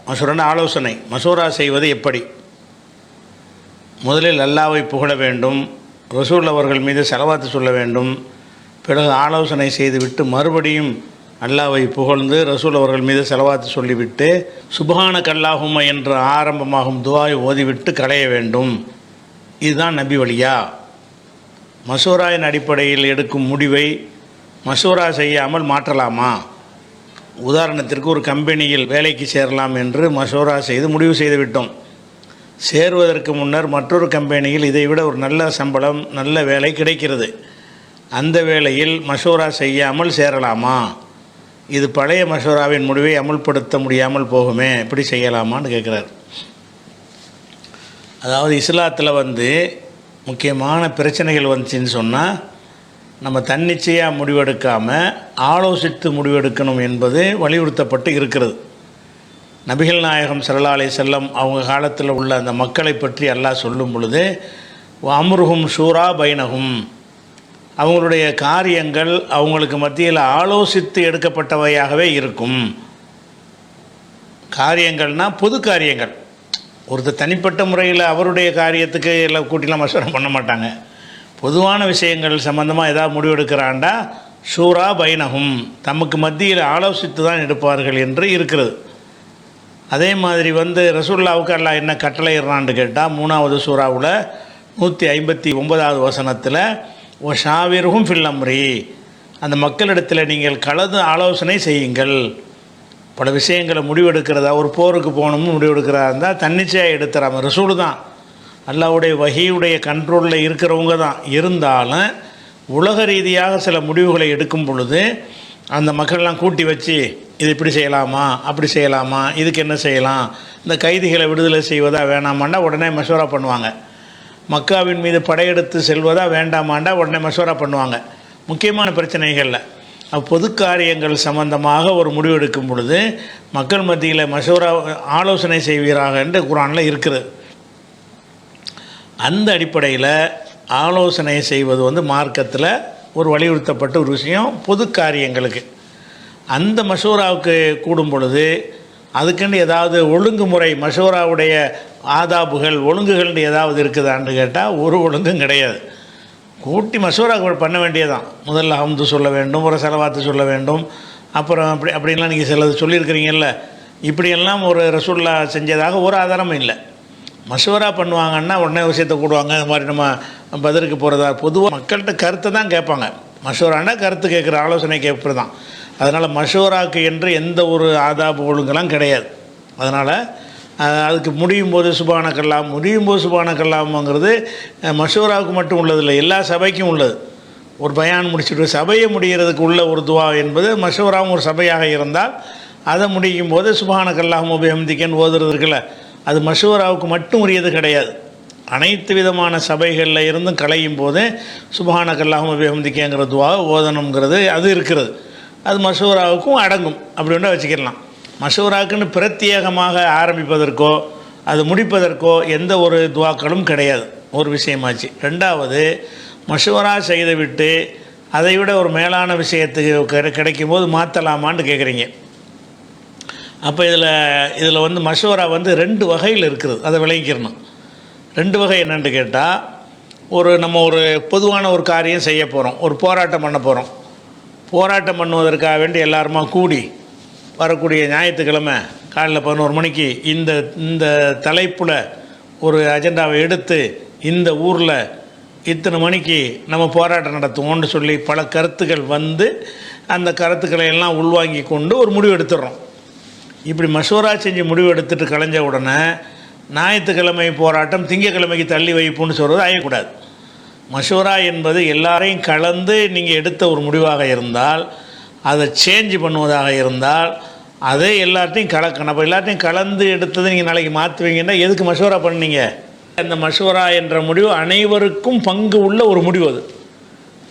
மஷூரான ஆலோசனை, மஷூரா செய்வது எப்படி? முதலில் அல்லாஹ்வை புகழ வேண்டும், ரசூல் அவர்கள் மீது ஸலவாத்து சொல்ல வேண்டும், பிறகு ஆலோசனை செய்துவிட்டு மறுபடியும் அல்லாஹ்வை புகழ்ந்து ரசூல் அவர்கள் மீது ஸலவாத்து சொல்லிவிட்டு சுப்ஹானக அல்லாஹும்ம என்று ஆரம்பமாகும் துஆவை ஓதிவிட்டு களைய வேண்டும். இதுதான் நபி வழியா? மஷூராவின் அடிப்படையில் எடுக்கும் முடிவை மஷூரா செய்யாமல் மாற்றலாமா? உதாரணத்திற்கு ஒரு கம்பெனியில் வேலைக்கு சேரலாம் என்று மஷூரா செய்து முடிவு செய்து விட்டோம். சேருவதற்கு முன்னர் மற்றொரு கம்பெனியில் இதைவிட ஒரு நல்ல சம்பளம், நல்ல வேலை கிடைக்கிறது. அந்த வேளையில் மஷூரா செய்யாமல் சேரலாமா? இது பழைய மஷூராவின் முடிவை அமுல்படுத்த முடியாமல் போகுமே, எப்படி செய்யலாமான்னு கேட்குறார். அதாவது இஸ்லாத்தில் முக்கியமான பிரச்சனைகள் வந்துச்சுன்னு சொன்னால் நம்ம தன்னிச்சையாக முடிவெடுக்காமல் ஆலோசித்து முடிவெடுக்கணும் என்பது வலியுறுத்தப்பட்டு இருக்கிறது. நபிகள் நாயகம் ஸல்லல்லாஹு அலைஹி வஸல்லம் அவங்க காலத்தில் உள்ள அந்த மக்களை பற்றி அல்லாஹ் சொல்லும் பொழுது அம்ருஹும் ஷூரா பைனஹும், அவங்களுடைய காரியங்கள் அவங்களுக்கு மத்தியில் ஆலோசித்து எடுக்கப்பட்டவையாகவே இருக்கும். காரியங்கள்னால் பொது காரியங்கள். ஒருத்தர் தனிப்பட்ட முறையில் அவருடைய காரியத்துக்கு எல்லாம் கூட்டிலாம் மசூரா பண்ண மாட்டாங்க. பொதுவான விஷயங்கள் சம்பந்தமாக ஏதாவது முடிவெடுக்கிறாண்டா ஷூரா பைனஹும், தமக்கு மத்தியில் ஆலோசித்து தான் எடுப்பார்கள் என்று இருக்கிறது. அதே மாதிரி ரசூலுல்லாஹ்வுக்கு அல்லாஹ் என்ன கட்டளையிடுறான்னு கேட்டால் 3வது சூறாவில் 159வது வசனத்தில் ஓ ஷாவிருஹும் ஃபில் அம்ரி, அந்த மக்களிடத்தில் நீங்கள் கலந்து ஆலோசனை செய்யுங்கள். பல விஷயங்களை முடிவெடுக்கிறதா, ஒரு போருக்கு போகணும்னு முடிவெடுக்கிறதா இருந்தால் தன்னிச்சையாக எடுத்துறாம ரசூல் தான், அல்லாஹ்வுடைய வஹீயுடைய கண்ட்ரோலில் இருக்கிறவங்க தான். இருந்தாலும் உலக ரீதியாக சில முடிவுகளை எடுக்கும் பொழுது அந்த மக்கள்லாம் கூட்டி வச்சு இது இப்படி செய்யலாமா, அப்படி செய்யலாமா, இதுக்கு என்ன செய்யலாம், இந்த கைதிகளை விடுதலை செய்வதா வேணாமாண்டா உடனே மஷூரா பண்ணுவாங்க. மக்காவின் மீது படையெடுத்து செல்வதா வேண்டாமாண்டா உடனே மஷூரா பண்ணுவாங்க. முக்கியமான பிரச்சனைகளில் பொது காரியங்கள் சம்பந்தமாக ஒரு முடிவு எடுக்கும் பொழுது மக்கள் மத்தியில் மஷூரா ஆலோசனை செய்வீராக என்று குர்ஆனில் இருக்குது. அந்த அடிப்படையில் ஆலோசனை செய்வது மார்க்கத்தில் ஒரு வலியுறுத்தப்பட்ட ஒரு விஷயம். பொது காரியங்களுக்கு அந்த மஷூராவுக்கு கூடும் பொழுது அதுக்குன்னு ஏதாவது ஒழுங்குமுறை, மஷூராவுடைய ஆதாபுகள், ஒழுங்குகள் ஏதாவது இருக்குதான்னு கேட்டால் ஒரு ஒழுங்கும் கிடையாது. கூட்டி மஷூரா பண்ண வேண்டியதான். முதல்ல ஹம்து சொல்ல வேண்டும், ஒரு ஸலவாத்து சொல்ல வேண்டும், அப்புறம் அப்படின்லாம் நீங்கள் சிலது சொல்லியிருக்கிறீங்கல்ல. இப்படியெல்லாம் ஒரு ரசூல்லா செஞ்சதாக ஒரு ஆதாரமும் இல்லை. மஷூரா பண்ணுவாங்கன்னா உடனே விஷயத்தை கூடுவாங்க. அது மாதிரி நம்ம பதிலுக்கு போகிறதா, பொதுவாக மக்கள்கிட்ட கருத்தை தான் கேட்பாங்க. மஷூரானா கருத்து கேட்குற, ஆலோசனை கேட்குறது தான். அதனால் மஷூராக்கு என்று எந்த ஒரு ஆதாபு ஒழுங்கெல்லாம் கிடையாது. அதனால் அதுக்கு முடியும் போது சுபானக்கல்லாம்ங்கிறது மஷூராவுக்கு மட்டும் உள்ளதில்லை, எல்லா சபைக்கும் உள்ளது. ஒரு பயான் முடிச்சுட்டு சபையை முடிகிறதுக்கு உள்ள ஒரு துவா என்பது மஷூராவும் ஒரு சபையாக இருந்தால் அதை முடிக்கும் போது சுபானக்கல்லாஹும்ம பிஹம்திகன்னு ஓதுறது இருக்குல்ல, அது மஷூராவுக்கு மட்டும் உரியது கிடையாது. அனைத்து விதமான சபைகளில் இருந்தும் கலையும் போது சுப்ஹானக்கல்லாஹும்ம பிஹம்திகங்கிற துவா ஓதணுங்கிறது அது இருக்கிறது. அது மஷூராவுக்கும் அடங்கும். அப்படி ஒன்றா வச்சுக்கிடலாம். மஷூராக்குன்னு பிரத்யேகமாக ஆரம்பிப்பதற்கோ அது முடிப்பதற்கோ எந்த ஒரு துவாக்களும் கிடையாது. ஒரு விஷயமாச்சு. ரெண்டாவது, மஷூரா செய்துவிட்டு அதை விட ஒரு மேலான விஷயத்துக்கு கிடைக்கும்போது மாற்றலாமான்னு கேட்குறீங்க. அப்போ இதில் வந்து மஷூரா வந்து 2 வகையில் இருக்குது, அதை விளங்கிக்கிறணும். 2 வகை என்னென்னு கேட்டால், நம்ம ஒரு பொதுவான ஒரு காரியம் செய்ய போகிறோம், ஒரு போராட்டம் பண்ண போகிறோம். போராட்டம் பண்ணுவதற்காக வேண்டி எல்லாருமா கூடி வரக்கூடிய ஞாயிற்றுக்கிழமை காலைல 11 மணிக்கு இந்த தலைப்பில் ஒரு அஜெண்டாவை எடுத்து இந்த ஊரில் இத்தனை மணிக்கு நம்ம போராட்டம் நடத்துவோம்னு சொல்லி பல கருத்துக்கள் வந்து அந்த கருத்துக்களை எல்லாம் உள்வாங்கி கொண்டு ஒரு முடிவு எடுத்துடுறோம். இப்படி மஷூரா செஞ்சு முடிவு எடுத்துட்டு கலைஞ்ச உடனே ஞாயிற்றுக்கிழமை போராட்டம் திங்கக்கிழமைக்கு தள்ளி வைப்புன்னு சொல்கிறது ஆகக்கூடாது. மஷூரா என்பது எல்லாரையும் கலந்து நீங்கள் எடுத்த ஒரு முடிவாக இருந்தால், அதை சேஞ்ச் பண்ணுவதாக இருந்தால் அதே எல்லாத்தையும் கலக்கணும். அப்போ எல்லாத்தையும் கலந்து எடுத்தது நீங்கள் நாளைக்கு மாற்றுவீங்கன்னா எதுக்கு மஷூரா பண்ணீங்க? அந்த மஷூரா என்ற முடிவு அனைவருக்கும் பங்கு உள்ள ஒரு முடிவு. அது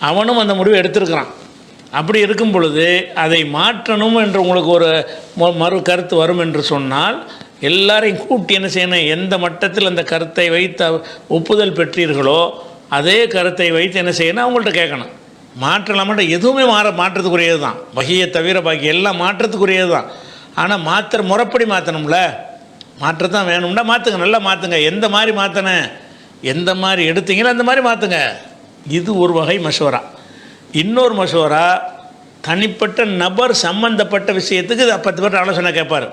அவனும் அந்த முடிவை எடுத்திருக்கிறான். அப்படி இருக்கும் பொழுது அதை மாற்றணும் என்று உங்களுக்கு ஒரு மறு கருத்து வரும் என்று சொன்னால் எல்லாரையும் கூட்டி என்ன செய்யணும்? எந்த மட்டத்தில் அந்த கருத்தை வைத்து ஒப்புதல் பெற்றீர்களோ அதே கருத்தை வைத்து என்ன செய்யணும்? அவங்கள்ட்ட கேட்கணும். மாற்றலாமன்ற எதுவுமே மாற்றத்துக்குரியது தான். வகையை தவிர பாக்கி எல்லாம் மாற்றத்துக்குரியது தான். ஆனால் முறைப்படி மாற்றணும்ல. மாற்றத்தான் வேணும்னா மாற்றுங்க, நல்லா மாற்றுங்க. எந்த மாதிரி மாற்றினேன், எந்த மாதிரி எடுத்தீங்களோ அந்த மாதிரி மாற்றுங்க. இது ஒரு வகை மஷூரா. இன்னொரு மஷூரா தனிப்பட்ட நபர் சம்பந்தப்பட்ட விஷயத்துக்கு 10 பேர் ஆலோசனை கேட்பார்.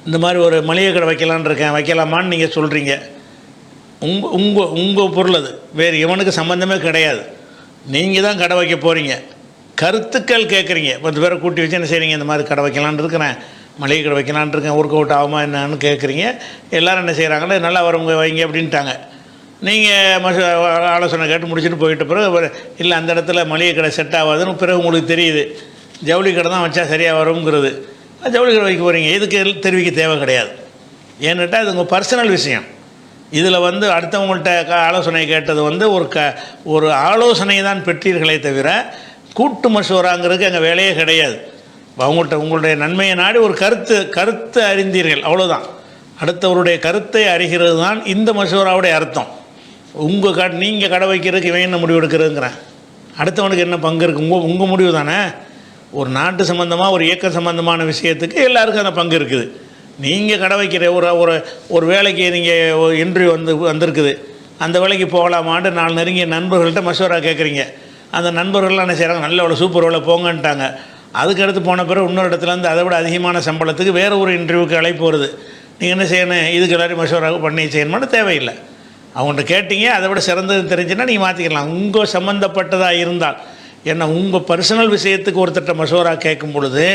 இந்த மாதிரி ஒரு மளிகை கடை வைக்கலான்னு இருக்கேன், வைக்கலாமான்னு நீங்கள் சொல்கிறீங்க. உங்கள் பொருள் அது, வேறு எவனுக்கு சம்மந்தமே கிடையாது. நீங்கள் தான் கடை வைக்க போகிறீங்க, கருத்துக்கள் கேட்குறீங்க. 10 பேரை கூட்டி வச்சு என்ன செய்கிறீங்க? இந்த மாதிரி கடை வைக்கலான்னு இருக்கிறேன், மளிகை கடை வைக்கலான்னு இருக்கேன், ஒர்க் அவுட் ஆகுமா என்னன்னு கேட்குறீங்க. எல்லோரும் என்ன செய்கிறாங்களே, நல்லா வரவங்க வைங்க அப்படின்ட்டாங்க. நீங்கள் ஆலோசனை கேட்டு முடிச்சுட்டு போயிட்ட பிறகு இல்லை அந்த இடத்துல மளிகை கடை செட் ஆகாதுன்னு பிறகு உங்களுக்கு தெரியுது, ஜவுளி கடை தான் வச்சா சரியாக வருங்கிறது. ஜவுளி கடை வைக்க போகிறீங்க. இதுக்கு தெரிவிக்க தேவை கிடையாது. ஏன்னுட்டால் இது உங்கள் பர்சனல் விஷயம். இதில் வந்து அடுத்தவங்கள்ட்ட ஆலோசனை கேட்டது வந்து ஒரு ஆலோசனை தான் பெற்றீர்களே தவிர கூட்டு மஷூராங்கிறதுக்கு அங்கே வேலையே கிடையாது. உங்களுடைய நன்மையை நாடி ஒரு கருத்து அறிந்தீர்கள், அவ்வளோதான். அடுத்தவருடைய கருத்தை அறிகிறது தான் இந்த மஷூராவுடைய அர்த்தம். நீங்கள் கடை வைக்கிறதுக்கு இவன் என்ன முடிவு எடுக்கிறதுங்கிறேன். அடுத்தவனுக்கு என்ன பங்கு இருக்குது? உங்கள் முடிவு தானே. ஒரு நாட்டு சம்மந்தமாக ஒரு இயக்கம் சம்மந்தமான விஷயத்துக்கு எல்லாருக்கும் அந்த பங்கு இருக்குது. நீங்கள் கடை வைக்கிற ஒரு வேலைக்கு நீங்கள் இன்டர்வியூ வந்திருக்குது, அந்த வேலைக்கு போகலாமான்ட்டு 4 நெருங்கிய நண்பர்கள்ட்ட மஷூரா கேட்குறீங்க. அந்த நண்பர்கள்லாம் என்ன செய்கிறாங்க? நல்ல ஒரு சூப்பர் வேலை போங்கன்ட்டாங்க. அதுக்கடுத்து போன பிறகு இன்னொரு இடத்துலேருந்து அதை விட அதிகமான சம்பளத்துக்கு வேறு ஒரு இன்டர்வியூக்கு அழைப்பு வருது. நீங்கள் என்ன செய்யணும்? இதுக்கு எல்லாரையும் மஷூரா பண்ணி செய்யணுமான்னு தேவையில்லை. அவங்கள்ட்ட கேட்டீங்க, அதை விட சிறந்தது தெரிஞ்சுன்னா நீங்கள் மாற்றிக்கலாம். உங்கள் சம்மந்தப்பட்டதாக இருந்தால். ஏன்னா உங்கள் பர்சனல் விஷயத்துக்கு ஒருத்தட்ட மஷூரா கேட்கும் பொழுது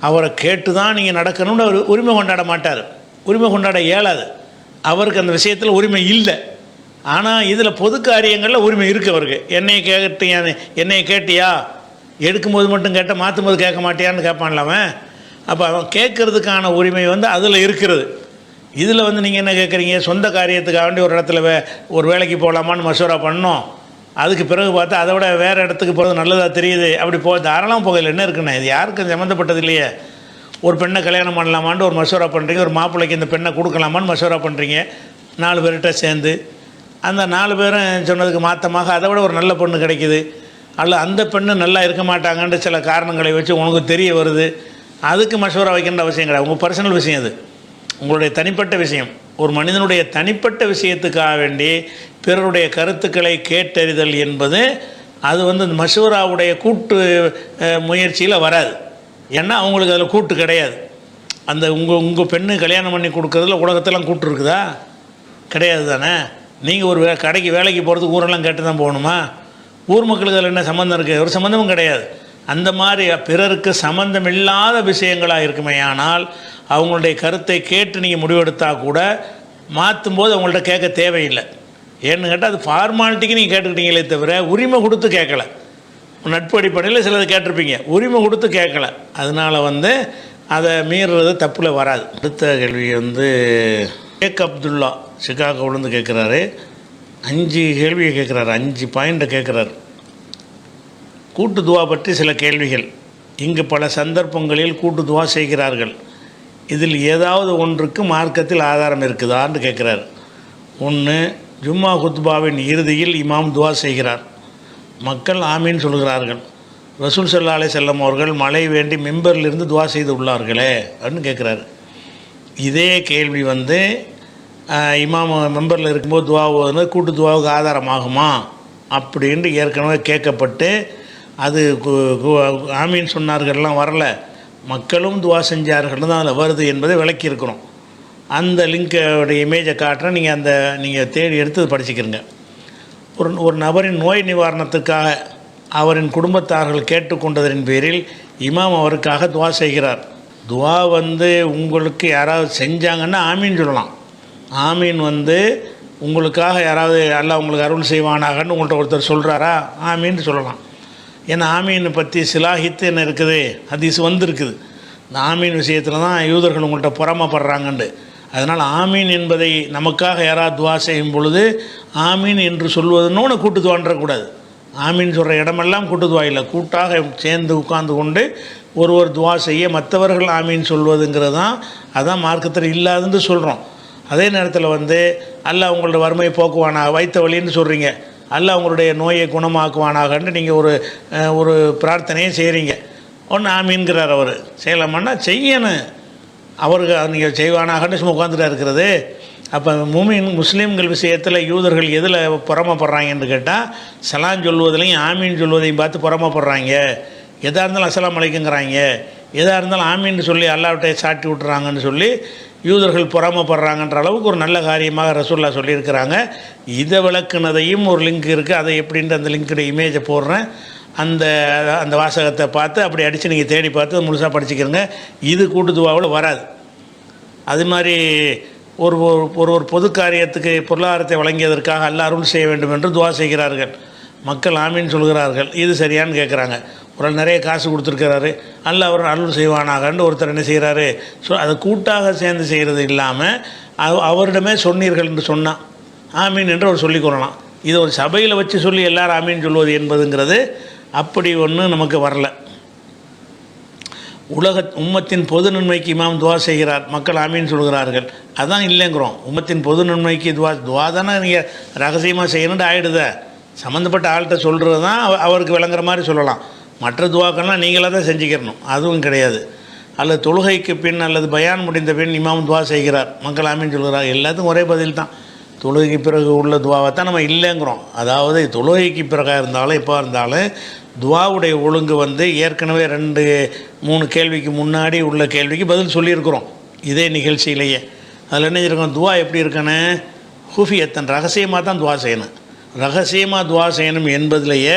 அவரை கேட்டு தான் நீங்கள் நடக்கணும்னு அவர் உரிமை கொண்டாட மாட்டார். உரிமை கொண்டாட இயலாது. அவருக்கு அந்த விஷயத்தில் உரிமை இல்லை. ஆனால் இதில் பொது காரியங்களில் உரிமை இருக்குது அவருக்கு. என்னையை கேட்டியா, எடுக்கும்போது மட்டும் கேட்டால் மாற்றும் போது கேட்க மாட்டியான்னு கேட்பான்லாம. அப்போ அவன் கேட்குறதுக்கான உரிமை வந்து அதில் இருக்கிறது. இதில் வந்து நீங்கள் என்ன கேட்குறீங்க? சொந்த காரியத்துக்காக வேண்டி ஒரு இடத்துல ஒரு வேலைக்கு போகலாமான்னு மஷூரா பண்ணோம். அதுக்கு பிறகு பார்த்தா அதை விட வேறு இடத்துக்கு போகிறது நல்லதாக தெரியுது. அப்படி தாராளமாக போகல, என்ன இருக்குண்ணே? இது யாருக்கும் சம்மந்தப்பட்டது இல்லையே. ஒரு பெண்ணை கல்யாணம் பண்ணலாமான்னு ஒரு மஷூரா பண்ணுறீங்க. ஒரு மாப்பிள்ளைக்கு இந்த பெண்ணை கொடுக்கலாமான்னு மஷூரா பண்ணுறீங்க 4 பேர்கிட்ட சேர்ந்து. அந்த 4 பேரும் சொன்னதுக்கு மாற்றமாக அதை விட ஒரு நல்ல பொண்ணு கிடைக்குது, அல்ல அந்த பெண்ணு நல்லா இருக்க மாட்டாங்கன்ற சில காரணங்களை வச்சு உனக்கு தெரிய வருது. அதுக்கு மஷூரா வைக்கின்ற அவசியம் கிடையாது. உங்கள் பர்சனல் விஷயம் அது, உங்களுடைய தனிப்பட்ட விஷயம். ஒரு மனிதனுடைய தனிப்பட்ட விஷயத்துக்காக வேண்டி பிறருடைய கருத்துக்களை கேட்டறிதல் என்பது அது வந்து மஷூராவுடைய கூட்டு முயற்சியில் வராது. ஏன்னா அவங்களுக்கு அதில் கூட்டு கிடையாது. அந்த உங்கள் பெண்ணு கல்யாணம் பண்ணி கொடுக்குறதுல உலகத்தெல்லாம் கூட்டு இருக்குதா? கிடையாது தானே. நீங்கள் ஒரு கடைக்கு வேலைக்கு போகிறதுக்கு ஊரெல்லாம் கேட்டு தான் போகணுமா? ஊர் மக்களுக்கு அதில் என்ன சம்மந்தம் இருக்குது? ஒரு சம்மந்தமும் கிடையாது. அந்த மாதிரி பிறருக்கு சம்மந்தம் இல்லாத விஷயங்களாக இருக்குமே. ஆனால் அவங்களுடைய கருத்தை கேட்டு நீங்கள் முடிவெடுத்தால் கூட மாற்றும் போது அவங்கள்ட்ட கேட்க தேவையில்லை. ஏன்னு கேட்டால் அது ஃபார்மாலிட்டிக்கு நீங்கள் கேட்டுக்கிட்டீங்களே தவிர உரிமை கொடுத்து கேட்கலை. நட்பு அடிப்படையில் சிலது கேட்டிருப்பீங்க, உரிமை கொடுத்து கேட்கலை. அதனால் வந்து அதை மீறுறது தப்பில் வராது. அடுத்த கேள்வி வந்து ஷேக் அப்துல்லா சிகாகோவிலேருந்து கேட்குறாரு. 5 கேள்வியை கேட்குறாரு, 5 பாயிண்ட்டை கேட்குறாரு. கூட்டு துவா பற்றி சில கேள்விகள். இங்கு பல சந்தர்ப்பங்களில் கூட்டு துவா செய்கிறார்கள். இதில் ஏதாவது ஒன்றுக்கு மார்க்கத்தில் ஆதாரம் இருக்குதான்னு கேட்குறாரு. 1, ஜும்மா குத்பாவின் இறுதியில் இமாம் துவா செய்கிறார். மக்கள் ஆமீன் சொல்கிறார்கள். ரசூல் ஸல்லல்லாஹு அலைஹி வஸல்லம் அவர்கள் மழை வேண்டி மிம்பரிலிருந்து துவா செய்து உள்ளார்களே அப்படின்னு கேட்குறாரு. இதே கேள்வி இமாம் மெம்பரில் இருக்கும்போது துவா ஓதுனது கூட்டு துவாவுக்கு ஆதாரமாகுமா அப்படின்ட்டு ஏற்கனவே கேட்கப்பட்டு அது ஆமீன் சொன்னார்கள்லாம் வரல, மக்களும் துவா செஞ்சார்கள் தான் அதில் வருது என்பதை விளக்கியிருக்கிறோம். அந்த லிங்க்கோடைய இமேஜை காட்டுறேன், நீங்கள் தேடி எடுத்து படிச்சுக்கிறங்க. ஒரு நபரின் நோய் நிவாரணத்துக்காக அவரின் குடும்பத்தார்கள் கேட்டுக்கொண்டதன் பேரில் இமாம் அவருக்காக துவா செய்கிறார். துவா உங்களுக்கு யாராவது செஞ்சாங்கன்னா ஆமீன் சொல்லலாம். ஆமீன் உங்களுக்காக யாராவது அல்லாஹ் உங்களுக்கு அருள் செய்வானாகன்னு உங்கள்கிட்ட ஒருத்தர் சொல்கிறாரா, ஆமீன் சொல்லலாம். ஏன்னா ஆமீனை பற்றி சிலாஹித்து என்ன இருக்குது, ஹதீஸ் இருக்குது. இந்த ஆமீன் விஷயத்தில் தான் யூதர்கள் உங்கள்கிட்ட பொறாமப்படுறாங்கண்டு. அதனால் ஆமீன் என்பதை நமக்காக யாராவது துவா செய்யும் பொழுது ஆமீன் என்று சொல்வதுன்னு கூட்டு துவான்றக்கூடாது. ஆமீன் சொல்கிற இடமெல்லாம் கூட்டு துவா இல்லை, கூட்டாக சேர்ந்து உட்கார்ந்து கொண்டு ஒருவர் துவா செய்ய மற்றவர்கள் ஆமீன் சொல்வதுங்கிறது தான் அதான் மார்க்கத்தில் இல்லாதுன்னு சொல்கிறோம். அதே நேரத்தில் அல்லாஹ் உங்களோட வறுமையை போக்குவானாக, வைத்த வழின்னு சொல்கிறீங்க, அல்லாஹ் உங்களுடைய நோயை குணமாக்குவானாகன்னு நீங்கள் ஒரு பிரார்த்தனையை செய்கிறீங்க. ஒன்று ஆமீன்கிறார் அவர், செய்யலாமான்னா செய்யணும். அவருக்கு நீங்கள் செய்வானாகன்னு சும்மா உட்காந்துட்டா இருக்கிறது. அப்போ முஸ்லீம்கள் விஷயத்தில் யூதர்கள் எதில் பொறாமப்படுறாங்கன்னு கேட்டால் சலான் சொல்வதிலையும் ஆமீன் சொல்வதையும் பார்த்து பொறாமப்படுறாங்க. எதாக இருந்தாலும் அஸ்ஸலாமு அலைக்குங்கிறாங்க, எதாக இருந்தாலும் ஆமீன்னு சொல்லி அல்லாஹ்விட்ட சாட்டி விட்டுறாங்கன்னு சொல்லி யூதர்கள் பொறாமப்படுறாங்கன்ற அளவுக்கு ஒரு நல்ல காரியமாக ரசூலுல்லாஹ் சொல்லியிருக்கிறாங்க. இதை விளக்குனதையும் ஒரு லிங்க் இருக்குது, அதை எப்படின்ட்டு அந்த லிங்க்குடைய இமேஜை போடுறேன். அந்த வாசகத்தை பார்த்து அப்படி அடித்து நீங்கள் தேடி பார்த்து முழுசாக படிச்சுக்கிறங்க. இது கூட்டு துவாவில் வராது. அது மாதிரி ஒரு பொது காரியத்துக்கு பொருளாதாரத்தை வழங்கியதற்காக அல்லாஹ் அருள் செய்ய வேண்டும் என்று துவா செய்கிறார்கள். மக்கள் ஆமீன் சொல்கிறார்கள். இது சரியான்னு கேட்குறாங்க. ஒரு நிறைய காசு கொடுத்துருக்கிறாரு, அல்லாஹ் அவர் அருள் செய்வானாகன்னு ஒருத்தர் என்ன செய்கிறாரு, அதை கூட்டாக சேர்ந்து செய்கிறது இல்லாமல் அவரிடமே சொன்னீர்கள் என்று சொன்னால் ஆமீன் என்று அவர் சொல்லிக் கொள்ளலாம். இதை ஒரு சபையில் வச்சு சொல்லி எல்லாரும் ஆமீன் சொல்வது என்பதுங்கிறது அப்படி ஒன்று நமக்கு வரல. உம்மத்தின் பொது நன்மைக்கு இமாம் துவா செய்கிறார், மக்கள் ஆமீன் சொல்கிறார்கள். அதான் இல்லைங்கிறோம். உம்மத்தின் பொது நன்மைக்கு துவா தானே நீங்கள் ரகசியமாக செய்யணும்னு ஆகிடுத. சம்மந்தப்பட்ட ஆள்கிட்ட சொல்கிறது தான் அவருக்கு விளங்குற மாதிரி சொல்லலாம். மற்ற துவாக்கள்லாம் நீங்களாக தான் செஞ்சுக்கிறணும், அதுவும் கிடையாது. அல்லது தொழுகைக்கு பின் அல்லது பயான் முடிந்த பின் இமாம் துவா செய்கிறார், மக்கள் ஆமீன் சொல்கிறார். எல்லாத்துக்கும் ஒரே பதில் தான். தொழுகைக்கு பிறகு உள்ள துவாவை தான் நம்ம இல்லைங்கிறோம். அதாவது தொழுகைக்கு பிறகாக இருந்தாலும் எப்போ இருந்தாலும் துவாவுடைய ஒழுங்கு ஏற்கனவே 2-3 கேள்விக்கு முன்னாடி உள்ள கேள்விக்கு பதில் சொல்லியிருக்கிறோம் இதே நிகழ்ச்சியிலேயே. அதில் என்ன இருக்கணும், துவா எப்படி இருக்கணும், ஹூஃபியத்தன் ரகசியமாக தான் துவா செய்யணும். ரகசியமாக துவா செய்யணும் என்பதிலேயே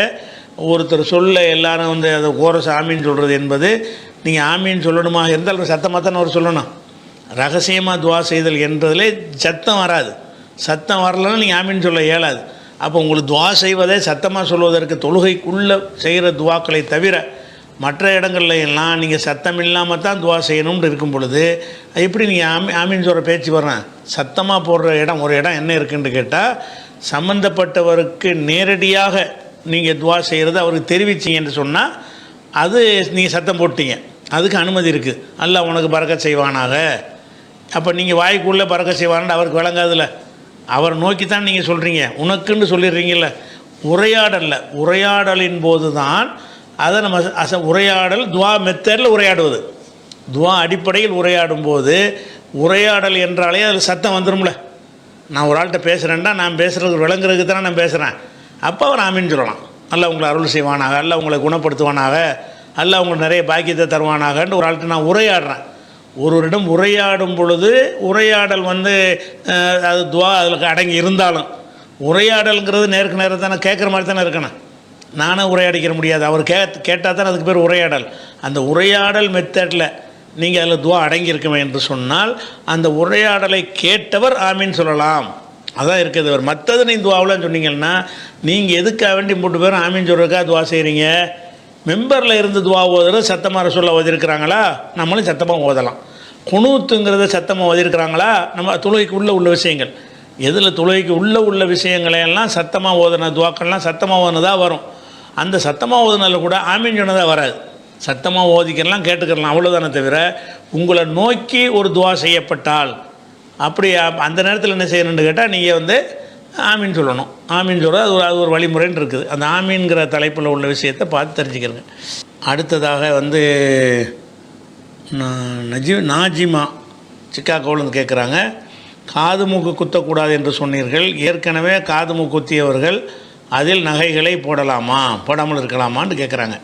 ஒருத்தர் சொல்ல எல்லாரும் அதை கோரஸ் ஆமீன் சொல்கிறது என்பது, நீங்கள் ஆமீன் சொல்லணுமா இருந்தால் சத்தமாக தான் அவர் சொல்லணும். ரகசியமாக துவா செய்தல் என்றதிலே சத்தம் வராது. சத்தம் வரலன்னா நீங்கள் ஆமீன் சொல்ல இயலாது. அப்போ உங்களுக்கு துவா செய்வதே சத்தமாக சொல்வதற்கு தொழுகைக்குள்ளே செய்கிற துவாக்களை தவிர மற்ற இடங்கள்ல எல்லாம் நீங்கள் சத்தம் இல்லாமல் தான் துவா செய்யணும்னு இருக்கும் பொழுது எப்படி நீங்கள் ஆமீன் சொல்கிற பேச்சு வரேன். சத்தமாக போடுற ஒரு இடம் என்ன இருக்குன்னு கேட்டால், சம்மந்தப்பட்டவருக்கு நேரடியாக நீங்கள் துவா செய்கிறது அவருக்கு தெரிவிச்சிங்கன்னு சொன்னால் அது நீங்கள் சத்தம் போட்டீங்க, அதுக்கு அனுமதி இருக்குது. அல்லாஹ் உனக்கு பரக்கத் செய்வானாக. அப்போ நீங்கள் வாய்க்குள்ளே பரக்கத் செய்வான்னு அவருக்கு விளங்காதுல்ல, அவர் நோக்கித்தான் நீங்கள் சொல்கிறீங்க, உனக்குன்னு சொல்லிடுறீங்கள. உரையாடலின் போது தான் அதை நம்ம உரையாடல் துவா மெத்தடில் உரையாடுவது. துவா அடிப்படையில் உரையாடும் போது உரையாடல் என்றாலே அதில் சத்தம் வந்துடும்ல. நான் ஒரு ஆள்கிட்ட பேசுகிறேன்டா, நான் பேசுகிறதுக்கு விளங்குறதுக்கு தானே நான் பேசுகிறேன். அப்போ அவர் ஆமீன் சொல்லலாம். அல்லாஹ் உங்களை அருள் செய்வானாக, அல்லாஹ் உங்களை குணப்படுத்துவானாக, அல்லாஹ் உங்களுக்கு நிறைய பாக்கியத்தை தருவானாகன்ட்டு ஒரு ஆள்கிட்ட நான் உரையாடுறேன். ஒருவரிடம் உரையாடும் பொழுது உரையாடல் அது துவா அதில் அடங்கி இருந்தாலும் உரையாடலுங்கிறது நேருக்கு நேரம் தானே கேட்குற மாதிரி தானே இருக்கணும். நானே உரையாடிக்கிற முடியாது, அவர் கேட்டால் தானே அதுக்கு பேர் உரையாடல். அந்த உரையாடல் மெத்தடில் நீங்கள் அதில் துவா அடங்கியிருக்குமே என்று சொன்னால் அந்த உரையாடலை கேட்டவர் ஆமீன் சொல்லலாம். அதான் இருக்குது. அவர் மற்றது நீங்கள் துவாவில் சொன்னீங்கன்னா நீங்கள் எதுக்காக வேண்டி 3 பேரும் ஆமீன் சொல்கிறதுக்காக துவா செய்கிறீங்க. மெம்பரில் இருந்து துவா ஓதுறது சத்தமாக ரசூலுல்லாஹ் ஓதிருக்கிறாங்களா, நம்மளும் சத்தமாக ஓதலாம். குனூத்துங்கிறத சத்தமாக ஓதிருக்கிறாங்களா, நம்ம தொழுகைக்கு உள்ள விஷயங்கள் எதில் தொழுகைக்கு உள்ள விஷயங்களையெல்லாம் சத்தமாக ஓதுன துவாக்கள்லாம் சத்தமாக ஓதுனதாக வரும். அந்த சத்தமாக ஓதுனால கூட ஆமீன் சொன்னதாக வராது. சத்தமாக ஓதிக்கலாம், கேட்டுக்கலாம், அவ்வளோதானே தவிர உங்களை நோக்கி ஒரு துவா செய்யப்பட்டால் அப்படி அந்த நேரத்தில் என்ன செய்யணும்னு கேட்டால் நீங்கள் ஆமீன் சொல்லணும். ஆமீன் சொல்கிறது அது ஒரு வழிமுறைன்னு இருக்குது. அந்த ஆமீன்கிற தலைப்பில் உள்ள விஷயத்தை பார்த்து தெரிஞ்சுக்கிறேங்க. அடுத்ததாக வந்து நாஜிமா சிக்காகோவிலேருந்து கேட்குறாங்க, காது மூக்கு குத்தக்கூடாது என்று சொன்னீர்கள். ஏற்கனவே காது மூக்கு குத்தியவர்கள் அதில் நகைகளை போடலாமா, போடாமல் இருக்கலாமான்னு கேட்குறாங்க.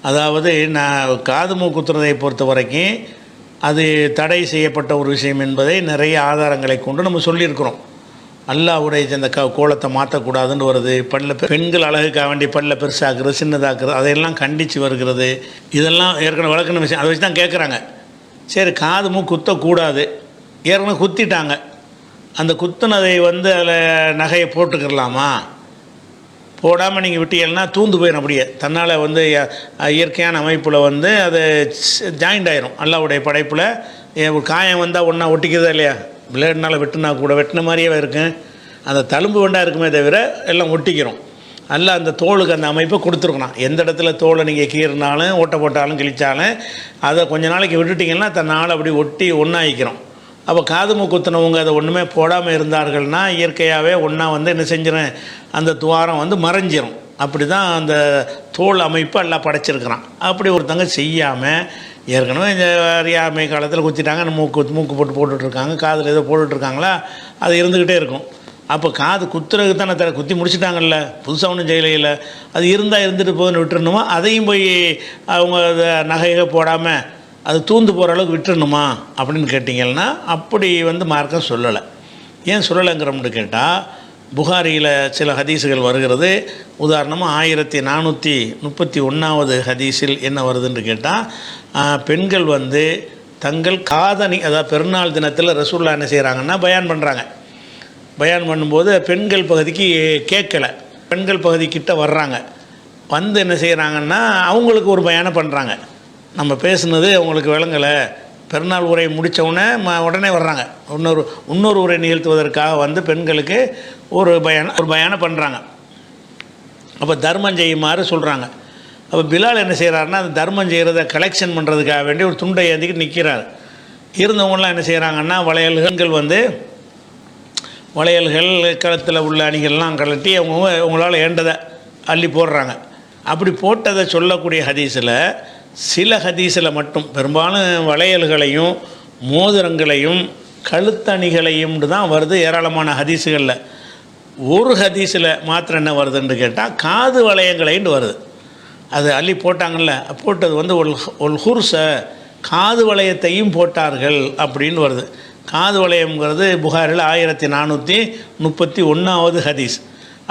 அதாவது நான் காது மூக்கு குத்துறதை பொறுத்த வரைக்கும் அது தடை செய்யப்பட்ட ஒரு விஷயம் என்பதை நிறைய ஆதாரங்களை கொண்டு நம்ம சொல்லியிருக்கிறோம். அல்லாஹ்வுடைய இந்த கோலத்தை மாற்றக்கூடாதுன்னு வருது. பெண்கள் அழகுக்காக வேண்டி பல்ல பெருசாக்குறது, சின்னதாக்குறது, அதையெல்லாம் கண்டித்து வருகிறது. இதெல்லாம் ஏற்கனவே வழக்கின விஷயம். அதை வச்சு தான் கேட்குறாங்க. சரி, காது மூக்கு குத்தக்கூடாது, ஏற்கனவே குத்திட்டாங்க, அந்த குத்துனதை வந்து அதில் நகையை போட்டுக்கிறலாமா? போடாமல் நீங்கள் விட்டீங்கன்னா தூந்து போயிடும். அப்படியே தன்னால் வந்து இயற்கையான அமைப்பில் வந்து அது ஜாயிண்ட் ஆயிரும். அல்லாஹ்வுடைய படைப்பில் காயம் வந்தால் ஒன்றா ஒட்டிக்கிறதா இல்லையா? பிளேட்னால் வெட்டினா கூட வெட்டின மாதிரியே இருக்கும். அந்த தழும்பு வேண்டா இருக்குமே தவிர எல்லாம் ஒட்டிக்கிறோம். அல்ல அந்த தோலுக்கு அந்த அமைப்பை கொடுத்துருக்கணும். எந்த இடத்துல தோலை நீங்கள் கீறினாலும் ஓட்ட போட்டாலும் கிழிச்சாலும் அதை கொஞ்ச நாளைக்கு விட்டுட்டிங்கன்னா தன்னால் அப்படி ஒட்டி ஒன்றாயிக்கிறோம். அப்போ காது மூக்கு குத்துனவங்க அதை ஒன்றுமே போடாமல் இருந்தார்கள்னா இயற்கையாகவே ஒன்றா வந்து என்ன செஞ்சிடும், அந்த துவாரம் வந்து மறைஞ்சிரும். அப்படி தான் அந்த தோல் அமைப்பு எல்லாம் படைச்சிருக்கிறான். அப்படி ஒருத்தங்க செய்யாமல் ஏற்கனவே இந்த அறியாமை காலத்தில் குத்திட்டாங்க, மூக்கு போட்டுட்ருக்காங்க, காதில் ஏதோ போட்டுட்ருக்காங்களா, அது இருந்துக்கிட்டே இருக்கும். அப்போ காது குத்துறதுக்கு தானே குத்தி முடிச்சுட்டாங்கல்ல, புதுசாக ஒன்றும் செய்யலையில், அது இருந்தால் இருந்துட்டு போகுதுன்னு விட்டுறணுமா? அதையும் போய் அவங்க நகையை போடாமல் அது தூந்து போகிற அளவுக்கு விட்டுறணுமா அப்படின்னு கேட்டிங்கன்னா அப்படி வந்து மார்க்கம் சொல்லலை. ஏன் சொல்லலைங்கிறோம்னு கேட்டால், புகாரியில் சில ஹதீஸுகள் வருகிறது. உதாரணமாக 1431 ஹதீஸில் என்ன வருதுன்னு கேட்டால், பெண்கள் வந்து தங்கள் காதணி, அதாவது பெருநாள் தினத்தில் ரசூலுல்லாஹ் என்ன செய்கிறாங்கன்னா பயான் பண்ணுறாங்க. பயான் பண்ணும்போது பெண்கள் பகுதிக்கு கேட்கலை, பெண்கள் பகுதிக்கிட்ட வர்றாங்க. வந்து என்ன செய்கிறாங்கன்னா அவங்களுக்கு ஒரு பயானம் பண்ணுறாங்க. நம்ம பேசுனது அவங்களுக்கு விளங்கலை, பெருநாள் உரை முடித்தவுடனே உடனே வர்றாங்க. இன்னொரு உரை நிகழ்த்துவதற்காக வந்து பெண்களுக்கு ஒரு பயானம் பண்ணுறாங்க. அப்போ தர்மம் செய்யுமாறு சொல்கிறாங்க. அப்போ பிலால் என்ன செய்கிறாருன்னா அந்த தர்மம் செய்கிறத கலெக்ஷன் பண்ணுறதுக்காக வேண்டி ஒரு துண்டை ஏந்திக்கிட்டு நிற்கிறார். இருந்தவங்களாம் என்ன செய்கிறாங்கன்னா வளையல்கள் கழுத்தில் உள்ள அணிகள்லாம் கழட்டி அவங்களால் ஏண்டதை அள்ளி போடுறாங்க. அப்படி போட்டதை சொல்லக்கூடிய ஹதீஸில் சில ஹதீஸில் மட்டும் பெரும்பாலும் வளையல்களையும் மோதிரங்களையும் கழுத்தணிகளையும் தான் வருது ஏராளமான ஹதீஸுகளில். ஒரு ஹதீஸில் மாத்திரம் என்ன வருதுன்னு கேட்டால் காது வளையங்களைன்னு வருது. அது அள்ளி போட்டாங்கள்ல, போட்டது வந்து ஒரு ஹுர்ஸ காது வளையத்தையும் போட்டார்கள் அப்படின்னு வருது. காது வளையம்ங்கிறது புகாரில் 1431 ஹதீஸ்.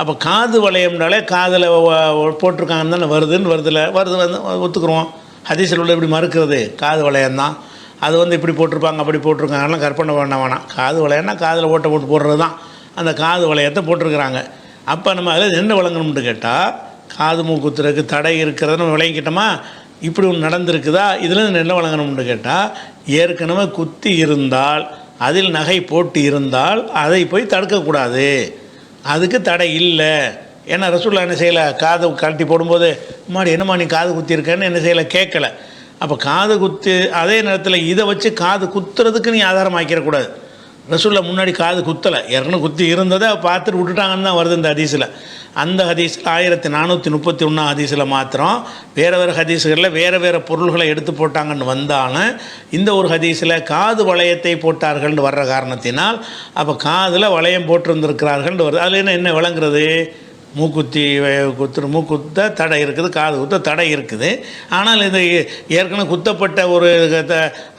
அப்போ காது வளையம்னாலே காதில் போட்டிருக்காங்கன்னு தானே வருதுன்னு வருது வந்து ஒத்துக்குருவோம். ஹதீஸில் உள்ள இப்படி மறுக்கிறது காது வளையம்தான், அது வந்து இப்படி போட்டிருப்பாங்க அப்படி போட்டிருக்காங்கலாம் கற்பனை பண்ண வேணாம். காது வளையம்னா காதில் போட்டு போடுறது தான், அந்த காது வளையத்தை போட்டிருக்கிறாங்க. அப்போ நம்ம அதில் என்ன வழங்கணும்னு கேட்டால், காது மூக்குத்துறதுக்கு தடை இருக்கிறதுன்னு விளங்கிக்கிட்டோமா, இப்படி ஒன்று நடந்திருக்குதா, இதில் என்ன வழங்கணும்னு கேட்டால், ஏற்கனவே குத்தி இருந்தால் அதில் நகை போட்டு இருந்தால் அதை போய் தடுக்கக்கூடாது, அதுக்கு தடை இல்லை. ஏன்னா ரசூலுல்லாஹ் என்ன செய்யலை, காது கழட்டி போடும்போது மாடி என்னம்மா நீ காது குத்திருக்கேன்னு என்ன செய்யலை, கேட்கலை. அப்போ காது குத்து அதே நேரத்தில் இதை வச்சு காது குத்துறதுக்கு நீ ஆதாரம் ஆக்கிடக்கூடாது. ரசூலுல்லாஹ் முன்னாடி காது குத்தலை, ஏற்கனவே குத்தி இருந்ததை பார்த்துட்டு விட்டுட்டாங்கன்னு தான் வருது இந்த ஹதீஸில். அந்த ஹதீஸில் 1431 ஹதீஸில் மாத்திரம் வேறு ஹதீஸுகளில் வேறு பொருள்களை எடுத்து போட்டாங்கன்னு வந்தாலும் இந்த ஒரு ஹதீஸில் காது வளையத்தை போட்டார்கள்னு வர்ற காரணத்தினால் அப்போ காதில் வளையம் போட்டிருந்திருக்கிறார்கள்னு வருது. அதில் என்ன விளங்குறது, மூக்குத்த தடை இருக்குது, காது குத்த தடை இருக்குது. ஆனால் இது ஏற்கனவே குத்தப்பட்ட ஒரு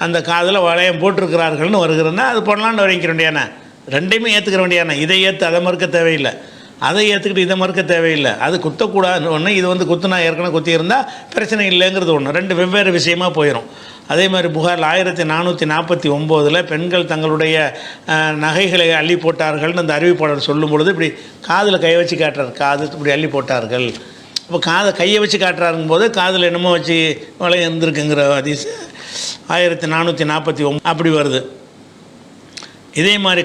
அந்த காதில் வளையம் போட்டிருக்கிறார்கள்னு வருகிறதுனா அது போடலான்னு வரைக்கிற வேண்டியானே, ரெண்டையுமே ஏற்றுக்கிற வேண்டியானே. இதை ஏற்று அதை மறுக்க தேவையில்லை, அதை ஏற்றுக்கிட்டு இதை மறுக்க தேவையில்லை. அது குத்தக்கூடாதுன்னு ஒன்று, இது வந்து குத்துனா ஏற்கனவே குத்தி இருந்தால் பிரச்சனை இல்லைங்கிறது ஒன்று. ரெண்டு வெவ்வேறு விஷயமாக போயிடும். அதே மாதிரி புகாரில் 1449 பெண்கள் தங்களுடைய நகைகளை அள்ளி போட்டார்கள்னு அந்த அறிவிப்பாளர் சொல்லும் பொழுது இப்படி காதில் கை வச்சு காட்டுறாரு, காது இப்படி அள்ளி போட்டார்கள். இப்போ காதை கையை வச்சு காட்டுறாருங்கும் போது காதில் என்னமோ வச்சு வளையம் இருந்திருக்குங்கிற ஹதீஸ் 1449 அப்படி வருது. இதே மாதிரி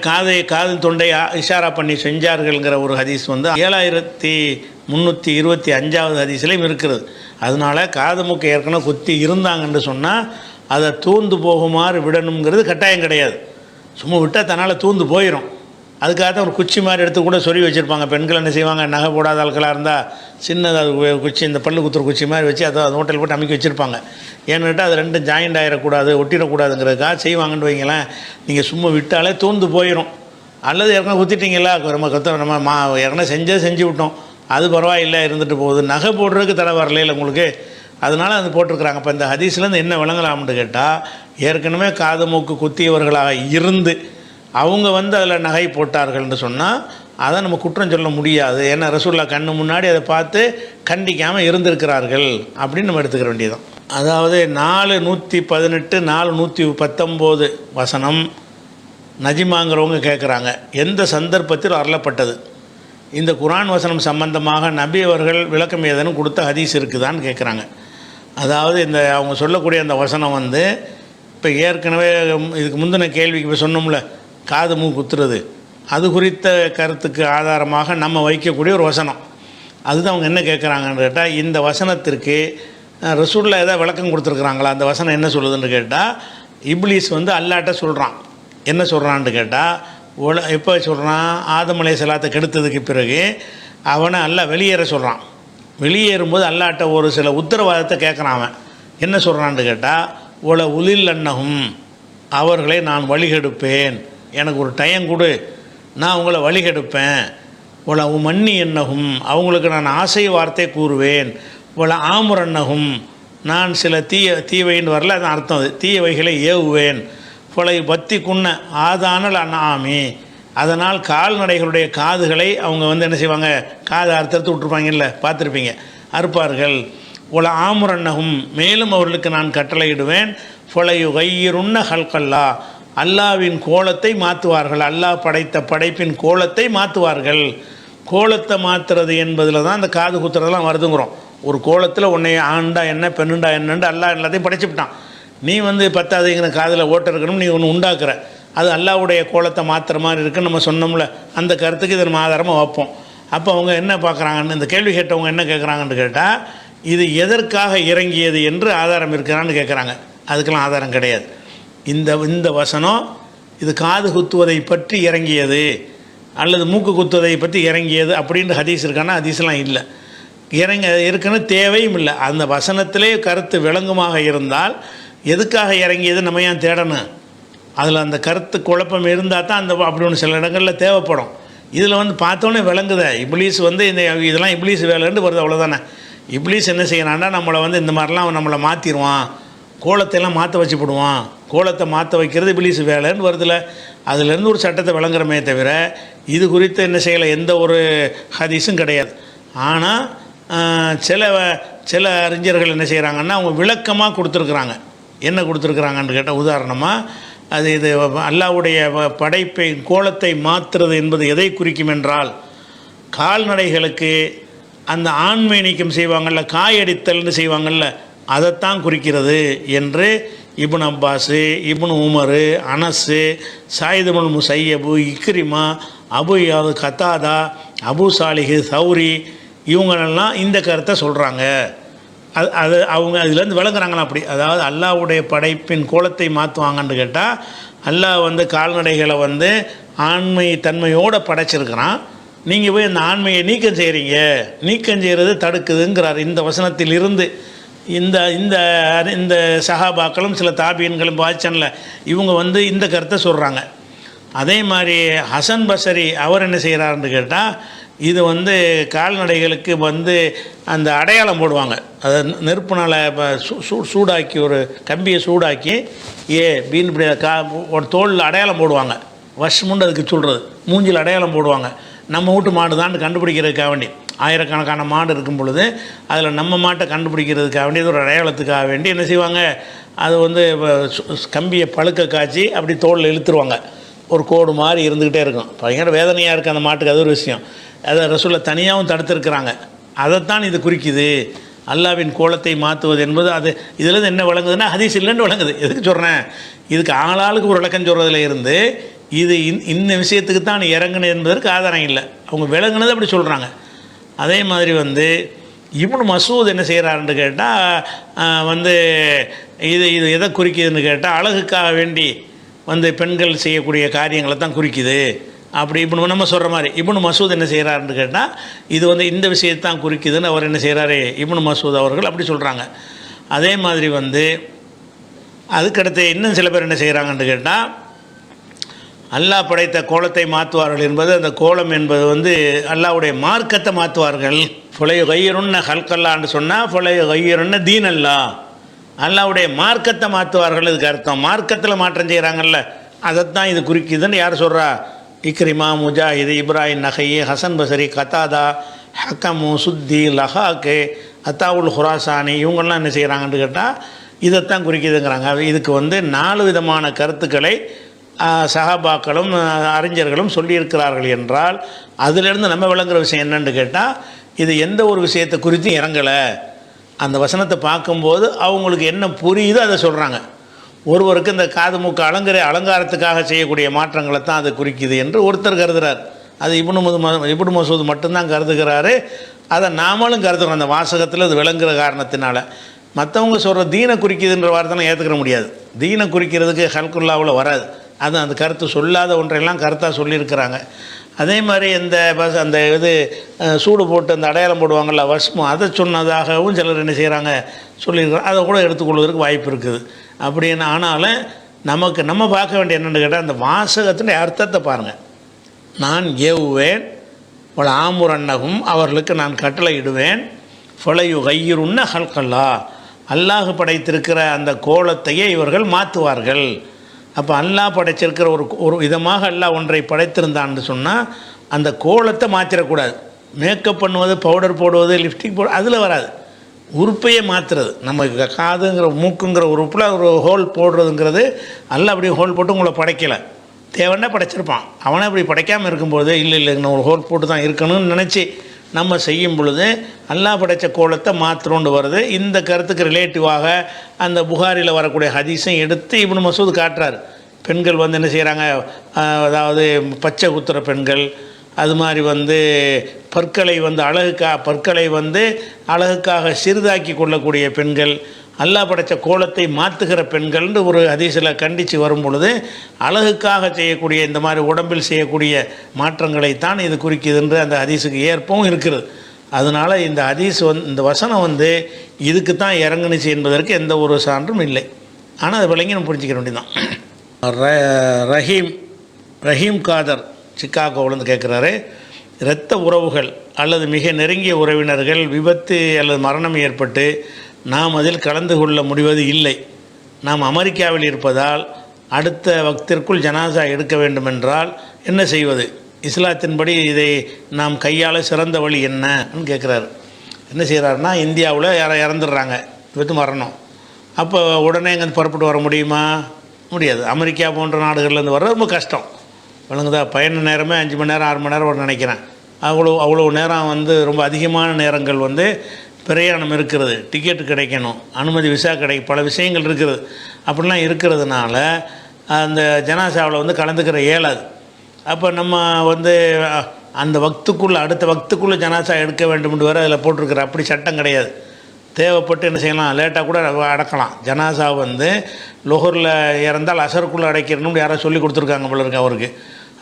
காது தொண்டை இஷாரா பண்ணி செஞ்சார்கள்ங்கிற ஒரு ஹதீஸ் வந்து 7325 ஹதீஸ்லையும் இருக்கிறது. அதனால் காது மூக்கை ஏற்கனவே குத்தி இருந்தாங்கன்னு சொன்னால் அதை தூந்து போகுமாறு விடணுங்கிறது கட்டாயம் கிடையாது. சும்மா விட்டால் தன்னால் தூந்து போயிடும். அதுக்காக தான் ஒரு குச்சி மாதிரி எடுத்து கூட சொருவி வச்சுருப்பாங்க. பெண்கள் என்ன செய்வாங்க, நகை போடாத ஆட்களாக இருந்தால் சின்னதாக குச்சி, இந்த பல்லு குத்துற குச்சி மாதிரி வச்சு அதை ஹோட்டல் போட்டு அமைக்க வச்சுருப்பாங்க. ஏன்னு கேட்டால் அது ரெண்டும் ஜாயிண்ட் ஆகிடக்கூடாது, ஒட்டிடக்கூடாதுங்கிறதுக்காக செய்வாங்கன்னு வைங்களேன். நீங்கள் சும்மா விட்டாலே தூந்து போயிடும். அல்லது ஏற்கனவே குத்திட்டிங்களா, நம்ம ஏற்கனவே செஞ்சு விட்டோம், அது பரவாயில்லை இருந்துட்டு போகுது, நகை போடுறதுக்கு தடை வரலையில் உங்களுக்கு, அதனால் அது போட்டிருக்கிறாங்க. இப்போ இந்த ஹதீஸ்லேருந்து என்ன விளங்கலாம்னு கேட்டால், ஏற்கனவே காது மூக்கு குத்தியவர்களாக இருந்து அவங்க அதில் நகை போட்டார்கள்னு சொன்னால் அதை நம்ம குற்றம் சொல்ல முடியாது. ஏன்னா ரசூலுல்லாஹ் கண்ணு முன்னாடி அதை பார்த்து கண்டிக்காமல் இருந்திருக்கிறார்கள் அப்படின்னு நம்ம எடுத்துக்கிற வேண்டியதுதான். அதாவது 4:118 4:119 வசனம் நஜிமாங்கிறவங்க கேட்குறாங்க, எந்த சந்தர்ப்பத்தில் அருளப்பட்டது? இந்த குர்ஆன் வசனம் சம்பந்தமாக நபி அவர்கள் விளக்கம் ஏதேனும் கொடுத்த ஹதீஸ் இருக்குதான்னு கேட்குறாங்க. அதாவது இந்த அவங்க சொல்லக்கூடிய அந்த வசனம் இப்போ ஏற்கனவே இதுக்கு முந்தின கேள்விக்கு இப்போ சொன்னோம்ல, காது மூக்கு குத்துறது, அது குறித்த கருத்துக்கு ஆதாரமாக நம்ம வைக்கக்கூடிய ஒரு வசனம். அதுதான் அவங்க என்ன கேட்குறாங்கன்னு கேட்டால், இந்த வசனத்திற்கு ரசூலுல்லாஹ் ஏதாவது விளக்கம் கொடுத்துருக்குறாங்களா? அந்த வசனம் என்ன சொல்லுதுன்னு கேட்டால், இப்லீஸ் அல்லாஹ்ட்ட சொல்கிறான். என்ன சொல்கிறான்னு கேட்டால், எப்போ சொல்கிறான், ஆதம் அலைஹிஸ்ஸலாத்தை கெடுத்ததுக்கு பிறகு அவனை அல்லாஹ் வெளியேற சொல்கிறான். வெளியேறும்போது அல்லாஹ்ட்ட ஒரு சில உத்தரவாதத்தை கேட்குறான். அவன் என்ன சொல்கிறான்னு கேட்டால், உலில் அன்னஹும், அவர்களை நான் வழிகெடுப்பேன், எனக்கு ஒரு டைம் கொடு, நான் உங்களை வழிகெடுப்பேன். மன்னி என்னகும், அவங்களுக்கு நான் ஆசை வார்த்தை கூறுவேன். ஆமுரன்னகும், நான் சில தீவைன்னு வரல, அது அர்த்தம், அது தீயவைகளை ஏவுவேன். பத்தி குன்ன ஆதானல் அண்ணாமி, அதனால் கால்நடைகளுடைய காதுகளை அவங்க என்ன செய்வாங்க, காதை அறுத்தறுத்து விட்டுருப்பாங்கல்ல, பார்த்துருப்பீங்க, அறுப்பார்கள். ஆமுரன்னகும், மேலும் அவர்களுக்கு நான் கட்டளையிடுவேன். கையிருன்ன ஹல்கல்லா, அல்லாவின் கோலத்தை மாற்றுவார்கள், அல்லாஹ் படைத்த படைப்பின் கோலத்தை மாற்றுவார்கள். கோலத்தை மாற்றுறது என்பதில் தான் அந்த காது குத்துறதெல்லாம் வருதுங்கிறோம். ஒரு கோலத்தில் உன்னை ஆண்டா என்ன பெண்ணுண்டா என்னண்டு அல்லாஹ் எல்லாத்தையும் படைச்சுவிட்டான். நீ 10ங்கிற காதில் ஓட்ட இருக்கணும், நீ ஒன்று உண்டாக்குற, அது அல்லாஹ்வுடைய கோலத்தை மாற்றுற மாதிரி இருக்குன்னு நம்ம சொன்னோம்ல. அந்த கருத்துக்கு இதை நம்ம ஆதாரமாக வைப்போம். அப்போ அவங்க என்ன பார்க்குறாங்கன்னு, இந்த கேள்வி கேட்டவங்க என்ன கேட்குறாங்கன்னு கேட்டால், இது எதற்காக இறங்கியது என்று ஆதாரம் இருக்கிறான்னு கேட்குறாங்க. அதுக்கெல்லாம் ஆதாரம் கிடையாது. இந்த வசனம் இது காது குத்துவதை பற்றி இறங்கியது அல்லது மூக்கு குத்துவதை பற்றி இறங்கியது அப்படின்ற ஹதீஸ் இருக்கான்னா ஹதீஸ்லாம் இல்லை, இருக்குன்னு தேவையும் இல்லை. அந்த வசனத்திலே கருத்து விளங்குமாக இருந்தால் எதுக்காக இறங்கியது நம்ம ஏன் தேடணும்? அதில் அந்த கருத்து குழப்பம் இருந்தால் தான் அந்த அப்படி ஒன்று சில இடங்களில் தேவைப்படும். இதில் பார்த்தோன்னே விளங்குத இப்லீஸ் இதெல்லாம் இப்லீஸ் வேலைன்னு வருது, அவ்வளோதானே. இப்லீஸ் என்ன செய்யறான்னா நம்மளை இந்த மாதிரிலாம் நம்மளை மாற்றிடுவான், கோலத்தையெல்லாம் மாற்ற வச்சுப்படுவான், கோலத்தை மாற்ற வைக்கிறது இப்லீஸ் வேலைன்னு வருதில்ல. அதுலேருந்து ஒரு சட்டத்தை விளங்குறமே தவிர இது குறித்து என்ன செய்யலை, எந்த ஒரு ஹதீஸும் கிடையாது. ஆனால் சில அறிஞர்கள் என்ன செய்கிறாங்கன்னா அவங்க விளக்கமாக கொடுத்துருக்குறாங்க. என்ன கொடுத்துருக்குறாங்கன்னு கேட்டால், உதாரணமாக இது அல்லாஹ்வுடைய படைப்பை கோலத்தை மாற்றுறது என்பது எதை குறிக்கும் என்றால், கால்நடைகளுக்கு அந்த ஆண்மை நீக்கம் செய்வாங்கள்ல, காயடித்தல்னு செய்வாங்கள்ல, அதைத்தான் குறிக்கிறது என்று இப்னு அப்பாஸு, இப்னு உமரு, அனஸு, சாயித் இப்னு முஸையபு, இக்ரிமா, அபு யாது கத்தாதா, அபு சாலிஹு, சௌரி, இவங்களெல்லாம் இந்த கருத்தை சொல்கிறாங்க. அது அவங்க அதுலேருந்து விளங்குறாங்களா அப்படி. அதாவது அல்லாஹ்வுடைய படைப்பின் கோலத்தை மாற்றுவாங்கன்னு கேட்டால், அல்லாஹ் கால்நடைகளை ஆண்மை தன்மையோடு படைச்சிருக்கிறான். நீங்கள் போய் அந்த ஆண்மையை நீக்கம் செய்கிறீங்க, நீக்கம் செய்கிறது தடுக்குதுங்கிறார் இந்த வசனத்தில் இருந்து. இந்த இந்த இந்த சஹாபாக்களும் சில தாபீன்களும் பாய்ச்சனில் இவங்க இந்த கருத்தை சொல்கிறாங்க. அதே மாதிரி ஹசன் பஸரி அவர் என்ன செய்கிறாருன்னு கேட்டால், இது கால்நடைகளுக்கு அந்த அடையாளம் போடுவாங்க. அதை நெருப்புனால் சூடாக்கி ஒரு கம்பியை சூடாக்கி பீன் இப்படி ஒரு தோளில் அடையாளம் போடுவாங்க. வஷ்முண்டு அதுக்கு சொல்கிறது, மூஞ்சில் அடையாளம் போடுவாங்க. நம்ம வீட்டு மாடு தான் கண்டுபிடிக்கிறதுக்காக வேண்டி, ஆயிரக்கணக்கான மாடு இருக்கும் பொழுது அதில் நம்ம மாட்டை கண்டுபிடிக்கிறதுக்காக வேண்டி ஒரு அடையாளத்துக்காக வேண்டி என்ன செய்வாங்க, அது கம்பியை பழுக்க காய்ச்சி அப்படி தோளில் இழுத்துருவாங்க. ஒரு கோடு மாதிரி இருந்துக்கிட்டே இருக்கும். பயங்கர வேதனையாக இருக்குது அந்த மாட்டுக்கு, அது ஒரு விஷயம். அதை ரசூலுல்லாஹ் தனியாகவும் தடுத்துருக்குறாங்க. அதைத்தான் இது குறிக்குது, அல்லாவின் கோலத்தை மாற்றுவது என்பது. அது இதில் என்ன விளங்குதுன்னா ஹதீஸ் இல்லைன்னு விளங்குது. எதுக்கு சொல்கிறேன், இதுக்கு ஆளாளுக்கு ஒரு விளக்கம் சொல்கிறதுல இருந்து இது இந்த விஷயத்துக்கு தான் இறங்குனது என்பதற்கு ஆதாரம் இல்லை. அவங்க விளங்குனது அப்படி சொல்கிறாங்க. அதே மாதிரி இப்னு மசூத் என்ன செய்கிறாருன்னு கேட்டால், இது எதை குறிக்குதுன்னு கேட்டால், அழகுக்காக வேண்டி பெண்கள் செய்யக்கூடிய காரியங்களை தான் குறிக்குது அப்படி இப்னு நம்ம சொல்கிற மாதிரி இப்னு மசூத் என்ன செய்கிறாருன்னு கேட்டால் இது வந்து இந்த விஷயத்தான் குறிக்குதுன்னு அவர் என்ன செய்கிறாரு, இப்னு மசூத் அவர்கள் அப்படி சொல்கிறாங்க. அதே மாதிரி வந்து அதுக்கடுத்து இன்னும் சில பேர் என்ன செய்கிறாங்கன்னு கேட்டால், அல்லாஹ் படைத்த கோலத்தை மாற்றுவார்கள் என்பது, அந்த கோலம் என்பது வந்து அல்லாஹ்வுடைய மார்க்கத்தை மாற்றுவார்கள். ஃபொலையு கையருன்ன ஹல்கல்லான்னு சொன்னால் ஃபொலையு கையருன்ன தீன் அல்லாஹ்வுடைய மார்க்கத்தை மாற்றுவார்கள். இதுக்கு அர்த்தம் மார்க்கத்தில் மாற்றம் செய்கிறாங்கல்ல, அதைத்தான் இது குறிக்குதுன்னு யார் சொல்கிறா? இக்ரிமா, முஜாஹிது, இப்ராஹிம் நகை, ஹசன் பசரி, கத்தாதா, ஹக்கமு, சுத்தி, லஹாக்கு, அத்தாவுல் ஹுராசானி இவங்கெல்லாம் என்ன செய்கிறாங்கன்னு கேட்டால் இதைத்தான் குறிக்குதுங்கிறாங்க. இதுக்கு வந்து 4 விதமான கருத்துக்களை சஹாபாக்களும் அறிஞர்களும் சொல்லியிருக்கிறார்கள் என்றால், அதிலிருந்து நம்ம விளங்குற விஷயம் என்னன்னு கேட்டால், இது எந்த ஒரு விஷயத்தை குறித்து இறங்கலை. அந்த வசனத்தை பார்க்கும்போது அவங்களுக்கு என்ன புரியுதோ அதை சொல்கிறாங்க. ஒருவருக்கு இந்த காது மூக்கு அலங்காரத்துக்காக செய்யக்கூடிய மாற்றங்களை தான் அது குறிக்குது என்று ஒருத்தர் கருதுகிறார். அது இப்னு மசூத் மட்டும்தான் கருதுகிறாரு. அதை நாமளும் கருதுகிறோம். அந்த வாசகத்தில் அது விளங்குகிற காரணத்தினால. மற்றவங்க சொல்கிற தீனை குறிக்குதுன்ற வார்த்தைலாம் ஏற்றுக்கிற முடியாது. தீனை குறிக்கிறதுக்கு ஹல்குல்லாவில் வராது. அது அந்த கருத்து சொல்லாத ஒன்றையெல்லாம் கருத்தாக சொல்லியிருக்கிறாங்க. அதே மாதிரி அந்த இது சூடு போட்டு அந்த அடையாளம் போடுவாங்கள்ல வஸ்மம், அதை சொன்னதாகவும் சிலர் என்ன செய்கிறாங்க சொல்லியிருக்கிறாங்க. அதை கூட எடுத்துக்கொள்வதற்கு வாய்ப்பு இருக்குது. அப்படின்னு ஆனாலும் நம்ம பார்க்க வேண்டிய என்னென்னு கேட்டால், அந்த வாசகத்தின் அர்த்தத்தை பாருங்கள். நான் ஏவுவேன் பல ஆமுரன்னகும், அவர்களுக்கு நான் கட்டளை இடுவேன். ஃபொலையு கையிருன்ன ஹல்கல்லா, அல்லாஹ் படைத்திருக்கிற அந்த கோலத்தையே இவர்கள் மாற்றுவார்கள். அப்போ அல்லாஹ் படைச்சிருக்கிற ஒரு விதமாக அல்லாஹ் ஒன்றை படைத்திருந்தான்னு சொன்னால் அந்த கோலத்தை மாற்றிடக்கூடாது. மேக்கப் பண்ணுவது, பவுடர் போடுவது, லிப்ஸ்டிக் போடுவது அதில் வராது. உறுப்பையே மாற்றுறது. நம்ம காதுங்கிற மூக்குங்கிற உறுப்பில் ஒரு ஹோல் போடுறதுங்கிறது அல்லாஹ் அப்படி ஹோல் போட்டு உங்களை படைக்கலை. தேவைன்னா படைச்சிருப்பான். அவனை அப்படி படைக்காமல் இருக்கும்போது இல்லை நான் ஒரு ஹோல் போட்டு தான் இருக்கணும்னு நினச்சி நம்ம செய்யும் பொழுது அல்லாஹ் படைத்த கோலத்தை மாத்திரோண்டு வருது. இந்த கருத்துக்கு ரிலேட்டிவாக அந்த புகாரில் வரக்கூடிய ஹதீஸை எடுத்து இப்னு மசூத் காட்டுறார். பெண்கள் வந்து என்ன செய்கிறாங்க, அதாவது பச்சை குத்துற பெண்கள், அது மாதிரி வந்து பற்களை வந்து அழகுக்காக சிறிதாக்கி கொள்ளக்கூடிய பெண்கள், அல்லாஹ் படைத்த கோலத்தை மாற்றுகிற பெண்கள்னு ஒரு ஹதீஸில் கண்டித்து வரும் பொழுது அழகுக்காக செய்யக்கூடிய இந்த மாதிரி உடம்பில் செய்யக்கூடிய மாற்றங்களைத்தான் இது குறிக்குதுன்ற அந்த ஹதீஸுக்கு ஏற்பவும் இருக்கிறது. அதனால் இந்த ஹதீஸ் இந்த வசனம் வந்து இதுக்கு தான் இறங்குனுச்சு என்பதற்கு எந்த ஒரு சான்றும் இல்லை. ஆனால் அதை விளங்கி நம்ம புரிஞ்சிக்க வேண்டியதான். ரஹீம் காதர் சிக்காகோவிலேருந்து கேட்குறாரு, இரத்த உறவுகள் அல்லது மிக நெருங்கிய உறவினர்கள் விபத்து அல்லது மரணம் ஏற்பட்டு நாம் அதில் கலந்து கொள்ள முடிவது இல்லை. நாம் அமெரிக்காவில் இருப்பதால் அடுத்த வக்திற்குள் ஜனாசா எடுக்க வேண்டுமென்றால் என்ன செய்வது? இஸ்லாத்தின்படி இதை நாம் கையாள சிறந்த வழி என்னன்னு கேட்குறாரு. என்ன செய்கிறாருன்னா, இந்தியாவில் யாரை இறந்துடுறாங்க, விபத்து மரணம், அப்போ உடனே இங்கே புறப்பட்டு வர முடியுமா? முடியாது. அமெரிக்கா போன்ற நாடுகள்லேருந்து வர்றது ரொம்ப கஷ்டம். வழங்குதா? பயண நேரமே 5 மணி நேரம் 6 மணி நேரம் ஒரு நினைக்கிறேன். அவ்வளோ நேரம் வந்து ரொம்ப அதிகமான நேரங்கள் வந்து பிரயாணம் இருக்கிறது. டிக்கெட்டு கிடைக்கணும், அனுமதி விசா பல விஷயங்கள் இருக்குது. அப்படிலாம் இருக்கிறதுனால அந்த ஜனாசாவில் வந்து கலந்துக்கிற இயலாது. அப்போ நம்ம வந்து அந்த அடுத்த வக்துக்குள்ளே ஜனாசா எடுக்க வேண்டும்னு வேறு அதில் போட்டிருக்கிற அப்படி சட்டம் கிடையாது. தேவைப்பட்டு என்ன செய்யலாம், லேட்டாக கூட அடக்கலாம். ஜனாசா வந்து லொஹரில் இறந்தால் அசருக்குள்ளே அடைக்கிறணும்னு யாரோ சொல்லி கொடுத்துருக்காங்க போல இருக்கு அவருக்கு.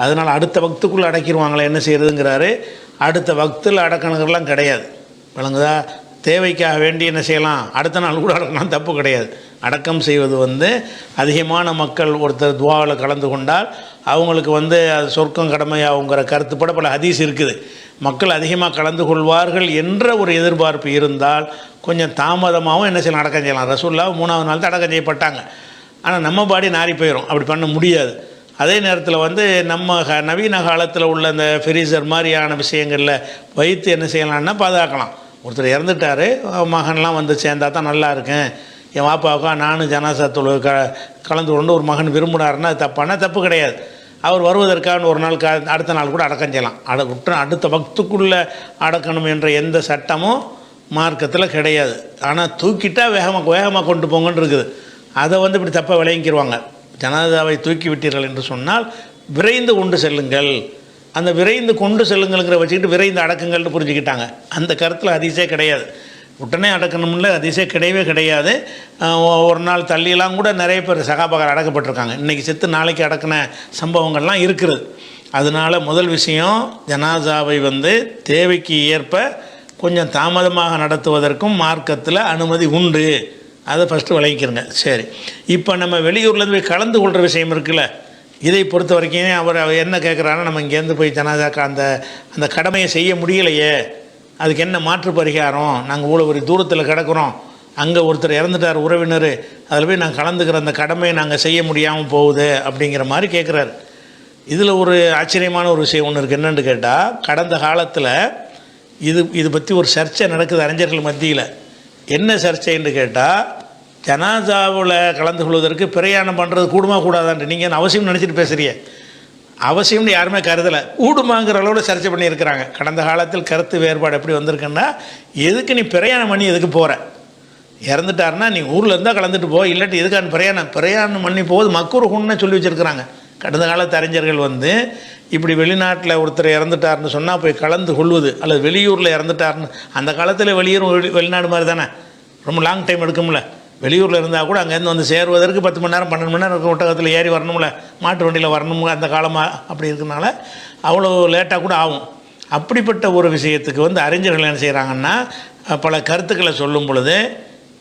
அதனால் அடுத்த வக்துக்குள்ளே அடைக்கிடுவாங்களே, என்ன செய்கிறதுங்கிறாரு. அடுத்த வக்தில் அடக்கணுங்கிறலாம் கிடையாது. வழங்குதா? தேவைக்காக வேண்டி என்ன செய்யலாம், அடுத்த நாள் கூட அடக்கலாம், தப்பு கிடையாது. அடக்கம் செய்வது வந்து அதிகமான மக்கள் ஒருத்தர் துவாவில் கலந்து கொண்டால் அவங்களுக்கு வந்து அது சொர்க்கம் கடமையாகுங்கிற கருத்துப்பட பல ஹதீஸ் இருக்குது. மக்கள் அதிகமாக கலந்து கொள்வார்கள் என்ற ஒரு எதிர்பார்ப்பு இருந்தால் கொஞ்சம் தாமதமாகவும் என்ன செய்யலாம், அடக்கம் செய்யலாம். ரசூலுல்லாஹ் 3ஆவது நாள் தான் அடக்கம் செய்யப்பட்டாங்க. ஆனால் நம்ம பாடி நாரி போயிடும், அப்படி பண்ண முடியாது. அதே நேரத்தில் வந்து நம்ம நவீன காலத்தில் உள்ள அந்த ஃப்ரீசர் மாதிரியான விஷயங்களில் வைத்து என்ன செய்யலாம்னா பாதுகாக்கலாம். ஒருத்தர் இறந்துட்டார், மகன்லாம் வந்து சேர்ந்தா தான் நல்லா இருக்கேன், என் வாப்பாவுக்கா நானும் ஜனாசா தொழுகை கலந்து கொண்டு ஒரு மகன் விரும்பினாருன்னா தப்பானா தப்பு கிடையாது. அவர் வருவதற்கான ஒரு நாள் அடுத்த நாள் கூட அடக்கம் செய்யலாம். அடுத்த வக்துக்குள்ளே அடக்கணும் என்ற எந்த சட்டமும் மார்க்கத்தில் கிடையாது. ஆனால் தூக்கிட்டால் வேகமாக கொண்டு போங்கன்னு இருக்குது. அதை வந்து இப்படி தப்பாக விளங்கிடுவாங்க. ஜனாதாவை தூக்கி விட்டீர்கள் என்று சொன்னால் விரைந்து கொண்டு செல்லுங்கள். அந்த விரைந்து கொண்டு செல்லுங்கள்ங்கிற வச்சுக்கிட்டு விரைந்து அடக்குங்கள்னு புரிஞ்சுக்கிட்டாங்க. அந்த கருத்தில் ஹதீஸே கிடையாது. உடனே அடக்கணும்ல ஹதீஸே கிடையவே கிடையாது. ஒரு நாள் தள்ளியெல்லாம் கூட நிறைய பேர் சகாபாக்கள் அடக்கப்பட்டிருக்காங்க. இன்றைக்கி செத்து நாளைக்கு அடக்கின சம்பவங்கள்லாம் இருக்கிறது. அதனால் முதல் விஷயம், ஜனாசாவை வந்து தேவைக்கு ஏற்ப கொஞ்சம் தாமதமாக நடத்துவதற்கும் மார்க்கத்தில் அனுமதி உண்டு. அதை ஃபஸ்ட்டு விளங்கிக்கிறங்க. சரி, இப்போ நம்ம வெளியூர்லேருந்து போய் கலந்து கொள்கிற விஷயம் இருக்குல்ல, இதை பொறுத்த வரைக்கும் அவர் என்ன கேட்குறாருன்னா, நம்ம இங்கேருந்து போய் ஜனாசாக்கு அந்த கடமையை செய்ய முடியலையே, அதுக்கு என்ன மாற்று பரிகாரம், நாங்கள் இவ்வளோ ஒரு தூரத்தில் கிடக்கிறோம், அங்கே ஒருத்தர் இறந்துட்டார் உறவினர், அதில் போய் நாங்கள் கலந்துக்கிற அந்த கடமையை நாங்கள் செய்ய முடியாமல் போகுது அப்படிங்கிற மாதிரி கேட்குறாரு. இதில் ஒரு ஆச்சரியமான ஒரு விஷயம் ஒன்று இருக்குது. என்னென்னு கேட்டால், கடந்த காலத்தில் இது பற்றி ஒரு சர்ச்சை நடக்குது அறிஞர்கள் மத்தியில். என்ன சர்ச்சைன்னு கேட்டால், ஜனாசாவில் கலந்து கொள்வதற்கு பிரயாணம் பண்ணுறது கூடுமா கூடாதான்ட்டு நீங்கள் அவசியம் நினச்சிட்டு பேசுகிறீங்க. அவசியம்னு யாருமே கருதலை, கூடுமாங்கிற அளவில் சர்ச்சை பண்ணியிருக்கிறாங்க. கடந்த காலத்தில் கருத்து வேறுபாடு எப்படி வந்திருக்குன்னா, எதுக்கு நீ பிரயாணம் பண்ணி எதுக்கு போகிற, இறந்துட்டாருன்னா நீ ஊரில் இருந்தால் கலந்துட்டு போ, இல்லாட்டி எதுக்கான பிரயாணம் பண்ணி போகுது மக்ரூஹ்னு சொல்லி வச்சுருக்கிறாங்க. கடந்த காலத்து அறிஞர்கள் வந்து இப்படி வெளிநாட்டில் ஒருத்தர் இறந்துட்டார்னு சொன்னால் போய் கலந்து கொள்வது, அல்லது வெளியூரில் இறந்துட்டார்னு, அந்த காலத்தில் வெளிநாடு மாதிரி தானே, ரொம்ப லாங் டைம் எடுக்கும்ல. வெளியூரில் இருந்தால் கூட அங்கேருந்து வந்து சேருவதற்கு 10 மணி நேரம் 12 மணி நேரம் ஒட்டகத்தில் ஏறி வரணும்ல, மாட்டு வண்டியில் வரணும். அந்த காலமாக அப்படி இருக்கிறனால அவ்வளோ லேட்டாக கூட ஆகும். அப்படிப்பட்ட ஒரு விஷயத்துக்கு வந்து அறிஞர்கள் என்ன செய்கிறாங்கன்னா, பல கருத்துக்களை சொல்லும் பொழுது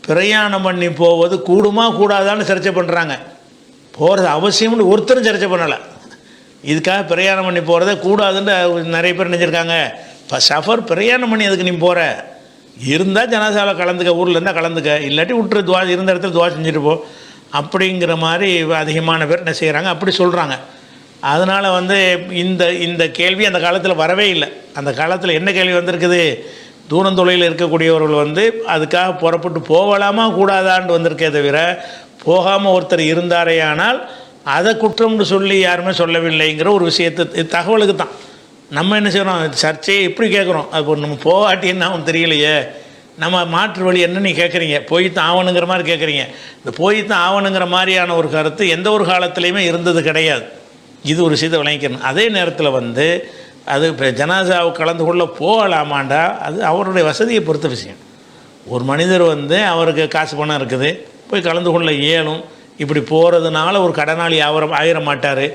பிரயாணம் பண்ணி போவது கூடுமா கூடாதான்னு சர்ச்சை பண்ணுறாங்க. போகிறது அவசியம்னு ஒருத்தரும் சர்ச்சை பண்ணலை. இதுக்காக பிரயாணம் பண்ணி போகிறத கூடாதுன்னு நிறைய பேர் நினைச்சிருக்காங்க. இப்போ சஃபர் பிரயாணம் பண்ணி அதுக்கு நீ போகிற, இருந்தால் ஜனாசாவில் கலந்துக்க, ஊரில் இருந்தால் கலந்துக்க, இல்லாட்டி விட்டுரு, துவா இருந்த இடத்துல துவா செஞ்சுட்டு போ அப்படிங்கிற மாதிரி அதிகமான பேர் என்ன செய்கிறாங்க, அப்படி சொல்கிறாங்க. அதனால் வந்து இந்த கேள்வி அந்த காலத்தில் வரவே இல்லை. அந்த காலத்தில் என்ன கேள்வி வந்திருக்குது, தூரந்தொலையில் இருக்கக்கூடியவர்கள் வந்து அதுக்காக புறப்பட்டு போகலாமா கூடாதான்னு வந்திருக்கே தவிர, போகாமல் ஒருத்தர் இருந்தாரே ஆனால் அதை குற்றம்னு சொல்லி யாருமே சொல்லவில்லைங்கிற ஒரு விஷயத்தை தகவலுக்கு தான் நம்ம என்ன செய்கிறோம், சர்ச்சையை எப்படி கேட்குறோம். அது நம்ம போகாட்டின்னு அவன் தெரியலையே, நம்ம மாற்று வழி என்ன நீ கேட்குறீங்க, போய்த்தான் ஆவணுங்கிற மாதிரி கேட்குறீங்க. இந்த போய்த்தான் ஆவணுங்கிற மாதிரியான ஒரு கருத்து எந்த ஒரு காலத்துலேயுமே இருந்தது கிடையாது. இது ஒரு விஷயத்தை விளங்கிக்கணும். அதே நேரத்தில் வந்து அது இப்போ ஜனாசாவை கலந்து கொள்ள போகலாமாண்டா, அது அவருடைய வசதியை பொறுத்த விஷயம். ஒரு மனிதர் வந்து அவருக்கு காசு பணம் இருக்குது, போய் கலந்து கொள்ள இயலும். இப்படி போகிறதுனால ஒரு கடனாளி ஆயிர மாட்டார்.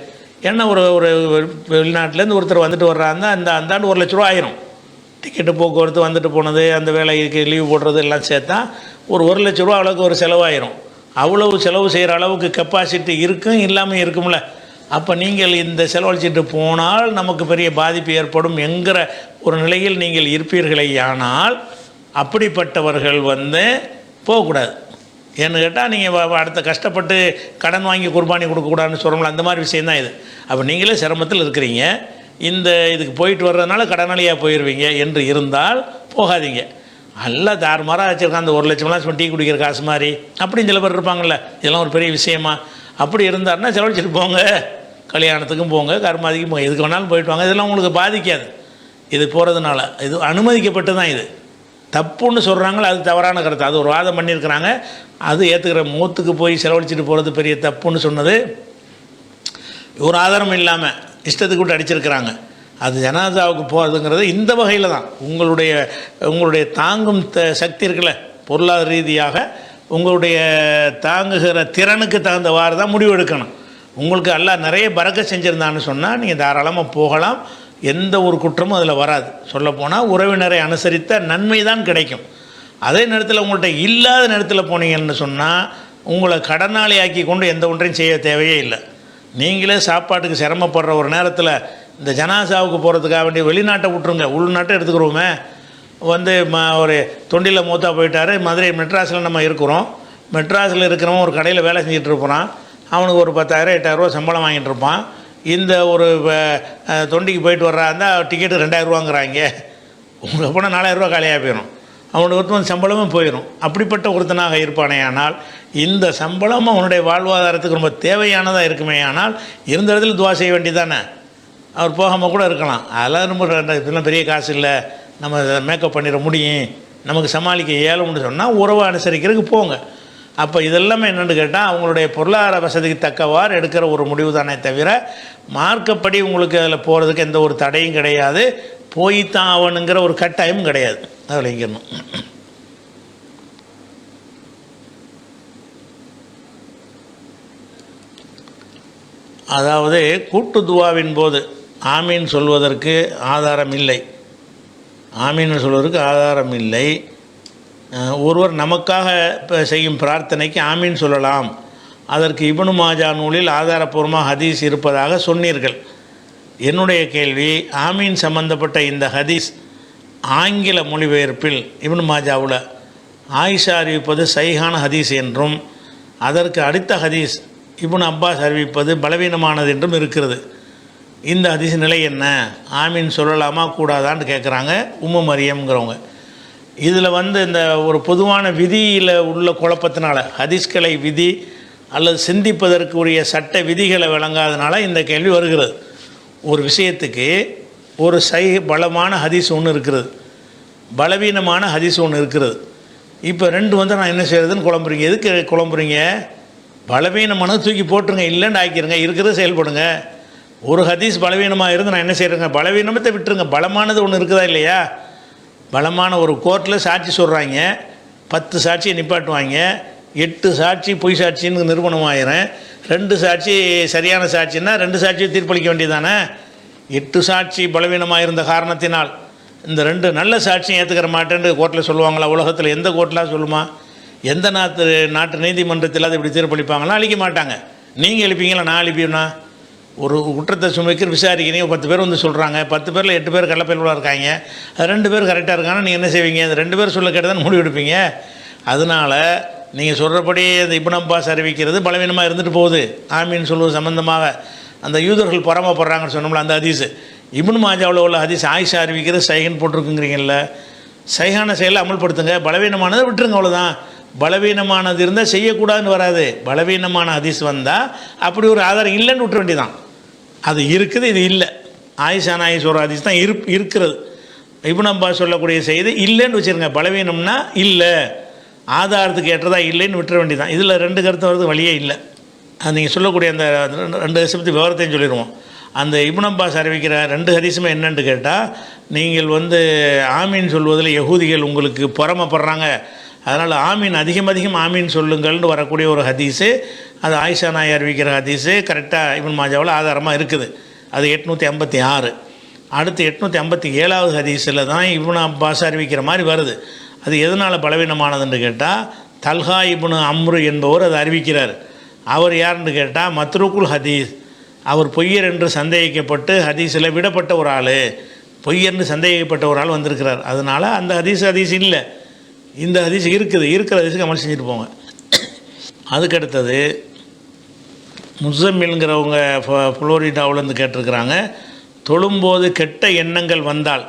ஏன்னா ஒரு வெளிநாட்டிலேருந்து ஒருத்தர் வந்துட்டு வர்றாங்க, அந்தாண்டு 1 லட்ச ரூபா ஆயிரும். டிக்கெட்டு போக்குவரத்து வந்துட்டு போனது, அந்த வேலைக்கு லீவு போடுறது எல்லாம் சேர்த்தா ஒரு 1 லட்ச ரூபா அளவுக்கு ஒரு செலவாயிரும். அவ்வளவு செலவு செய்கிற அளவுக்கு கெப்பாசிட்டி இருக்கும், இல்லாமல் இருக்கும்ல. அப்போ நீங்கள் இந்த செலவழிச்சிட்டு போனால் நமக்கு பெரிய பாதிப்பு ஏற்படும் என்கிற ஒரு நிலையில் நீங்கள் இருப்பீர்களே. ஆனால் அப்படிப்பட்டவர்கள் வந்து போகக்கூடாது. ஏன்னு கேட்டால், நீங்கள் அடுத்த கஷ்டப்பட்டு கடன் வாங்கி குர்பானி கொடுக்கக்கூடாதுன்னு சொல்கிறோம்ல, அந்த மாதிரி விஷயந்தான் இது. அப்போ நீங்களே சிரமத்தில் இருக்கிறீங்க, இதுக்கு போயிட்டு வர்றதுனால கடனாளியாக போயிடுவீங்க என்று இருந்தால் போகாதீங்க. நல்லா தாறுமாறாக வச்சுருக்கான், அந்த 1 லட்சம்லாம் டீ குடிக்கிற காசு மாதிரி அப்படின்னு சில பேர் இருப்பாங்கள்ல, இதெல்லாம் ஒரு பெரிய விஷயமா. அப்படி இருந்தாருன்னா செலவழிச்சிட்டு போங்க, கல்யாணத்துக்கும் போங்க, கர்மாதிக்கும் போங்க, எதுக்கு வேணாலும் போயிட்டு வாங்க, இதெல்லாம் உங்களுக்கு பாதிக்காது. இது போகிறதுனால இது அனுமதிக்கப்பட்டு தான். இது தப்புன்னு சொல்கிறாங்களோ அது தவறான கருத்து. அது ஒரு வாதம் பண்ணியிருக்கிறாங்க, அது ஏற்றுக்கிற. மூத்துக்கு போய் செலவழிச்சிட்டு போகிறது பெரிய தப்புன்னு சொன்னது ஒரு ஆதாரம் இல்லாமல் இஷ்டத்துக்கு விட்டு அடிச்சிருக்கிறாங்க. அது ஜனாதாவுக்கு போகிறதுங்கிறது இந்த வகையில் தான். உங்களுடைய தாங்கும் சக்தி இருக்குல்ல, பொருளாதார ரீதியாக உங்களுடைய தாங்குகிற திறனுக்கு தகுந்தவாறு தான் முடிவு எடுக்கணும். உங்களுக்கு அல்லாஹ் நிறைய பரக்க செஞ்சுருந்தான்னு சொன்னால் நீங்கள் தாராளமாக போகலாம், எந்த ஒரு குற்றமும் அதில் வராது. சொல்லப்போனால் உறவினரை அனுசரித்த நன்மை தான் கிடைக்கும். அதே நேரத்தில் உங்கள்கிட்ட இல்லாத நேரத்தில் போனீங்கன்னு சொன்னால் உங்களை கடனாளி ஆக்கி கொண்டு எந்த ஒன்றையும் செய்ய தேவையே இல்லை. நீங்களே சாப்பாட்டுக்கு சிரமப்படுற ஒரு நேரத்தில் இந்த ஜனாசாவுக்கு போகிறதுக்காக வேண்டிய வெளிநாட்டை விட்டுருங்க, உள்நாட்டை எடுத்துக்கிறோமே. வந்து ஒரு தொண்டியில் மூத்தா போயிட்டார், மதுரை மெட்ராஸில் நம்ம இருக்கிறோம். மெட்ராஸில் இருக்கிறவன் ஒரு கடையில் வேலை செஞ்சுட்டு இருப்பான், அவனுக்கு ஒரு 10,000 8,000 சம்பளம் வாங்கிட்டு இருப்பான். இந்த ஒரு தொண்டிக்கு போயிட்டு வர்றாருந்தா டிக்கெட்டு 2,000 ரூபாங்கிறாங்க. உங்களுக்கு போனால் 4,000 ரூபா காலியாக போயிடும், அவனுக்கு ஒருத்தன் சம்பளமும் போயிடும். அப்படிப்பட்ட ஒருத்தனாக இருப்பானே ஆனால் இந்த சம்பளம் அவனுடைய வாழ்வாதாரத்துக்கு ரொம்ப தேவையானதாக இருக்குமே. ஆனால் இருந்த இடத்துல துவா செய்ய வேண்டியதானே, அவர் போகாமல் கூட இருக்கலாம். அதெல்லாம் ரொம்ப இதெல்லாம் பெரிய காசு இல்லை, நம்ம மேக்கப் பண்ணிட முடியும், நமக்கு சமாளிக்க இயலும்னு சொன்னால் உறவை அனுசரிக்கிறதுக்கு போங்க. அப்போ இதெல்லாமே என்னென்னு கேட்டால் அவங்களுடைய பொருளாதார வசதிக்கு தக்கவாறு எடுக்கிற ஒரு முடிவு தானே தவிர மார்க்கப்படி உங்களுக்கு அதில் போகிறதுக்கு எந்த ஒரு தடையும் கிடையாது, போய்த்தான் ஆகணுங்கிற ஒரு கட்டாயமும் கிடையாது. அதில் இங்கணும். அதாவது கூட்டு துவாவின் போது ஆமீன் சொல்வதற்கு ஆதாரம் இல்லை. ஆமீன் சொல்வதற்கு ஆதாரம் இல்லை. ஒருவர் நமக்காக செய்யும் பிரார்த்தனைக்கு ஆமீன் சொல்லலாம், அதற்கு இப்னு மாஜா நூலில் ஆதாரப்பூர்வமாக ஹதீஸ் இருப்பதாக சொன்னீர்கள். என்னுடைய கேள்வி, ஆமீன் சம்பந்தப்பட்ட இந்த ஹதீஸ் ஆங்கில மொழிபெயர்ப்பில் இப்னு மாஜாவில் ஆயிஷா அறிவிப்பது சஹீஹான ஹதீஸ் என்றும், அதற்கு அடுத்த ஹதீஸ் இப்னு அப்பாஸ் அறிவிப்பது பலவீனமானது என்றும் இருக்கிறது. இந்த ஹதீஸ் நிலை என்ன? ஆமீன் சொல்லலாமா கூடாதான்னு கேட்குறாங்க உம்மு மரியம்ங்கிறவங்க. இதில் இந்த ஒரு பொதுவான விதியில் உள்ள குழப்பத்தினால, ஹதீஸ்களை விதி அல்லது சிந்திப்பதற்கு உரிய சட்ட விதிகளை விளங்காதனால இந்த கேள்வி வருகிறது. ஒரு விஷயத்துக்கு ஒரு பலமான ஹதீஸ் ஒன்று இருக்கிறது, பலவீனமான ஹதீஸ் ஒன்று இருக்கிறது. இப்போ ரெண்டு நான் என்ன செய்கிறதுன்னு குழம்புறீங்க. எதுக்கு குழம்புறீங்க? பலவீனமானது தூக்கி போட்டுருங்க, இல்லைன்னு ஆக்கிடுங்க, இருக்கிறத செயல்படுங்க. ஒரு ஹதீஸ் பலவீனமாக இருந்து நான் என்ன செய்கிறேங்க, பலவீனத்தை விட்டுருங்க. பலமானது ஒன்று இருக்குதா இல்லையா? பலமான ஒரு கோர்ட்டில் சாட்சி சொல்கிறாங்க, 10 சாட்சியை நிப்பாட்டுவாங்க, 8 சாட்சி பொய் சாட்சின்னு நிரூபணம் ஆயிரும். 2 சாட்சி சரியான சாட்சின்னா 2 சாட்சியை தீர்ப்பளிக்க வேண்டியதானே. 8 சாட்சி பலவீனமாக இருந்த காரணத்தினால் இந்த 2 நல்ல சாட்சியும் ஏற்றுக்கிற மாட்டேன்னு கோர்ட்டில் சொல்லுவாங்களா? உலகத்தில் எந்த கோர்ட்லாம் சொல்லுமா? எந்த நாட்டு நீதிமன்றத்தில் அதை இப்படி தீர்ப்பளிப்பாங்களா? அளிக்க மாட்டாங்க. நீங்கள் எழுப்பீங்களா? நான் எழுப்பினா ஒரு குற்றத்தை சுமைக்கு விசாரிக்கிறீங்க, 10 பேர் சொல்கிறாங்க, 10 பேரில் 8 பேர் கள்ளப்பயிர்களாக இருக்காங்க, 2 பேர் கரெக்டாக இருக்காங்கன்னா நீங்கள் என்ன செய்வீங்க? அந்த 2 பேர் சொல்ல கேட்டு தான் முடிவு எடுப்பீங்க. அதனால் நீங்கள் சொல்கிறபடி அந்த இப்னு அப்பாஸ் அறிவிக்கிறது பலவீனமாக இருந்துட்டு போகுது. ஆமீன் சொல்வது சம்பந்தமாக அந்த யூதர்கள் பொறாமப்படுறாங்கன்னு சொன்னோம்ல, அந்த ஹதீஸ் இப்னு மாஜாவில் உள்ள ஹதீஸ் ஆயிஷா அறிவிக்கிறது சஹீஹ்னு போட்டிருக்குங்கிறீங்கல்ல. சஹீஹான செயலை அமல்படுத்துங்க, பலவீனமானதை விட்டுருங்க, அவ்வளோதான். பலவீனமானது இருந்தால் செய்யக்கூடாதுன்னு வராது. பலவீனமான ஹதீஸ் வந்தால் அப்படி ஒரு ஆதாரம் இல்லைன்னு விட்டுற வேண்டியதான். அது இருக்குது, இது இல்லை. ஆயிஷா நாயகி சொல்கிற ஹதீஸ் தான் இருக்கிறது. இப்னு அப்பாஸ் சொல்லக்கூடிய செய்தி இல்லைன்னு வச்சுருங்க. பலவீனம்னா இல்லை, ஆதாரத்துக்கு ஏற்றதா இல்லைன்னு விட்டுற வேண்டியதான். இதில் 2 கருத்து வரது வழியே இல்லை. அது நீங்கள் சொல்லக்கூடிய அந்த 2 ஹதீஸ் விவரத்தையும் சொல்லிடுவோம். அந்த இப்னு அப்பாஸ் அறிவிக்கிற 2 ஹதீஸுமே என்னென்னு கேட்டால், நீங்கள் ஆமீன் சொல்வதில் யகூதிகள் உங்களுக்கு பொறாமப்படுறாங்க, அதனால் ஆமீன் அதிகம் ஆமீன் சொல்லுங்கள்னு வரக்கூடிய ஒரு ஹதீஸு, அது ஆயிஷா நாயகி அறிவிக்கிற ஹதீஸு கரெக்டாக இப்னு மாஜாவில் ஆதாரமாக இருக்குது. அது 856. அடுத்து 857வது ஹதீஸில் தான் இப்னு அப்பாஸ் அறிவிக்கிற மாதிரி வருது. அது எதனால் பலவீனமானதுன்னு கேட்டால், தல்ஹா இப்னு அம்ரு என்பவர் அதை அறிவிக்கிறார். அவர் யாருன்னு கேட்டால் மத்ரூக்குல் ஹதீஸ், அவர் பொய்யர் என்று சந்தேகிக்கப்பட்டு ஹதீஸில் விடப்பட்ட ஒரு ஆள், பொய்யர்னு சந்தேகிக்கப்பட்ட ஒரு ஆள் வந்திருக்கிறார். அதனால் அந்த ஹதீஸ் இல்லை. இந்த ஹதீஸ் இருக்கிற ஹதீஸுக்கு அமல் செஞ்சுட்டு போங்க. அதுக்கடுத்தது முஸம்மில்ங்கிறவங்க புளோரிடாவிலேருந்து கேட்டிருக்கிறாங்க, தொழும்போது கெட்ட எண்ணங்கள் வந்தால்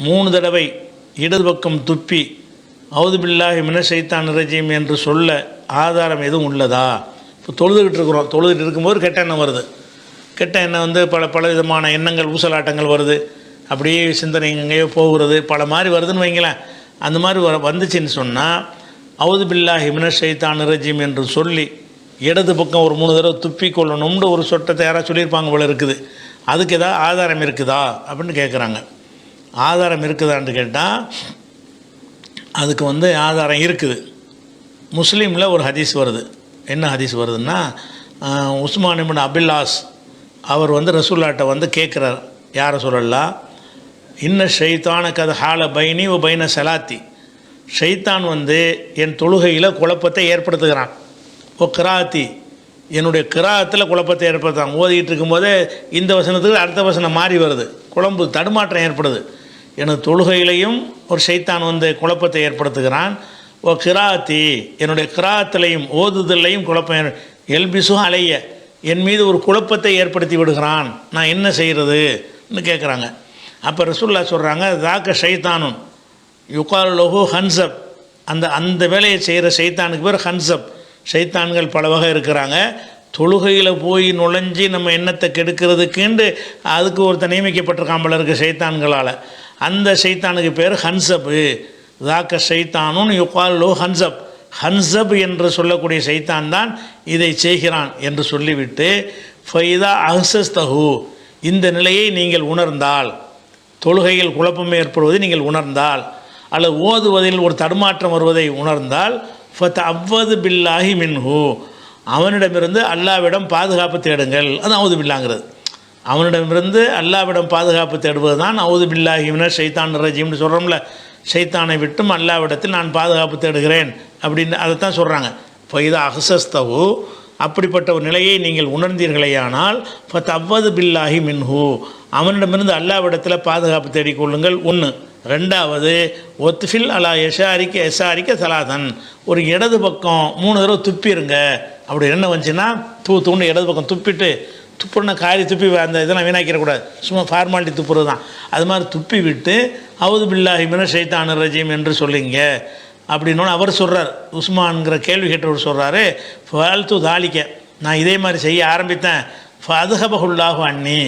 3 தடவை இடது பக்கம் துப்பி அவுது பில்லாஹி மினஷ் ஷைத்தானிர் ரஜீம் என்று சொல்ல ஆதாரம் எதுவும் உள்ளதா? இப்போ தொழுதுகிட்டு இருக்கும்போது கெட்ட எண்ணம் வருது. கெட்ட எண்ணம் பல விதமான எண்ணங்கள், ஊசலாட்டங்கள் வருது, அப்படியே சிந்தனை எங்கேயோ போகிறது, பல மாதிரி வருதுன்னு வைங்களேன். அந்த மாதிரி வந்துச்சுன்னு சொன்னால் அவுது பில்லாஹி மினஷ் ஷைத்தானிர் ரஜீம் என்று சொல்லி இடது பக்கம் ஒரு 3 தடவை துப்பி கொள்ளணும்னு ஒரு சொட்டத்தை யாராவது சொல்லியிருப்பாங்க போல இருக்குது. அதுக்கு ஏதாவது ஆதாரம் இருக்குதா அப்படின்னு கேட்குறாங்க. ஆதாரம் இருக்குதான்னு கேட்டால் அதுக்கு ஆதாரம் இருக்குது. முஸ்லீமில் ஒரு ஹதீஸ் வருது. என்ன ஹதீஸ் வருதுன்னா, உஸ்மான் இப்னு அபில்லாஸ் அவர் ரசூலுல்லாஹ்ட்ட கேட்குறார், யாரை சொல்லலாம், இன்ன ஷைத்தான கது ஹால பைனி ஓ பைன சலாத்தி, ஷைத்தான் என் தொழுகையில் குழப்பத்தை ஏற்படுத்துகிறான், ஓ கிராத்தி, என்னுடைய கிராத்தில் குழப்பத்தை ஏற்படுத்துகிறான். ஓதிக்கிட்டு இருக்கும்போதே இந்த வசனத்துக்கு அடுத்த வசனம் மாறி வருது, குழம்பு தடுமாற்றம் ஏற்படுது. எனது தொழுகையிலையும் ஒரு ஷைத்தான் குழப்பத்தை ஏற்படுத்துகிறான். ஓ கிராத்தி, என்னுடைய கிராத்திலையும் ஓதுதலையும் குழப்பம், எல்பிசு அலைய, என் மீது ஒரு குழப்பத்தை ஏற்படுத்தி விடுகிறான், நான் என்ன செய்கிறதுன்னு கேட்குறாங்க. அப்போ ரசூலுல்லாஹ் சொல்கிறாங்க, தாக்க ஷைத்தானும் யுகால் லஹு ஹன்சப், அந்த வேலையை செய்கிற ஷைத்தானுக்கு பேர் ஹன்சப். ஷைத்தான்கள் பல வகை இருக்கிறாங்க. தொழுகையில் போய் நுழைஞ்சி நம்ம எண்ணத்தை கெடுக்கிறதுக்குண்டு அதுக்கு ஒருத்தர் நியமிக்கப்பட்டிருக்கான் போல இருக்குது ஷைத்தான்களால். அந்த ஷைத்தானுக்கு பேர் ஹன்சப்பு. தாக்க ஷைத்தானும் யுகால் லஹு ஹன்சப், ஹன்சப் என்று சொல்லக்கூடிய ஷைத்தான் தான் இதை செய்கிறான் என்று சொல்லிவிட்டு, ஃபைதா அஹ்ஸஸ்தஹு, இந்த நிலையை நீங்கள் உணர்ந்தால், தொழுகையில் குழப்பம் ஏற்படுவதை நீங்கள் உணர்ந்தால், அல்லது ஓதுவதில் ஒரு தடுமாற்றம் வருவதை உணர்ந்தால், ஃபத் அவ்வது பில்லாஹி மின்ஹு, அவனிடமிருந்து அல்லாவிடம் பாதுகாப்பு தேடுங்கள். அது அவுது பில்லாங்கிறது. அவனிடமிருந்து அல்லாவிடம் பாதுகாப்பு தேடுவது தான் அவுது பில்லாஹி மினஷ் ஷைத்தானிர் ரஜீம்னு சொல்கிறோம்ல. ஷைத்தானை விட்டும் அல்லாவிடத்தில் நான் பாதுகாப்பு தேடுகிறேன் அப்படின்னு அதைத்தான் சொல்கிறாங்க. இப்போ இது அஹ்சஸ்தவு, அப்படிப்பட்ட ஒரு நிலையை நீங்கள் உணர்ந்தீர்களேயானால் ஃபதவ்வது பில்லாஹி மின்ஹு, அவனிடமிருந்து அல்லாவிடத்தில் பாதுகாப்பு தேடிக்கொள்ளுங்கள். ஒன்று. ரெண்டாவது, ஒத்ஃபில் அலா எஷாரிக்க சலாதன், ஒரு இடது பக்கம் 3 தடவை துப்பிடுங்க. அப்படி என்ன வந்துச்சுன்னா தூண்டு இடது பக்கம் துப்பிட்டு, துப்புன காரி துப்பி அந்த இதெல்லாம் வீணாக்கிடக்கூடாது, சும்மா ஃபார்மாலிட்டி துப்புறது தான். அது மாதிரி துப்பி விட்டு அவுது பில்லாஹி மினஷ் ஷைத்தானிர் ரஜீம் என்று சொல்லிங்க அப்படின்னோன்னு அவர் சொல்கிறார். உஸ்மான்கிற கேள்வி கேட்டவர் சொல்கிறாரு, ஃபால்து தாலிக்க, நான் இதே மாதிரி செய்ய ஆரம்பித்தேன், ஃபதுஹபஹுல்லாஹு அன்னி,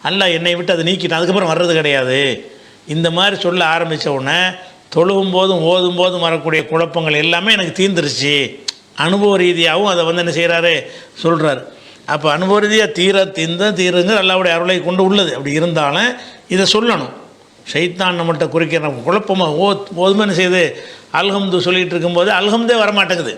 அல்லாஹ் என்னை விட்டு அதை நீக்கிட்டேன், அதுக்கப்புறம் வர்றது கிடையாது. இந்த மாதிரி சொல்ல ஆரம்பித்த உடனே தொழுகும் போதும் ஓதும் போதும் வரக்கூடிய குழப்பங்கள் எல்லாமே எனக்கு தீர்ந்துருச்சு. அனுபவ ரீதியாகவும் அதை என்ன செய்கிறாரு சொல்கிறார். அப்போ அனுபவ ரீதியாக தீருங்க அல்லாவுடைய அருளை கொண்டு உள்ளது. அப்படி இருந்தாலும் இதை சொல்லணும். ஷைத்தான் நம்மகிட்ட குறிக்கிற குழப்பமாக ஓதுமே என்ன செய்யுது, அல்ஹம்து சொல்லிகிட்டு இருக்கும்போது அல்ஹம்தே வரமாட்டேங்குது.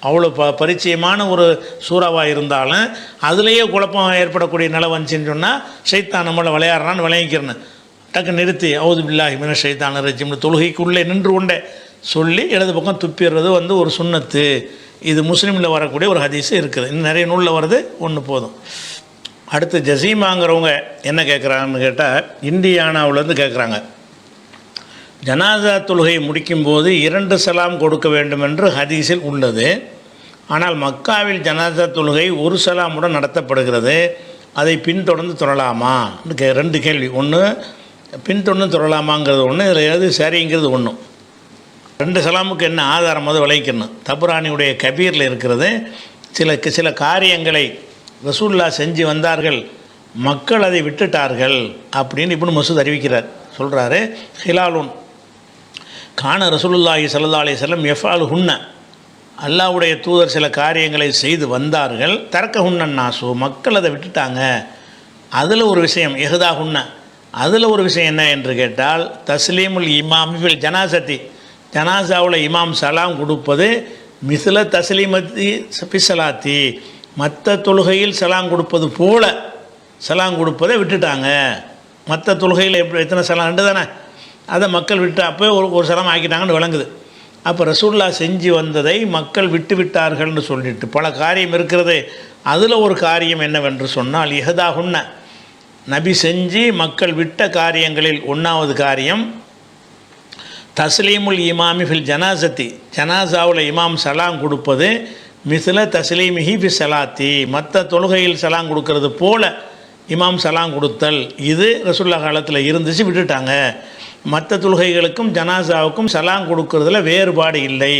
அவ்வளோ பரிச்சயமான ஒரு சூறாவாக இருந்தாலும் அதுலேயே குழப்பம் ஏற்படக்கூடிய நிலை வந்துச்சுன்னு சொன்னால் ஷைத்தான் நம்மளை விளையாடுறான்னு விளையாக்கிறேன்னு டக்கு நிறுத்தி அவுது பில்லாஹி மினஷ் ஷைத்தானிர் ரஜீம்னு தொழுகைக்குள்ளே நின்று கொண்டே சொல்லி இடது பக்கம் துப்பிடுறது ஒரு சுன்னத்து. இது முஸ்லீமில் வரக்கூடிய ஒரு ஹதீஸு இருக்குது. இன்னும் நிறைய நூலில் வருது, ஒன்று போதும். அடுத்து ஜசீமாங்கிறவங்க என்ன கேட்குறாங்கன்னு கேட்டால், இந்தியானாவிலேருந்து கேட்குறாங்க. ஜனாசா தொழுகை முடிக்கும்போது 2 சலாம் கொடுக்க வேண்டும் என்று ஹதீஸில் உள்ளது. ஆனால் மக்காவில் ஜனாசா தொழுகை 1 சலாமுடன் நடத்தப்படுகிறது. அதை பின்தொடர்ந்து தொழலாமா? 2 கேள்வி. ஒன்று, பின்தொடர்ந்து தொழலாமாங்கிறது ஒன்று, இதில் எது சரிங்கிறது ஒன்று. 2 சலாமுக்கு என்ன ஆதாரம் விளைக்கணும். தபுரானியுடைய கபீரில் இருக்கிறது. சில காரியங்களை ரசூலுல்லாஹ் செஞ்சு வந்தார்கள், மக்கள் அதை விட்டுட்டார்கள் அப்படின்னு இப்னு மசூத் அறிவிக்கிறார். சொல்கிறாரு, ஹிலாலுன் கான ரசூலுல்லாஹி ஸல்லல்லாஹு அலைஹி வஸல்லம் எஃபாலு ஹுன்ன, அல்லாஹ்வுடைய தூதர் சில காரியங்களை செய்து வந்தார்கள், தரக்க ஹுன்னன் நாசு, மக்கள் அதை விட்டுட்டாங்க. அதில் ஒரு விஷயம் எஹ்தா ஹுன்ன, அதில் ஒரு விஷயம் என்ன என்று கேட்டால், தஸ்லீமுல் இமாமி ஃபில் ஜனாசத்தி, ஜனாசாவில் இமாம் சலாம் கொடுப்பது மிஸ்ல தஸ்லீமத்தி பிசலாத்தி, மற்ற தொழுகையில் சலாம் கொடுப்பது போல சலாம் கொடுப்பதை விட்டுட்டாங்க. மற்ற தொழுகையில் எத்தனை சலாம் 2 தானே, அதை மக்கள் விட்டு அப்போ ஒரு சலாம் ஆக்கிட்டாங்கன்னு விளங்குது. அப்போ ரசூலுல்லாஹ் செஞ்சு வந்ததை மக்கள் விட்டு விட்டார்கள்னு சொல்லிட்டு பல காரியம் இருக்கிறது. அதில் ஒரு காரியம் என்னவென்று சொன்னால், இஹதாஹுன்ன, நபி செஞ்சு மக்கள் விட்ட காரியங்களில் 1வது காரியம் தஸ்லீமுல் இமாமி ஃபில் ஜனாசத்தி, ஜனாசாவில் இமாம் சலாம் கொடுப்பது மிஸ்ல தஸ்லீமிஹி ஃபி சலாத்தி, மற்ற தொழுகையில் சலாம் கொடுக்கறது போல இமாம் சலாம் கொடுத்தல். இது ரசூலுல்லாஹ் காலத்தில் இருந்துச்சு, விட்டுட்டாங்க. மற்ற தொழுகைகளுக்கும் ஜனாசாவுக்கும் சலாம் கொடுக்கறதுல வேறுபாடு இல்லை.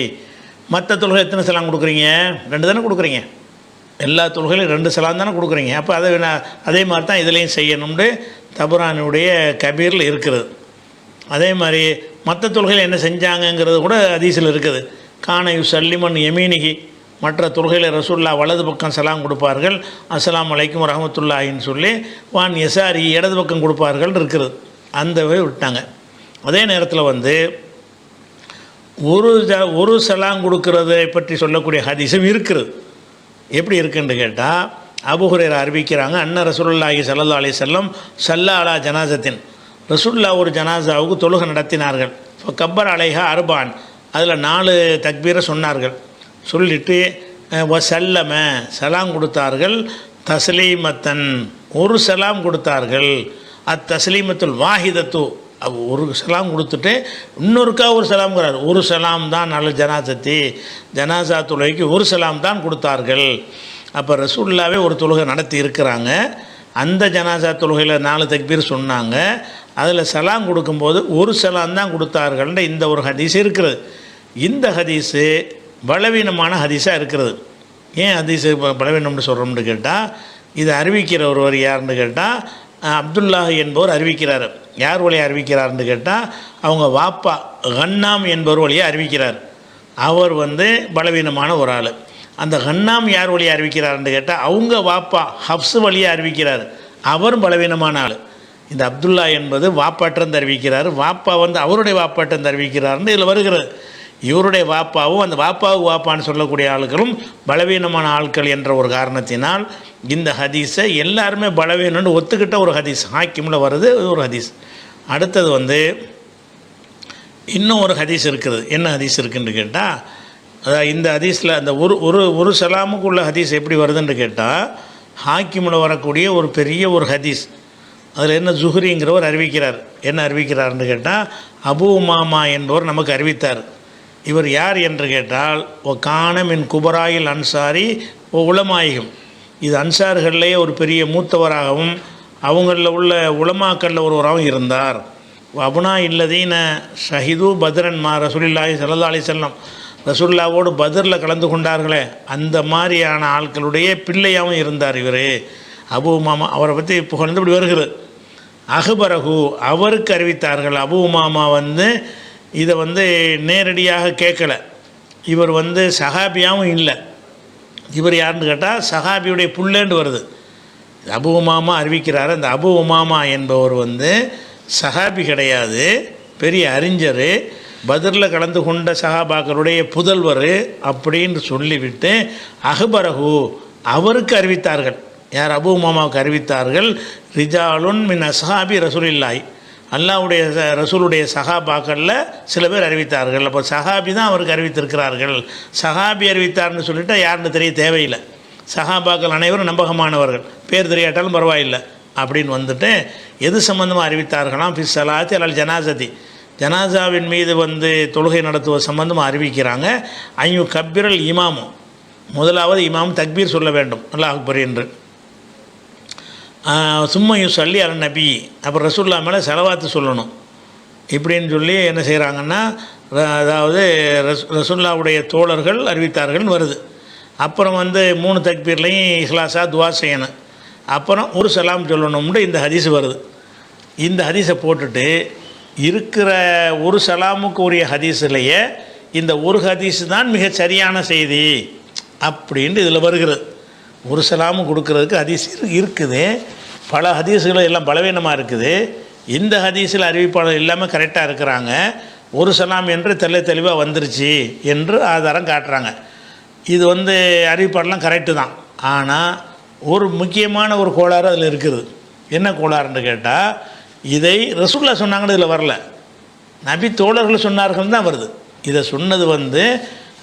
மற்ற தொழுகை எத்தனை சலாம் கொடுக்குறீங்க? 2 தானே கொடுக்குறீங்க. எல்லா தொழுகையிலும் 2 சலாம் தானே கொடுக்குறீங்க. அப்போ அதே மாதிரி தான் இதுலேயும் செய்யணும்னு தபுரானுடைய கபீரில் இருக்கிறது. அதே மாதிரி மற்ற தொழுகையில் என்ன செஞ்சாங்கங்கிறது கூட ஹதீஸில் இருக்குது. கானையு சல்லிமன் யமீனிகி, மற்ற தொழுகையில் ரசூலுல்லாஹ் வலது பக்கம் சலாம் கொடுப்பார்கள், அஸ்ஸலாமு அலைக்கும் வரஹ்மத்துல்லாஹின்னு சொல்லி, வான் யசாரி இடது பக்கம் கொடுப்பார்கள் இருக்கிறது. அந்த விட்டாங்க. அதே நேரத்தில் ஒரு சலாம் கொடுக்கறதை பற்றி சொல்லக்கூடிய ஹதீஸும் இருக்கிறது. எப்படி இருக்குன்னு கேட்டால், அபூ ஹுரைரா அறிவிக்கிறாங்க, அன்ன ரசூலுல்லாஹி ஸல்லல்லாஹு அலைஹி வஸல்லம் ஸல்லா அலா ஜனாசத்தின், ரசூலுல்லாஹ் ஒரு ஜனாசாவுக்கு தொழுகை நடத்தினார்கள். இப்போ கப்பர் அலைஹா அர்பான், அதில் 4 தக்பீரை சொன்னார்கள். சொல்லிட்டு வசல்லம சலாம் கொடுத்தார்கள், தஸ்லீமத்தன் ஒரு சலாம் கொடுத்தார்கள், தஸ்லீமத்துல் வாஹிதத்து ஒரு சலாம் கொடுத்துட்டு இன்னொருக்கா ஒரு சலாம்ங்கிறார். ஒரு சலாம் தான் நல்ல ஜனாசா தொழுகைக்கு ஒரு சலாம் தான் கொடுத்தார்கள். அப்போ ரசூலுல்லாவே ஒரு தொழுகை நடத்தி இருக்கிறாங்க. அந்த ஜனாசா தொழுகையில் 4 தக்பீர் சொன்னாங்க. அதில் சலாம் கொடுக்கும்போது ஒரு சலாம் தான் கொடுத்தார்கள்ன்ற இந்த ஒரு ஹதீஸ் இருக்கிறது. இந்த ஹதீஸு பலவீனமான ஹதீஸாக இருக்கிறது. ஏன் ஹதீஸு பலவீனம்னு சொல்கிறோம்னு கேட்டால், இதை அறிவிக்கிற ஒருவர் யாருன்னு கேட்டால் அப்துல்லாஹ் என்பவர் அறிவிக்கிறார். யார் வழியாக அறிவிக்கிறார்னு கேட்டால் அவங்க வாப்பா கன்னாம் என்பவர் வழியாக அறிவிக்கிறார். அவர் பலவீனமான ஒரு ஆள். அந்த கன்னாம் யார் வழியாக அறிவிக்கிறார்னு கேட்டால் அவங்க வாப்பா ஹப்ஸ் வழியாக அறிவிக்கிறார். அவரும் பலவீனமான ஆள். இந்த அப்துல்லா என்பது வாப்பாட்டிருந்து அறிவிக்கிறார், வாப்பா அவருடைய வாப்பாட்டிருந்து அறிவிக்கிறார்னு இதில் வருகிறது. இவருடைய வாப்பாவும் அந்த வாப்பாவுக்கு வாப்பான்னு சொல்லக்கூடிய ஆட்களும் பலவீனமான ஆட்கள் என்ற ஒரு காரணத்தினால் இந்த ஹதீஸை எல்லாருமே பலவீனம்னு ஒத்துக்கிட்ட ஒரு ஹதீஸ். ஹாக்கிமில் வருது ஒரு ஹதீஸ். அடுத்தது வந்து இன்னும் ஒரு ஹதீஸ் இருக்குது. என்ன ஹதீஸ் இருக்குன்னு கேட்டால், அதாவது இந்த ஹதீஸில் அந்த ஒரு சலாமுக்கு உள்ள ஹதீஸ் எப்படி வருதுன்னு கேட்டால், ஹாக்கிமில் வரக்கூடிய ஒரு பெரிய ஒரு ஹதீஸ். அதில் என்ன ஜுஹ்ரிங்கிறவர் அறிவிக்கிறார். என்ன அறிவிக்கிறார்னு கேட்டால், அபூ உமாமா என்பவர் நமக்கு அறிவித்தார். இவர் யார் என்று கேட்டால், ஓ கானமின் குபராயில் அன்சாரி ஓ உலமாயிகம். இது அன்சார்களிலே ஒரு பெரிய மூத்தவராகவும் அவங்களில் உள்ள உலமாக்களில் ஒருவராகவும் இருந்தார். அபுனா இல்லதீன ஷஹிது பத்ரன் மா ரசூலுல்லாஹி ஸல்லல்லாஹு அலைஹி வஸல்லம், ரசூலுல்லாவோடு பத்ரில் கலந்து கொண்டார்களே அந்த மாதிரியான ஆட்களுடைய பிள்ளையாகவும் இருந்தார் இவர். அபூ உமாமா அவரை பற்றி புகழ்ந்து இப்படி வருகிறது. அஹ்பரஹு அவருக்கு அறிவித்தார்கள். அபூ உமாமா வந்து இதை வந்து நேரடியாக கேட்கல. இவர் வந்து சஹாபியாகவும் இல்லை. இவர் யாருன்னு கேட்டால் சஹாபியுடைய புள்ளேண்டு வருது. அபூ உமாமா அறிவிக்கிறார். அந்த அபூ உமாமா என்பவர் வந்து சஹாபி கிடையாது, பெரிய அறிஞர், பத்ரில் கலந்து கொண்ட சஹாபாக்களுடைய புதல்வர் அப்படின்னு சொல்லிவிட்டு அஹ்பரஹு அவருக்கு அறிவித்தார்கள். யார்? அபூ உமாமாவுக்கு அறிவித்தார்கள். ரிஜாலுன் மின் அஸ்ஹாபி ரசூலில்லாஹி, அல்லாஹ்வுடைய ரசூலுடைய சஹாபாக்களில் சில பேர் அறிவித்தார்கள். அப்போ சஹாபி தான் அவருக்கு அறிவித்திருக்கிறார்கள். சஹாபி அறிவித்தார்னு சொல்லிவிட்டு யாருன்னு தெரிய தேவையில்லை. சஹாபாக்கள் அனைவரும் நம்பகமானவர்கள், பேர் தெரியாட்டாலும் பரவாயில்லை அப்படின்னு வந்துட்டு எது சம்பந்தமாக அறிவித்தார்களாம்? ஃபி ஸலாத்தி அலல் ஜனாசதி, ஜனாசாவின் மீது வந்து தொழுகை நடத்துவது சம்பந்தமாக அறிவிக்கிறாங்க. ஐயு கப்பிரல் இமாமும், முதலாவது இமாம் தக்பீர் சொல்ல வேண்டும் அல்லாஹ் அக்பர் என்று. சும்மையும் சொல்லி அல் நபி, அப்புறம் ரசூல்லா மேலே செலவாத்து சொல்லணும். இப்படின்னு சொல்லி என்ன செய்கிறாங்கன்னா, அதாவது ரசூல்லாவுடைய தோழர்கள் அறிவித்தார்கள்னு வருது. அப்புறம் வந்து 3 தக்பீர்லையும் இஹ்லாஸா துவா செய்யணும். அப்புறம் ஒரு சலாம் சொல்லணும்னு இந்த ஹதீஸ் வருது. இந்த ஹதீஸை போட்டுட்டு இருக்கிற ஒரு சலாமுக்கு உரிய ஹதீஸிலேயே இந்த ஒரு ஹதீஸ் தான் மிக சரியான செய்தி அப்படின்ட்டு இதில் வருகிறது. ஒரு சலாமு கொடுக்கறதுக்கு ஹதீஸ் இருக்குது. பல ஹதீஸுகள் எல்லாம் பலவீனமாக இருக்குது. இந்த ஹதீஸில் அறிவிப்பாளர் எல்லாமே கரெக்டாக இருக்கிறாங்க. ஒரு சலாம் என்று தெளிவாக வந்துருச்சு என்று ஆதாரம் காட்டுறாங்க. இது வந்து அறிவிப்பாளர்லாம் கரெக்டு தான். ஆனால் ஒரு முக்கியமான ஒரு கோளாறு அதில் இருக்குது. என்ன கோளாறுன்னு கேட்டால், இதை ரசூலுல்லா சொன்னாங்கன்னு இதில் வரல, நபி தோழர்கள் சொன்னார்கள் தான் வருது. இதை சொன்னது வந்து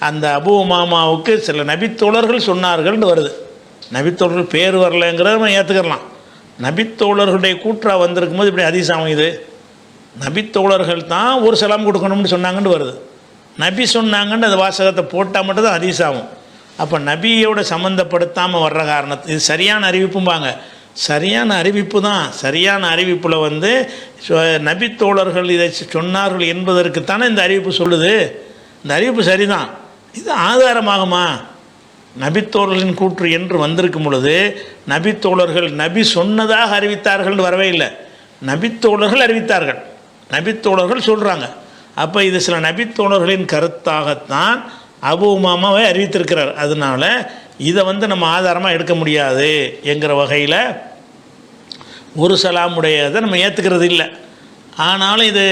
அந்த அபூ உமாமாவுக்கு சில நபித்தோழர்கள் சொன்னார்கள்னு வருது. நபித்தோழர்கள் பேர் வரலைங்கிறத நம்ம ஏற்றுக்கலாம். நபித்தோழர்களுடைய கூற்றாக வந்திருக்கும் போது இப்படி ஹதீஸாகும். இது நபித்தோழர்கள் தான் ஒரு சலாம் கொடுக்கணும்னு சொன்னாங்கன்னு வருது. நபி சொன்னாங்கன்னு அந்த வாசகத்தை போட்டால் மட்டும் தான் ஹதீஸாகும். அப்போ நபியோட சம்மந்தப்படுத்தாமல் வர்ற காரணத்து இது சரியான அறிவிப்பும்பாங்க. சரியான அறிவிப்பு தான். சரியான அறிவிப்பில் வந்து நபித்தோழர்கள் இதை சொன்னார்கள் என்பதற்குத்தானே இந்த அறிவிப்பு சொல்லுது. இந்த அறிவிப்பு சரிதான். இது ஆதாரமாகுமா? நபித்தோழர்களின் கூற்று என்று வந்திருக்கும் பொழுது நபித்தோழர்கள் நபி சொன்னதாக அறிவித்தார்கள் வரவே இல்லை. நபித்தோழர்கள் அறிவித்தார்கள், நபித்தோழர்கள் சொல்கிறாங்க. அப்போ இது சில நபித்தோழர்களின் கருத்தாகத்தான் அபூ உமாமாவை அறிவித்திருக்கிறார். அதனால் இதை வந்து நம்ம ஆதாரமாக எடுக்க முடியாது என்கிற வகையில் ஒரு சலாமுடையதை நம்ம ஏற்றுக்கிறது இல்லை. ஆனாலும் இது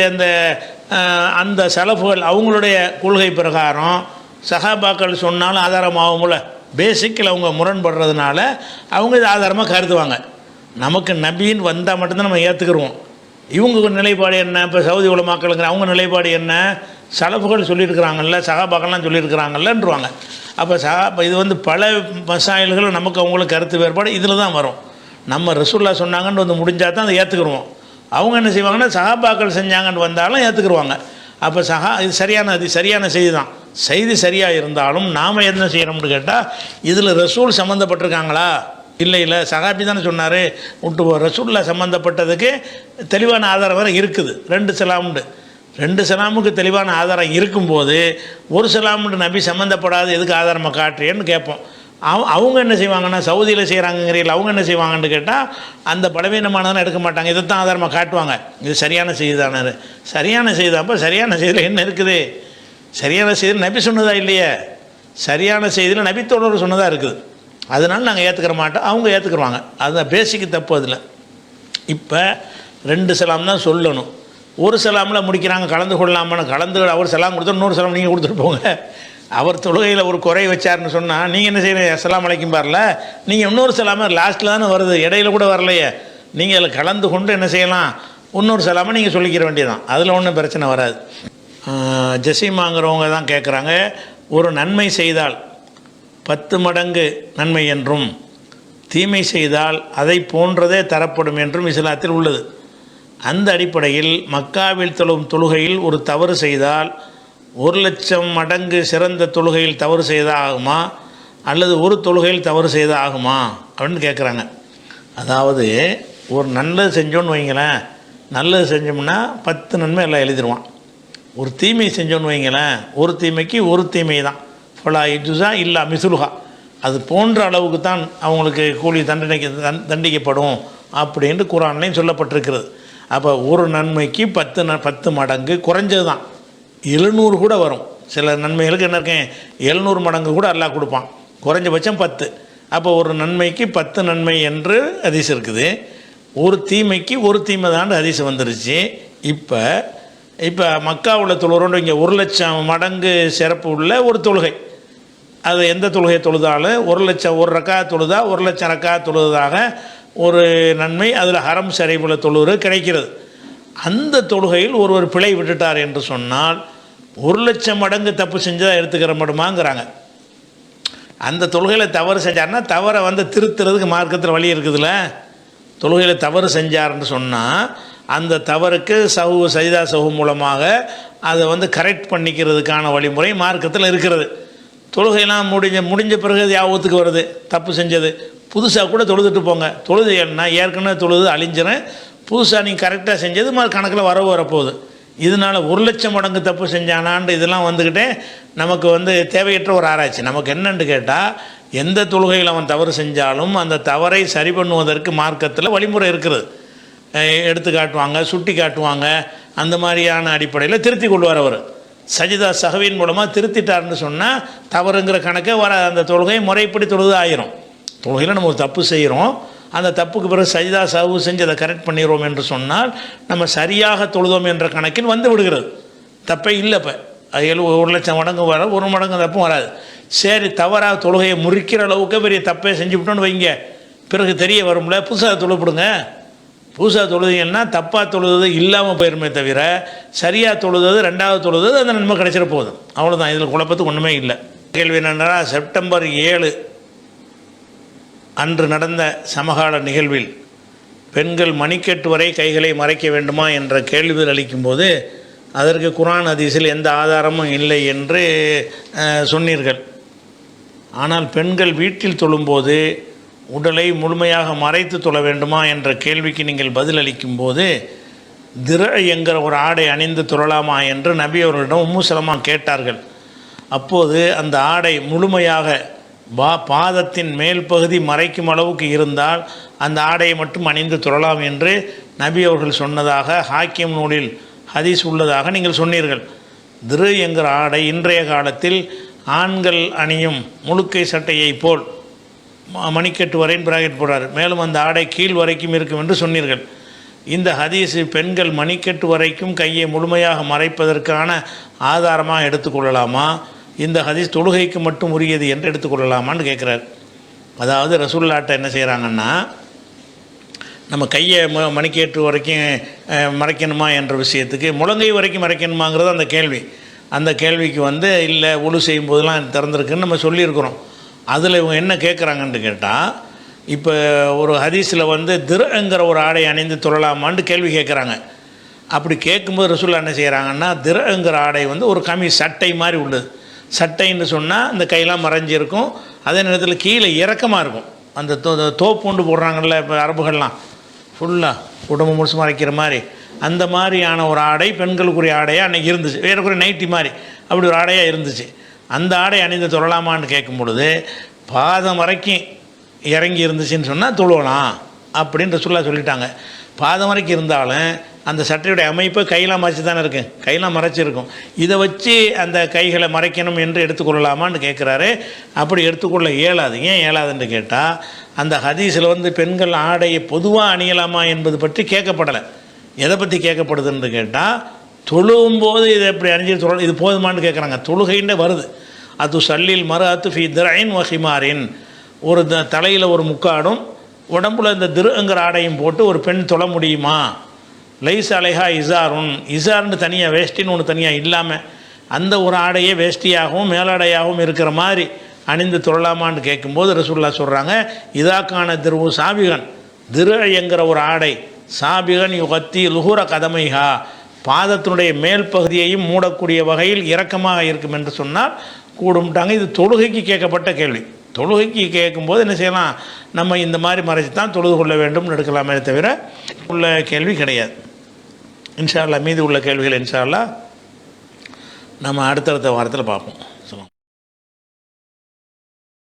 அந்த சலஃபுகள் அவங்களுடைய கொள்கை பிரகாரம் சஹாபாக்கள் சொன்னாலும் ஆதாரமாகும்ல. பேசிக்கில் அவங்க முரண்படுறதுனால அவங்க இது ஆதாரமாக கருதுவாங்க. நமக்கு நபின்னு வந்தால் மட்டும்தான் நம்ம ஏற்றுக்குருவோம். இவங்க நிலைப்பாடு என்ன? இப்போ சவுதி உலமாக்களுங்கிற அவங்க நிலைப்பாடு என்ன? சலஃபுகள் சொல்லியிருக்கிறாங்கல்ல, சஹாபாக்கள்லாம் சொல்லியிருக்கிறாங்கல்லன்றுவாங்க. அப்போ இது வந்து பல மசாயில்கள் நமக்கு அவங்களுக்கு கருத்து வேறுபாடு இதில் தான் வரும். நம்ம ரசூலுல்லா சொன்னாங்கன்னு வந்து முடிஞ்சால் தான் அதை ஏற்றுக்குருவோம். அவங்க என்ன செய்வாங்கன்னா சஹாபாக்கள் செஞ்சாங்கன்னு வந்தாலும் ஏற்றுக்குருவாங்க. அப்போ இது சரியான செய்தி தான். செய்தி சரியாக இருந்தாலும் நாம் என்ன செய்யணும்னு கேட்டால், இதில் ரசூல் சம்மந்தப்பட்டிருக்காங்களா? இல்லை சஹாபி தானே சொன்னார் விட்டு ரசூலுல்லா சம்மந்தப்பட்டதுக்கு தெளிவான ஆதாரம் வேறு இருக்குது. 2 சலாமுண்டு. 2 சலாமுக்கு தெளிவான ஆதாரம் இருக்கும்போது ஒரு சலாமுண்டு நபி சம்மந்தப்படாது எதுக்கு ஆதாரமாக காட்டுறேன்னு கேட்போம். அவங்க என்ன செய்வாங்கன்னா, சவுதியில் செய்கிறாங்கங்கிறீங்களா, அவங்க என்ன செய்வாங்கன்னு கேட்டால் அந்த பலவீனமானதானே எடுக்க மாட்டாங்க, இதைத்தான் ஆதாரமாக காட்டுவாங்க. இது சரியான செய்தி தானே. சரியான செய்தி. அப்போ சரியான செய்தியில் என்ன இருக்குது? சரியான செய்தியில் நபி சொன்னதா இல்லையே? சரியான செய்தியில் நபித்தோழர் சொன்னதாக இருக்குது. அதனால் நாங்கள் ஏற்றுக்கிற மாட்டோம், அவங்க ஏற்றுக்குருவாங்க. அதுதான் பேசிக்கு தப்பு. அதில் இப்போ 2 சலாம் தான் சொல்லணும். ஒரு சலாமில் முடிக்கிறாங்க, கலந்து கொள்ளலாமான்னு. கலந்து அவர் சலாம் கொடுத்தா இன்னொரு சலாம் நீங்கள் கொடுத்துட்டு போங்க. அவர் தொழுகையில் ஒரு குறை வச்சார்னு சொன்னால் நீங்கள் என்ன செய்யணும்? அஸ்ஸலாமு அலைக்கும் பாரல, நீங்கள் இன்னொரு சலாம லாஸ்ட்டில் தானே வருது, இடையில கூட வரலையே. நீங்கள் அதில் கலந்து கொண்டு என்ன செய்யலாம்? இன்னொரு சலாமை நீங்கள் சொல்லிக்கிற வேண்டியதான், அதில் ஒன்றும் பிரச்சனை வராது. ஜசீமாங்கிறவங்க தான் கேட்குறாங்க, ஒரு நன்மை செய்தால் 10 மடங்கு நன்மை என்றும் தீமை செய்தால் அதை போன்றதே தரப்படும் என்றும் இஸ்லாத்தில் உள்ளது. அந்த அடிப்படையில் மக்காவில் தொழும் தொழுகையில் ஒரு தவறு செய்தால் 1,00,000 மடங்கு சிறந்த தொழுகையில் தவறு செய்தால் ஆகுமா, அல்லது ஒரு தொழுகையில் தவறு செய்தால் ஆகுமா அப்படின்னு கேட்குறாங்க. அதாவது ஒரு நல்லது செஞ்சோன்னு வைங்களேன், நல்லது செஞ்சோம்னா 10 நன்மை எல்லாம் எழுதிடுவான். ஒரு தீமை செஞ்சோன்னு வைங்களேன், ஒரு தீமைக்கு ஒரு தீமை தான், ஃபலா இஜுசா இல்லா மிசுலுஹா, அது போன்ற அளவுக்கு தான் அவங்களுக்கு கூலி தண்டிக்கப்படும் அப்படின்ட்டு குர்ஆன்லையும் சொல்லப்பட்டிருக்கிறது. அப்போ ஒரு நன்மைக்கு 10 மடங்கு குறைஞ்சது தான், 700 கூட வரும். சில நன்மைகளுக்கு என்ன இருக்கேன் 700 மடங்கு கூட அல்லாஹ் கொடுப்பான், குறைஞ்சபட்சம் 10. அப்போ ஒரு நன்மைக்கு 10 நன்மை என்று ஹதீஸ் இருக்குது, ஒரு தீமைக்கு ஒரு தீமை தான் ஹதீஸ் வந்துருச்சு. இப்போ மக்காவுள்ள தொழுகிறோண்டு இங்கே 1,00,000 மடங்கு சிறப்பு உள்ள ஒரு தொழுகை, அது எந்த தொழுகையை தொழுதாலும் 1,00,000 ஒரு ரக்கா தொழுதா 1,00,000 ரக்கா தொழுதாக ஒரு நன்மை அதில் ஹரம் ஷரீஃபில் தொழுகிறது கிடைக்கிறது. அந்த தொழுகையில் ஒருவர் பிழை விட்டுட்டார் என்று சொன்னால் 1,00,000 மடங்கு தப்பு செஞ்சதாக எடுத்துக்கிற மட்டுமாங்கிறாங்க. அந்த தொழுகையில் தவறு செஞ்சார்னா தவறை திருத்துறதுக்கு மார்க்கத்தில் வழி இருக்குதுல்ல. தொழுகையில் தவறு செஞ்சார்னு சொன்னால் அந்த தவறுக்கு சஜிதா சஹு மூலமாக அதை கரெக்ட் பண்ணிக்கிறதுக்கான வழிமுறை மார்க்கத்தில் இருக்கிறது. தொழுகையெல்லாம் முடிஞ்ச பிறகு ஞாபகத்துக்கு வருது தப்பு செஞ்சது, புதுசாக கூட தொழுதுட்டு போங்க. தொழுதுன்னா ஏற்கனவே தொழுது அழிஞ்சிடும், புதுசாக நீங்கள் கரெக்டாக செஞ்சது மாதிரி கணக்கில் வரப்போகுது. இதனால் 1,00,000 மடங்கு தப்பு செஞ்சானான்ட்டு இதெல்லாம் வந்துக்கிட்டே நமக்கு தேவையற்ற ஒரு ஆராய்ச்சி. நமக்கு என்னென்னு கேட்டால், எந்த தொழுகையில் அவன் தவறு செஞ்சாலும் அந்த தவறை சரி பண்ணுவதற்கு மார்க்கத்தில் வழிமுறை இருக்கிறது. எடுத்து காட்டுவாங்க, சுட்டி காட்டுவாங்க, அந்த மாதிரியான அடிப்படையில் திருத்தி கொள்வார் அவர். சஜிதா சஹவின் மூலமாக திருத்திட்டார்னு சொன்னால் தவறுங்கிற கணக்கே வர, அந்த தொழுகை முறைப்படி தொழுது ஆயிரும். தொழுகையில் நம்ம ஒரு தப்பு செய்கிறோம், அந்த தப்புக்கு பிறகு சஜிதா சஹவு செஞ்சு அதை கரெக்ட் பண்ணிடுவோம் என்று சொன்னால் நம்ம சரியாக தொழுதோம் என்ற கணக்கில் விடுகிறது. தப்பே இல்லை. இப்போ 1,00,000 மடங்கு வர, 1 மடங்கு தப்பும் வராது. சரி, தவறாக தொழுகையை முறிக்கிற அளவுக்கு பெரிய தப்பே செஞ்சு விட்டோன்னு வைங்க, பிறகு தெரிய வரும்ல, புதுசாக தொழுப்படுங்க. புதுசாக தொழுதிங்கன்னா தப்பாக தொழுது இல்லாமல் போயிருமே தவிர சரியாக தொழுது 2வது தொழுது அந்த நன்மை கிடைச்சிட போதும், அவ்வளோதான். இதில் குழப்பத்துக்கு ஒன்றுமே இல்லை. கேள்வி என்னென்னா, செப்டம்பர் 7 அன்று நடந்த சமகால நிகழ்வில் பெண்கள் மணிக்கட்டு வரை கைகளை மறைக்க வேண்டுமா என்ற கேள்விகள் அளிக்கும்போது அதற்கு குர்ஆன் ஹதீஸில் எந்த ஆதாரமும் இல்லை என்று சொன்னீர்கள். ஆனால் பெண்கள் வீட்டில் தொழும்போது உடலை முழுமையாக மறைத்து தொழ வேண்டுமா என்ற கேள்விக்கு நீங்கள் பதிலளிக்கும் போது திர என்கிற ஒரு ஆடை அணிந்து தொழலாமா என்று நபி அவர்களிடம் உம்மு சலமா கேட்டார்கள். அப்போது அந்த ஆடை முழுமையாக பாதத்தின் மேல் பகுதி மறைக்கும் அளவுக்கு இருந்தால் அந்த ஆடையை மட்டும் அணிந்து தொழலாம் என்று நபி அவர்கள் சொன்னதாக ஹாக்கிம் நூலில் ஹதீஸ் உள்ளதாக நீங்கள் சொன்னீர்கள். திரு என்கிற ஆடை இன்றைய காலத்தில் ஆண்கள் அணியும் முழுக்கை சட்டையை போல் மணிக்கட்டு வரைன்னு பிராக்கெட் போடுறார், மேலும் அந்த ஆடை கீழ் வரைக்கும் இருக்கும் என்று சொன்னீர்கள். இந்த ஹதீஸு பெண்கள் மணிக்கட்டு வரைக்கும் கையை முழுமையாக மறைப்பதற்கான ஆதாரமாக எடுத்துக்கொள்ளலாமா, இந்த ஹதீஸ் தொழுகைக்கு மட்டும் உரியது என்று எடுத்துக்கொள்ளலாமான்னு கேட்குறார். அதாவது ரசூலுல்லாஹ்ட்ட என்ன செய்கிறாங்கன்னா, நம்ம கையை மணிக்கட்டு வரைக்கும் மறைக்கணுமா என்ற விஷயத்துக்கு முழங்கை வரைக்கும் மறைக்கணுமாங்கிறது அந்த கேள்வி. அந்த கேள்விக்கு இல்லை ஒழு செய்யும் போதெல்லாம் திறந்துருக்குன்னு நம்ம சொல்லியிருக்கிறோம். அதில் இவங்க என்ன கேட்குறாங்கன்னு கேட்டால், இப்போ ஒரு ஹதீஸில் திரங்கிற ஒரு ஆடை அணிந்து தொழலாமான்னு கேள்வி கேட்குறாங்க. அப்படி கேட்கும்போது ரசூலுல்லாஹ் என்ன செய்கிறாங்கன்னா, திரங்கிற ஆடை ஒரு கமீஸ் சட்டை மாதிரி உள்ளது. சட்டைன்னு சொன்னால் இந்த கையெல்லாம் மறைஞ்சிருக்கும், அதே நேரத்தில் கீழே இறக்கமாக இருக்கும். அந்த தோப்புண்டு போடுறாங்கல்ல இப்போ அரபுகள்லாம், ஃபுல்லாக உடம்பு முழுசு மறைக்கிற மாதிரி, அந்த மாதிரியான ஒரு ஆடை பெண்களுக்குரிய ஆடையாக அன்றைக்கி இருந்துச்சு. வேறக்குரிய நைட்டி மாதிரி அப்படி ஒரு ஆடையாக இருந்துச்சு. அந்த ஆடை அணிந்து தொழலாமான்னு கேட்கும் பொழுது பாதம் வரைக்கும் இறங்கி இருந்துச்சுன்னு சொன்னால் தொழுவலாம் அப்படின்னு ரசூலுல்லாஹ் சொல்லிட்டாங்க. பாதம் வரைக்கும் இருந்தாலும் அந்த சட்டையுடைய அமைப்பு கையெல்லாம் மறைச்சி தானே இருக்குது, கையெல்லாம் மறைச்சிருக்கும். இதை வச்சு அந்த கைகளை மறைக்கணும் என்று எடுத்துக்கொள்ளலாமான்னு கேட்குறாரு. அப்படி எடுத்துக்கொள்ள இயலாது. ஏன் இயலாதுன்னு கேட்டால், அந்த ஹதீஸில் பெண்கள் ஆடையை பொதுவாக அணியலாமா என்பது பற்றி கேட்கப்படலை. எதை பற்றி கேட்கப்படுதுன்னு கேட்டால், தொழுகும்போது இதை எப்படி அணிஞ்சு தொழ இது போதுமானு கேட்குறாங்க. தொழுகைன்னு வருது. அது சல்லில் மறு அத்து ஃபி திரைன் வஹிமாரின், ஒரு தலையில் ஒரு முக்காடும் உடம்புல இந்த திருங்கிற ஆடையும் போட்டு ஒரு பெண் தொழ முடியுமா? லைஸ் அலைஹா இசாருன், இசார்னு தனியாக வேஷ்டின்னு ஒன்று தனியாக இல்லாமல் அந்த ஒரு ஆடையே வேஷ்டியாகவும் மேலாடையாகவும் இருக்கிற மாதிரி அணிந்து தொழலாமான்னு கேட்கும்போது ரசூலுல்லாஹ் சொல்கிறாங்க, இதாக்கான திருவு சாபிகன், என்கிற ஒரு ஆடை சாபிகன் யுகத்தி லுஹுர கதமைஹா, பாதத்தினுடைய மேல் பகுதியையும் மூடக்கூடிய வகையில் இரக்கமாக இருக்கும் என்று சொன்னால் கூடும்ட்டாங்க. இது தொழுகைக்கு கேட்கப்பட்ட கேள்வி. தொழுகைக்கு கேட்கும்போது என்ன செய்யலாம், நம்ம இந்த மாதிரி மறைச்சி தான் தொழுது கொள்ள வேண்டும்னு எடுக்கலாமே தவிர உள்ள கேள்வி கிடையாது. இன்ஷா அல்லாஹ் மீதி உள்ள கேள்விகள் இன்ஷா அல்லாஹ் நம்ம அடுத்தடுத்த வாரத்தில் பார்ப்போம்.